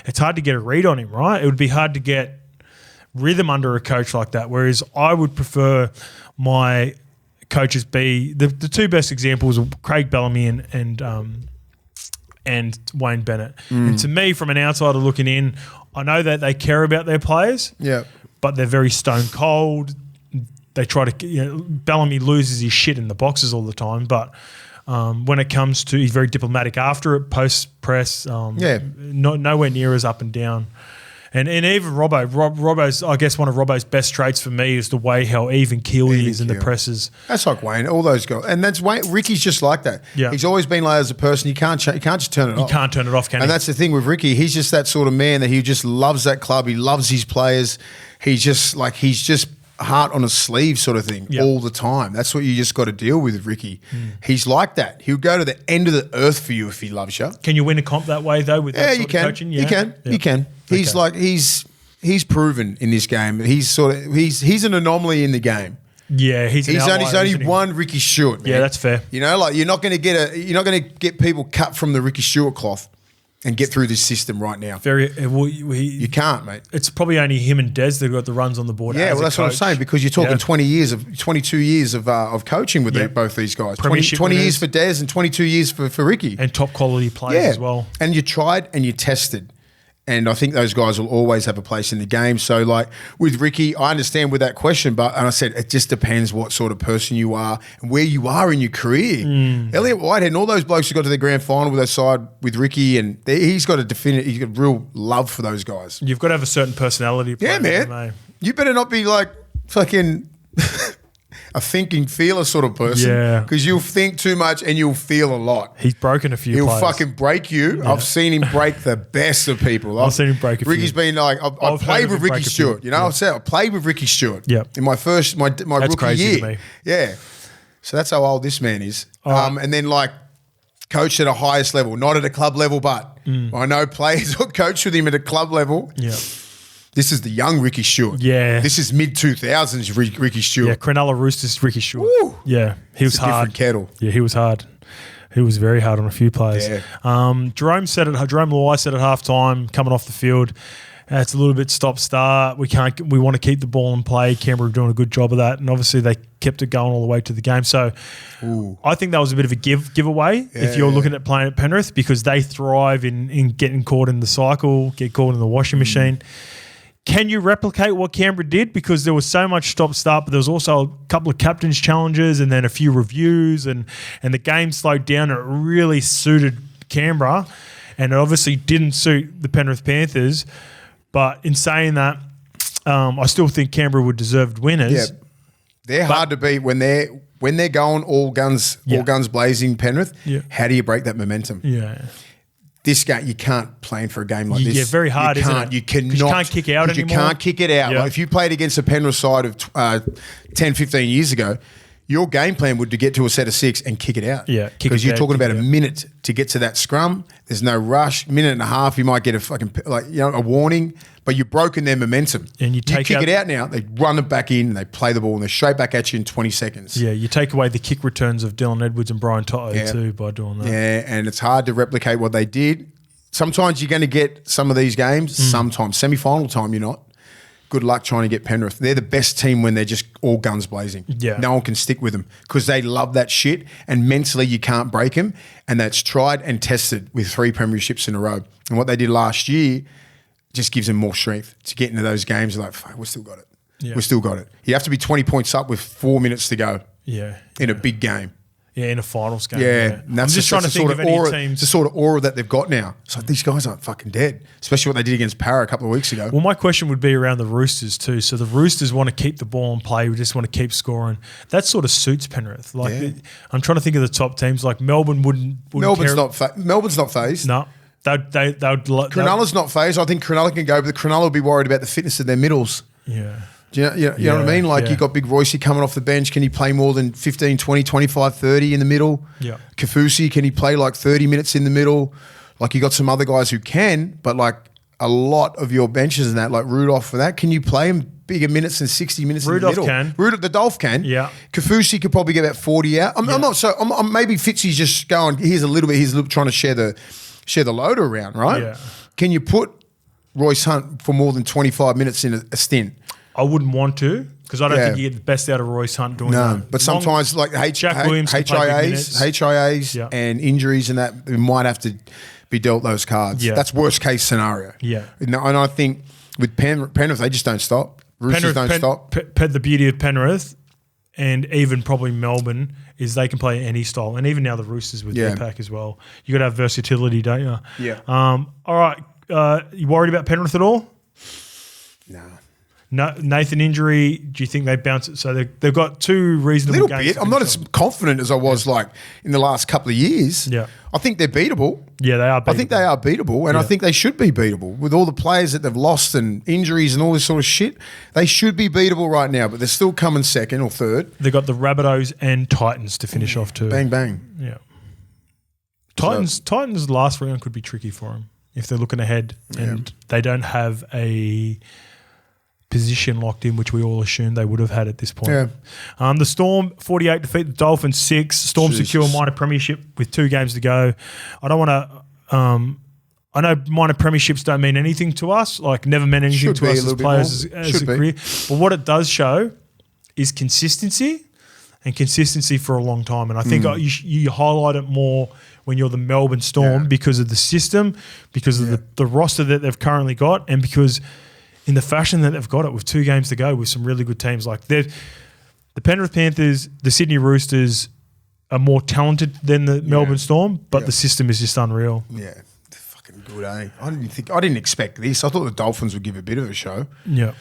it's hard to get a read on him, right? It would be hard to get rhythm under a coach like that. Whereas I would prefer my coaches be the two best examples of Craig Bellamy and Wayne Bennett. And to me, from an outsider looking in, I know that they care about their players, but they're very stone cold. They try to, Bellamy loses his shit in the boxes all the time, but when it comes to, he's very diplomatic after it, post press, nowhere near as up and down. And even Robbo's, I guess one of Robbo's best traits for me is the way how even keel he is in the presses. That's like Wayne, all those guys. And that's Wayne. Ricky's just like that. Yeah. He's always been like as a person, you can't just turn it off. You can't turn it off, can you? And that's the thing with Ricky. He's just that sort of man that he just loves that club. He loves his players. He's just heart on his sleeve sort of thing all the time. That's what you just got to deal with Ricky. He's like that. He'll go to the end of the earth for you if he loves you. Can you win a comp that way though with that sort of coaching? You can. He's like he's proven in this game. He's an anomaly in the game. Yeah, he's only one Ricky Stewart. Man. Yeah, that's fair. Like you're not going to get people cut from the Ricky Stewart cloth and get through this system right now. You can't, mate. It's probably only him and Des that got the runs on the board. Yeah, well, that's what I'm saying, because you're talking 22 years of coaching with both these guys. 20 years for Des and 22 years for Ricky. And top quality players as well. And you tried and you tested. And I think those guys will always have a place in the game. So, like, with Ricky, I understand with that question, and I said it just depends what sort of person you are and where you are in your career. Elliott Whitehead and all those blokes who got to the grand final with their side with Ricky, and he's got he's got real love for those guys. You've got to have a certain personality. Yeah, man. You better not be like fucking a thinking, feeler sort of person. Yeah. Because you'll think too much and you'll feel a lot. He's broken a few players. He'll fucking break you. Yeah. I've seen him break the best of people. I've seen him break a few. Ricky's been like, I've played with Ricky Stewart. I've said I played with Ricky Stewart. Yeah. In my rookie year. To me. Yeah. So that's how old this man is. And then like coached at a highest level, not at a club level, but I know players who coached with him at a club level. Yeah. This is the young Ricky Stewart. Yeah. This is mid-2000s Ricky Stewart. Yeah, Cronulla Roosters Ricky Stewart. Woo. Yeah, he was hard. Different kettle. Yeah, he was hard. He was very hard on a few players. Yeah. Jerome Luai said at halftime, coming off the field, it's a little bit stop-start. We want to keep the ball in play. Canberra are doing a good job of that, and obviously they kept it going all the way to the game. So I think that was a bit of a giveaway if you're looking at playing at Penrith, because they thrive in getting caught in the cycle, get caught in the washing machine. Can you replicate what Canberra did? Because there was so much stop-start, but there was also a couple of captain's challenges and then a few reviews, and the game slowed down, and it really suited Canberra, and it obviously didn't suit the Penrith Panthers. But in saying that, I still think Canberra were deserved winners. Yeah, they're hard to beat when they're going all guns blazing. Penrith. Yeah. How do you break that momentum? Yeah. This game, you can't plan for a game like this. Yeah, very hard, isn't it? You cannot. You can't kick out anymore. You can't kick it out. Yeah. Like if you played against a Penrith side of 10, 15 years ago, your game plan would to get to a set of 6 and kick it out. Yeah, because you're talking about a minute to get to that scrum. There's no rush. Minute and a half, you might get a fucking a warning, but you've broken their momentum. And you kick it out now. They run it back in. They play the ball and they're straight back at you in 20 seconds. Yeah, you take away the kick returns of Dylan Edwards and Brian Toto too by doing that. Yeah, and it's hard to replicate what they did. Sometimes you're going to get some of these games. Sometimes semi-final time you're not. Good luck trying to get Penrith. They're the best team when they're just all guns blazing. Yeah. No one can stick with them because they love that shit, and mentally you can't break them, and that's tried and tested with 3 premierships in a row. And what they did last year just gives them more strength to get into those games. Like, fuck, we've still got it. Yeah. We've still got it. You have to be 20 points up with 4 minutes to go in a big game. Yeah, in a finals game. Yeah. I'm just trying to think of any teams. It's the sort of aura that they've got now. It's like these guys aren't fucking dead, especially what they did against Parra a couple of weeks ago. Well, my question would be around the Roosters too. So the Roosters want to keep the ball in play. We just want to keep scoring. That sort of suits Penrith. I'm trying to think of the top teams. Like Melbourne wouldn't Melbourne's care. Melbourne's not phased. No. Cronulla's not phased. I think Cronulla can go, but Cronulla will be worried about the fitness of their middles. Yeah. Do you know what I mean? Like you got Big Royce coming off the bench. Can he play more than 15, 20, 25, 30 in the middle? Yeah. Kafusi, can he play like 30 minutes in the middle? Like you got some other guys who can, but like a lot of your benches and that, like Rudolph for that, can you play him bigger minutes than 60 minutes in the middle? The Dolph can. Yeah. Kafusi could probably get about 40 out. I'm maybe Fitzy's just going, here's a little bit, trying to share the load around, right? Yeah. Can you put Royce Hunt for more than 25 minutes in a stint? I wouldn't want to because I don't think you get the best out of Royce Hunt doing that. No, but sometimes like Williams HIAs and injuries and that, we might have to be dealt those cards. Yeah. That's worst case scenario. Yeah. And I think with Penrith, they just don't stop. Roosters don't stop. The beauty of Penrith and even probably Melbourne is they can play any style. And even now the Roosters with their pack as well. You got to have versatility, don't you? Yeah. All right. You worried about Penrith at all? No. Nathan injury, do you think they bounce it? So they've got 2 reasonable games. A little bit. I'm not as confident as I was like in the last couple of years. Yeah. I think they're beatable. Yeah, they are beatable. I think they are beatable, and I think they should be beatable. With all the players that they've lost and injuries and all this sort of shit, they should be beatable right now, but they're still coming second or third. They've got the Rabbitohs and Titans to finish off too. Bang, bang. Yeah. Titans' last round could be tricky for them if they're looking ahead and they don't have a position locked in, which we all assumed they would have had at this point. Yeah. The Storm 48 defeat the Dolphins 6. Storm secure minor premiership with 2 games to go. I don't want to. I know minor premierships don't mean anything to us. Like never meant anything to us as players as a career. But what it does show is consistency and consistency for a long time. And I think you highlight it more when you're the Melbourne Storm because of the system, because of the roster that they've currently got, and because in the fashion that they've got it with 2 games to go with some really good teams. Like the Penrith Panthers, the Sydney Roosters are more talented than the Melbourne Storm, but the system is just unreal. Yeah, they're fucking good, eh? I didn't expect this. I thought the Dolphins would give a bit of a show. Yeah.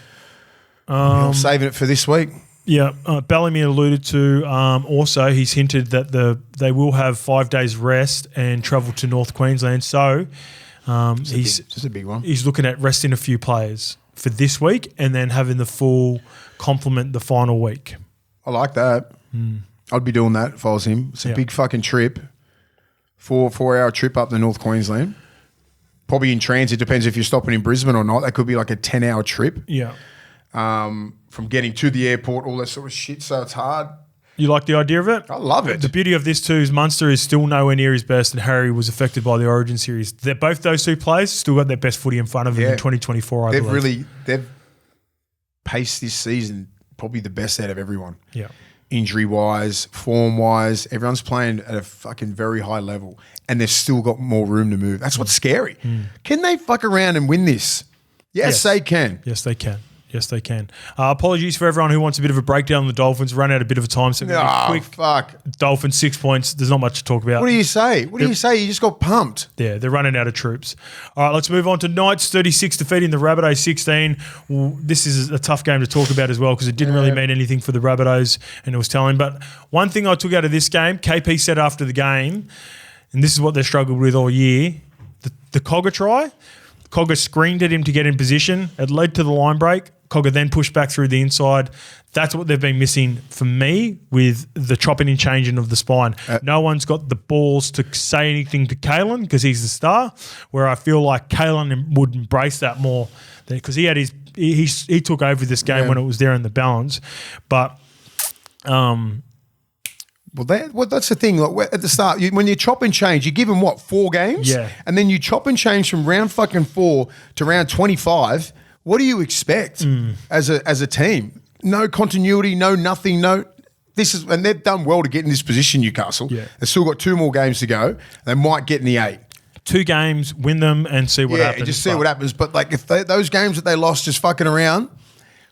I'm saving it for this week. Yeah, Bellamy alluded to also, he's hinted that they will have 5 days rest and travel to North Queensland. So he's just a big one. He's looking at resting a few players for this week and then having the full complement the final week. I like that. I'd be doing that if I was him. It's a big fucking trip. 4-hour trip up to North Queensland. Probably in transit. Depends if you're stopping in Brisbane or not. That could be like a 10-hour trip. Yeah. From getting to the airport, all that sort of shit. So it's hard. You like the idea of it? I love it. The beauty of this too is Munster is still nowhere near his best, and Harry was affected by the Origin series. They're both those 2 players still got their best footy in front of them in 2024. I believe. They've paced this season probably the best out of everyone. Yeah. Injury wise, form wise, everyone's playing at a fucking very high level, and they've still got more room to move. That's what's scary. Can they fuck around and win this? Yes, they can. Yes, they can. Yes, they can. Apologies for everyone who wants a bit of a breakdown on the Dolphins. Run out a bit of a time, so quick. Fuck. Dolphins 6 points. There's not much to talk about. What do you say? You just got pumped. Yeah, they're running out of troops. All right, let's move on to Knights 36 defeating the Rabbitohs 16. Well, this is a tough game to talk about as well because it didn't really mean anything for the Rabbitohs, and it was telling. But one thing I took out of this game, KP said after the game, and this is what they struggled with all year, the Cogger try. Cogger screened at him to get in position. It led to the line break. Cogger then pushed back through the inside. That's what they've been missing for me with the chopping and changing of the spine. No one's got the balls to say anything to Kalen because he's the star, where I feel like Kalen would embrace that more because he had he took over this game when it was there in the balance. But Well, that's the thing. Like, at the start, when you chop and change, you give them, 4 games? Yeah. And then you chop and change from round fucking 4 to round 25. What do you expect as a team? No continuity, no nothing, no... And they've done well to get in this position, Newcastle. Yeah. They've still got 2 more games to go. They might get in the 8. 2 games, win them and see what happens. Yeah, just see what happens. But like if those games that they lost just fucking around,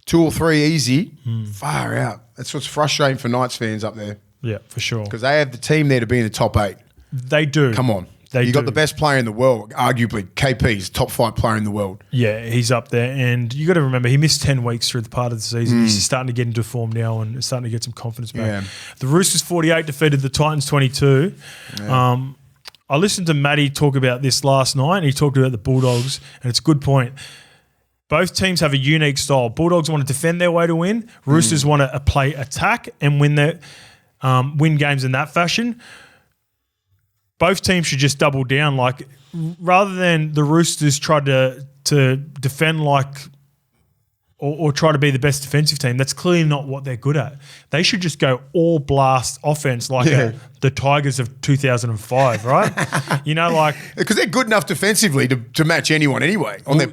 2 or 3 easy, far out. That's what's frustrating for Knights fans up there. Yeah, for sure. Because they have the team there to be in the top 8. They do. Come on. You got the best player in the world, arguably. KP's top 5 player in the world. Yeah, he's up there. And you got to remember, he missed 10 weeks through the part of the season. He's starting to get into form now and starting to get some confidence back. Yeah. The Roosters 48 defeated the Titans 22. Yeah. I listened to Matty talk about this last night, and he talked about the Bulldogs, and it's a good point. Both teams have a unique style. Bulldogs want to defend their way to win. Roosters want to play attack and win games in that fashion. Both teams should just double down. Like, rather than the Roosters try to defend like or try to be the best defensive team, that's clearly not what they're good at. They should just go all blast offense like the Tigers of 2005, right? Because they're good enough defensively to match anyone anyway on their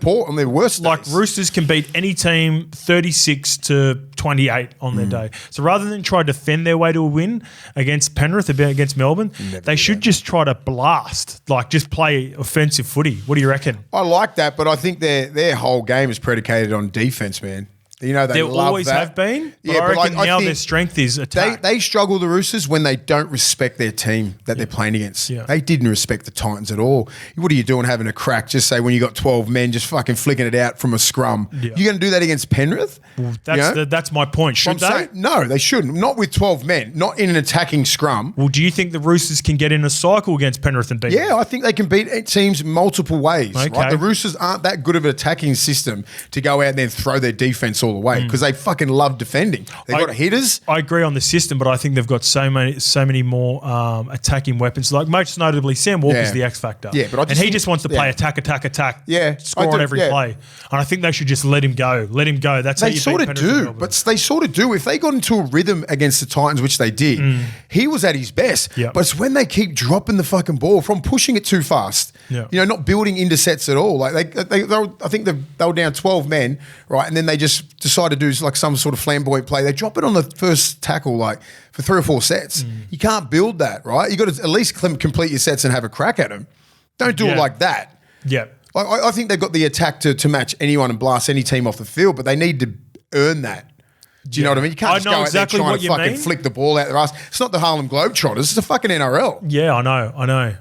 worst days. Like Roosters can beat any team 36-28 on their day. So rather than try to defend their way to a win against Penrith, against Melbourne, they should just try to blast, like just play offensive footy. What do you reckon? I like that, but I think their whole game is predicated on defense, man. You know, they always have been. But I reckon now their strength is attack. They struggle, the Roosters, when they don't respect their team that they're playing against. Yeah. They didn't respect the Titans at all. What are you doing having a crack? Just say when you got 12 men, just fucking flicking it out from a scrum. Yeah. You're going to do that against Penrith? Well, that's my point. Should they? No, they shouldn't. Not with 12 men. Not in an attacking scrum. Well, do you think the Roosters can get in a cycle against Penrith and beat them? Yeah, I think they can beat teams multiple ways. Okay. Right? The Roosters aren't that good of an attacking system to go out and then throw their defense all the way because they fucking love defending. They've got hitters. I agree on the system, but I think they've got so many more attacking weapons. Like most notably, Sam Walker's the X factor. Yeah, but he just wants to play attack, score on every play. And I think they should just let him go. That's how you beat Penrith and Melbourne. But they sort of do. If they got into a rhythm against the Titans, which they did, he was at his best. Yep. But it's when they keep dropping the fucking ball from pushing it too fast. Yep. You know, not building into sets at all. Like they I think they were down 12 men, right? And then they just decide to do like some sort of flamboyant play. They drop it on the first tackle like for 3 or 4 sets. You can't build that, right? You got to at least complete your sets and have a crack at them. Don't do it like that. Yeah. I think they've got the attack to match anyone and blast any team off the field, but they need to earn that. Do you know what I mean? You can't just go out there trying to fucking flick the ball out their ass. It's not the Harlem Globetrotters. It's the fucking NRL. Yeah, I know.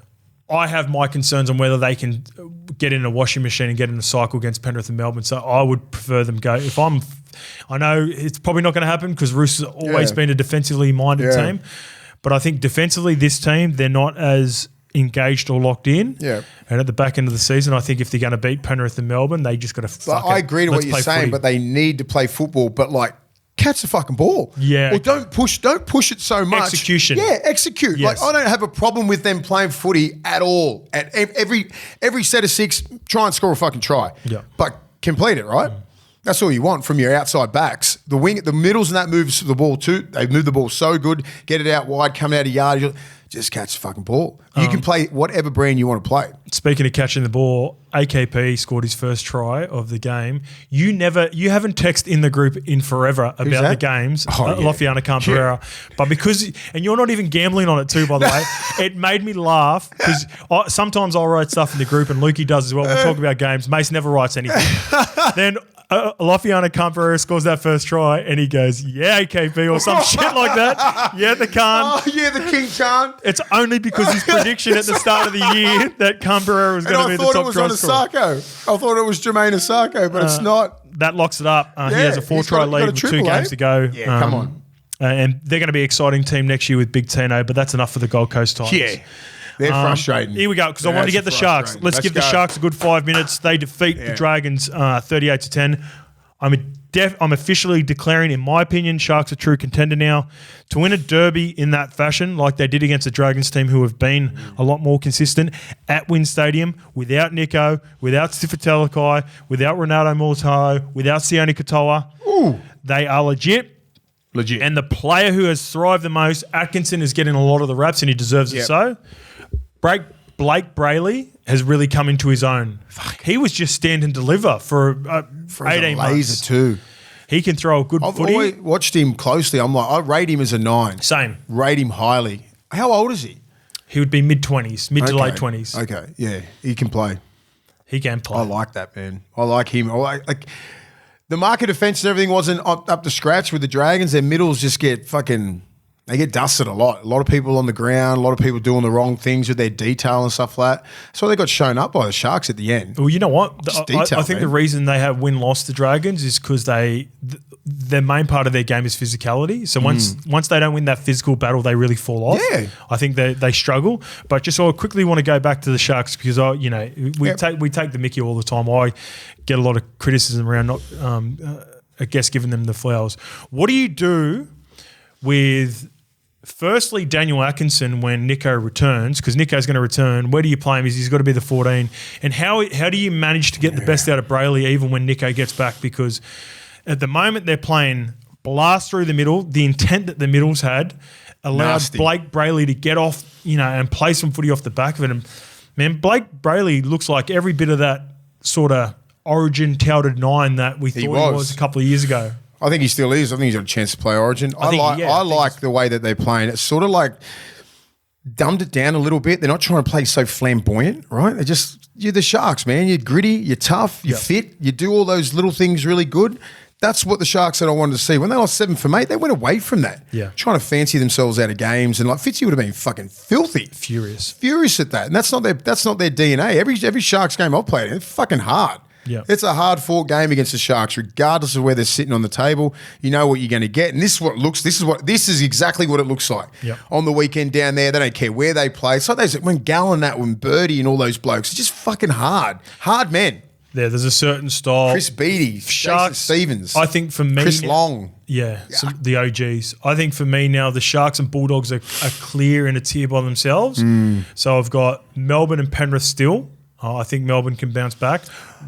I have my concerns on whether they can get in a washing machine and get in a cycle against Penrith and Melbourne. So I would prefer them go. I know it's probably not going to happen because Roosters have always been a defensively minded team. But I think defensively, this team, they're not as engaged or locked in. Yeah. And at the back end of the season, I think if they're going to beat Penrith and Melbourne, they just got to I agree to what you're saying, but they need to play football, but like catch the fucking ball. Yeah. Or don't push it so much. Execution. Yeah, execute. Yes. Like I don't have a problem with them playing footy at all. At every set of 6, try and score a fucking try. Yeah. But complete it, right? That's all you want from your outside backs. The middles and that moves the ball too. They move the ball so good. Get it out wide, come out of yard. Just catch the fucking ball. You can play whatever brand you want to play. Speaking of catching the ball, AKP scored his first try of the game. You haven't texted in the group in forever about the games, Lofiana Canberra, but and you're not even gambling on it too, by the way. It made me laugh because sometimes I'll write stuff in the group and Lukey does as well. We'll talk about games. Mace never writes anything. Then Lofiana Canberra scores that first try and he goes, yeah, AKP or some shit like that. Yeah, the Khan. Oh, yeah, the King Khan. It's only because his prediction at the start of the year that Canberra was going to be the top try scorer. I thought it was Jermaine Asako, but it's not. That locks it up. He has a 4-try lead with 2 games to go. Yeah, come on. And they're going to be an exciting team next year with Big Tino, but that's enough for the Gold Coast Tigers. Yeah. They're frustrating. Here we go, because I want to get the Sharks. Let's give the Sharks a good 5 minutes. They defeat the Dragons 38-10. I'm officially declaring, in my opinion, Sharks a true contender now. To win a derby in that fashion, like they did against the Dragons team, who have been a lot more consistent at Wynn Stadium, without Nico, without Sifatelkai, without Renato Militao, without Sione Katoa, they are legit. Legit. And the player who has thrived the most, Atkinson, is getting a lot of the raps, and he deserves it so. Blake Brayley has really come into his own. He was just stand and deliver for 18 months. Too. He can throw a good footy. I've always watched him closely. I'm like, I rate him as a 9. Same. Rate him highly. How old is he? He would be mid-20s, mid to late 20s. Okay, yeah. He can play. He can play. I like that, man. I like him. Like the market defense and everything wasn't up to scratch with the Dragons. Their middles just get fucking... They get dusted a lot. A lot of people on the ground, a lot of people doing the wrong things with their detail and stuff like that. So they got shown up by the Sharks at the end. Well, you know what? I think man. the reason they have win-loss the Dragons is because their main part of their game is physicality. So once they don't win that physical battle, they really fall off. Yeah. I think they struggle. But just I quickly want to go back to the Sharks because we take the mickey all the time. I get a lot of criticism around not I guess giving them the flowers. What do you do with firstly Daniel Atkinson when Nico returns, because Nico's going to return? Where do you play him? He's got to be the 14. And how do you manage to get the best out of Brayley even when Nico gets back? Because at the moment they're playing blast through the middle. The intent that the middles had allowed Blake Brayley to get off, and play some footy off the back of it. And man, Blake Brayley looks like every bit of that sort of origin touted 9 that we thought he was a couple of years ago. I think he still is. I think he's got a chance to play Origin. I like the way that they're playing. It's sort of like dumbed it down a little bit. They're not trying to play so flamboyant, right? You're the Sharks, man. You're gritty, you're tough, you're fit, you do all those little things really good. That's what the Sharks that I wanted to see. When they lost 7 from 8, they went away from that. Yeah. Trying to fancy themselves out of games. And like Fitzy would have been fucking filthy. Furious at that. And that's not their DNA. Every Sharks game I've played, it's fucking hard. Yeah. It's a hard-fought game against the Sharks, regardless of where they're sitting on the table. You know what you're going to get, and this is exactly what it looks like. Yep. On the weekend down there. They don't care where they play. It's like when Gallen, when Birdie, and all those blokes. It's just fucking hard men. There's a certain style. Chris Beattie, Sharks, Jason Stevens. I think for me, Chris Long. The OGs. I think for me now, the Sharks and Bulldogs are clear in a tier by themselves. So I've got Melbourne and Penrith still. I think Melbourne can bounce back.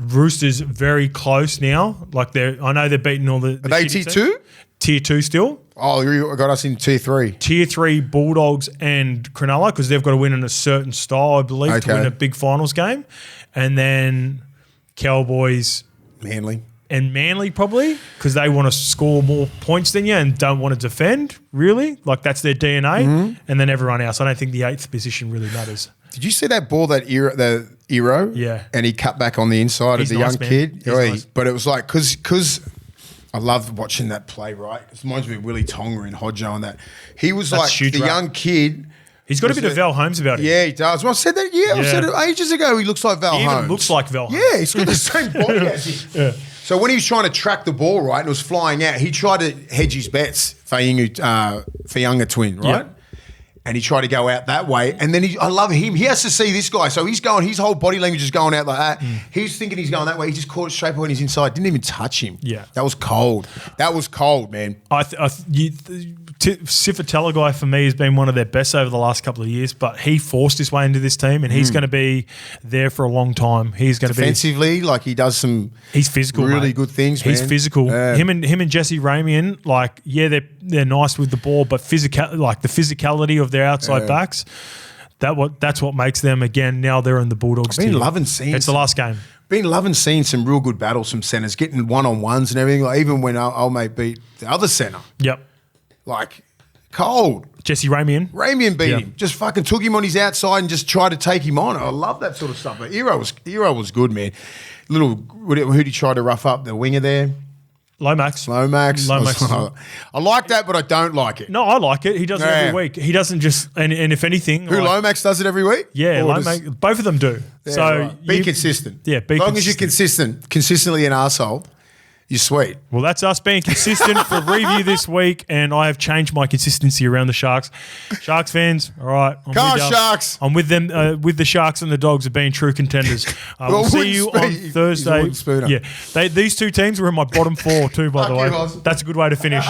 Roosters very close now. I know they're beating all the. Are they tier 2? Tier 2 still. Oh, you got us in tier 3. Tier 3 Bulldogs and Cronulla, because they've got to win in a certain style, I believe, to win a big finals game. And then Cowboys, Manly probably, because they want to score more points than you and don't want to defend, really. That's their DNA. And then everyone else. I don't think the 8th position really matters. Did you see that ball the Eero? Yeah. And he cut back on the inside of the young kid. Nice. But it was like, because I love watching that play, right? It reminds me of Willie Tonga and Hodjo and that. He was young kid. He's got a bit of Val Holmes about him. Yeah, he does. Well, I said that, I said it ages ago. He looks like Val Holmes. He even looks like Val Holmes. Yeah, he's got the same body as him. Yeah. So when he was trying to track the ball, right, and it was flying out, he tried to hedge his bets for younger twin, right? Yep. and he tried to go out that way. And then I love him. He has to see this guy. So he's going, his whole body language is going out like that. He's thinking he's going that way. He just caught it straight when he's inside. Didn't even touch him. Yeah. That was cold. That was cold, man. Sifa Talagai for me has been one of their best over the last couple of years, but he forced his way into this team, and he's going to be there for a long time. He's going to be defensively, like he does some. He's physical, really mate. good things. He's man. physical. Him and Jesse Ramian, like they're nice with the ball, but the physicality of their outside backs, that's what makes them again. Now they're in the Bulldogs. I've been loving seeing. It's the last game. Been loving seeing some real good battles from centres, getting one-on-ones and everything. Like even when old mate beat the other centre. Yep. Like cold. Jesse Ramian. Ramian beat him. Just fucking took him on his outside and just tried to take him on. I love that sort of stuff. But Hero was good, man. Who'd he try to rough up? The winger there? Lomax. I like that, but I don't like it. No, I like it. He does it every week. He doesn't just, and if anything. Lomax does it every week? Yeah, Lomax, both of them do. Yeah, so right. Be consistent. Yeah, as long as you're consistently an arsehole, you're sweet. Well, that's us being consistent for review this week, and I have changed my consistency around the Sharks. Sharks fans, all right. Come on, Sharks. I'm with them, with the Sharks and the Dogs have been true contenders. We'll see you on Thursday. Yeah, these two teams were in my bottom four too, by the way. That's a good way to finish.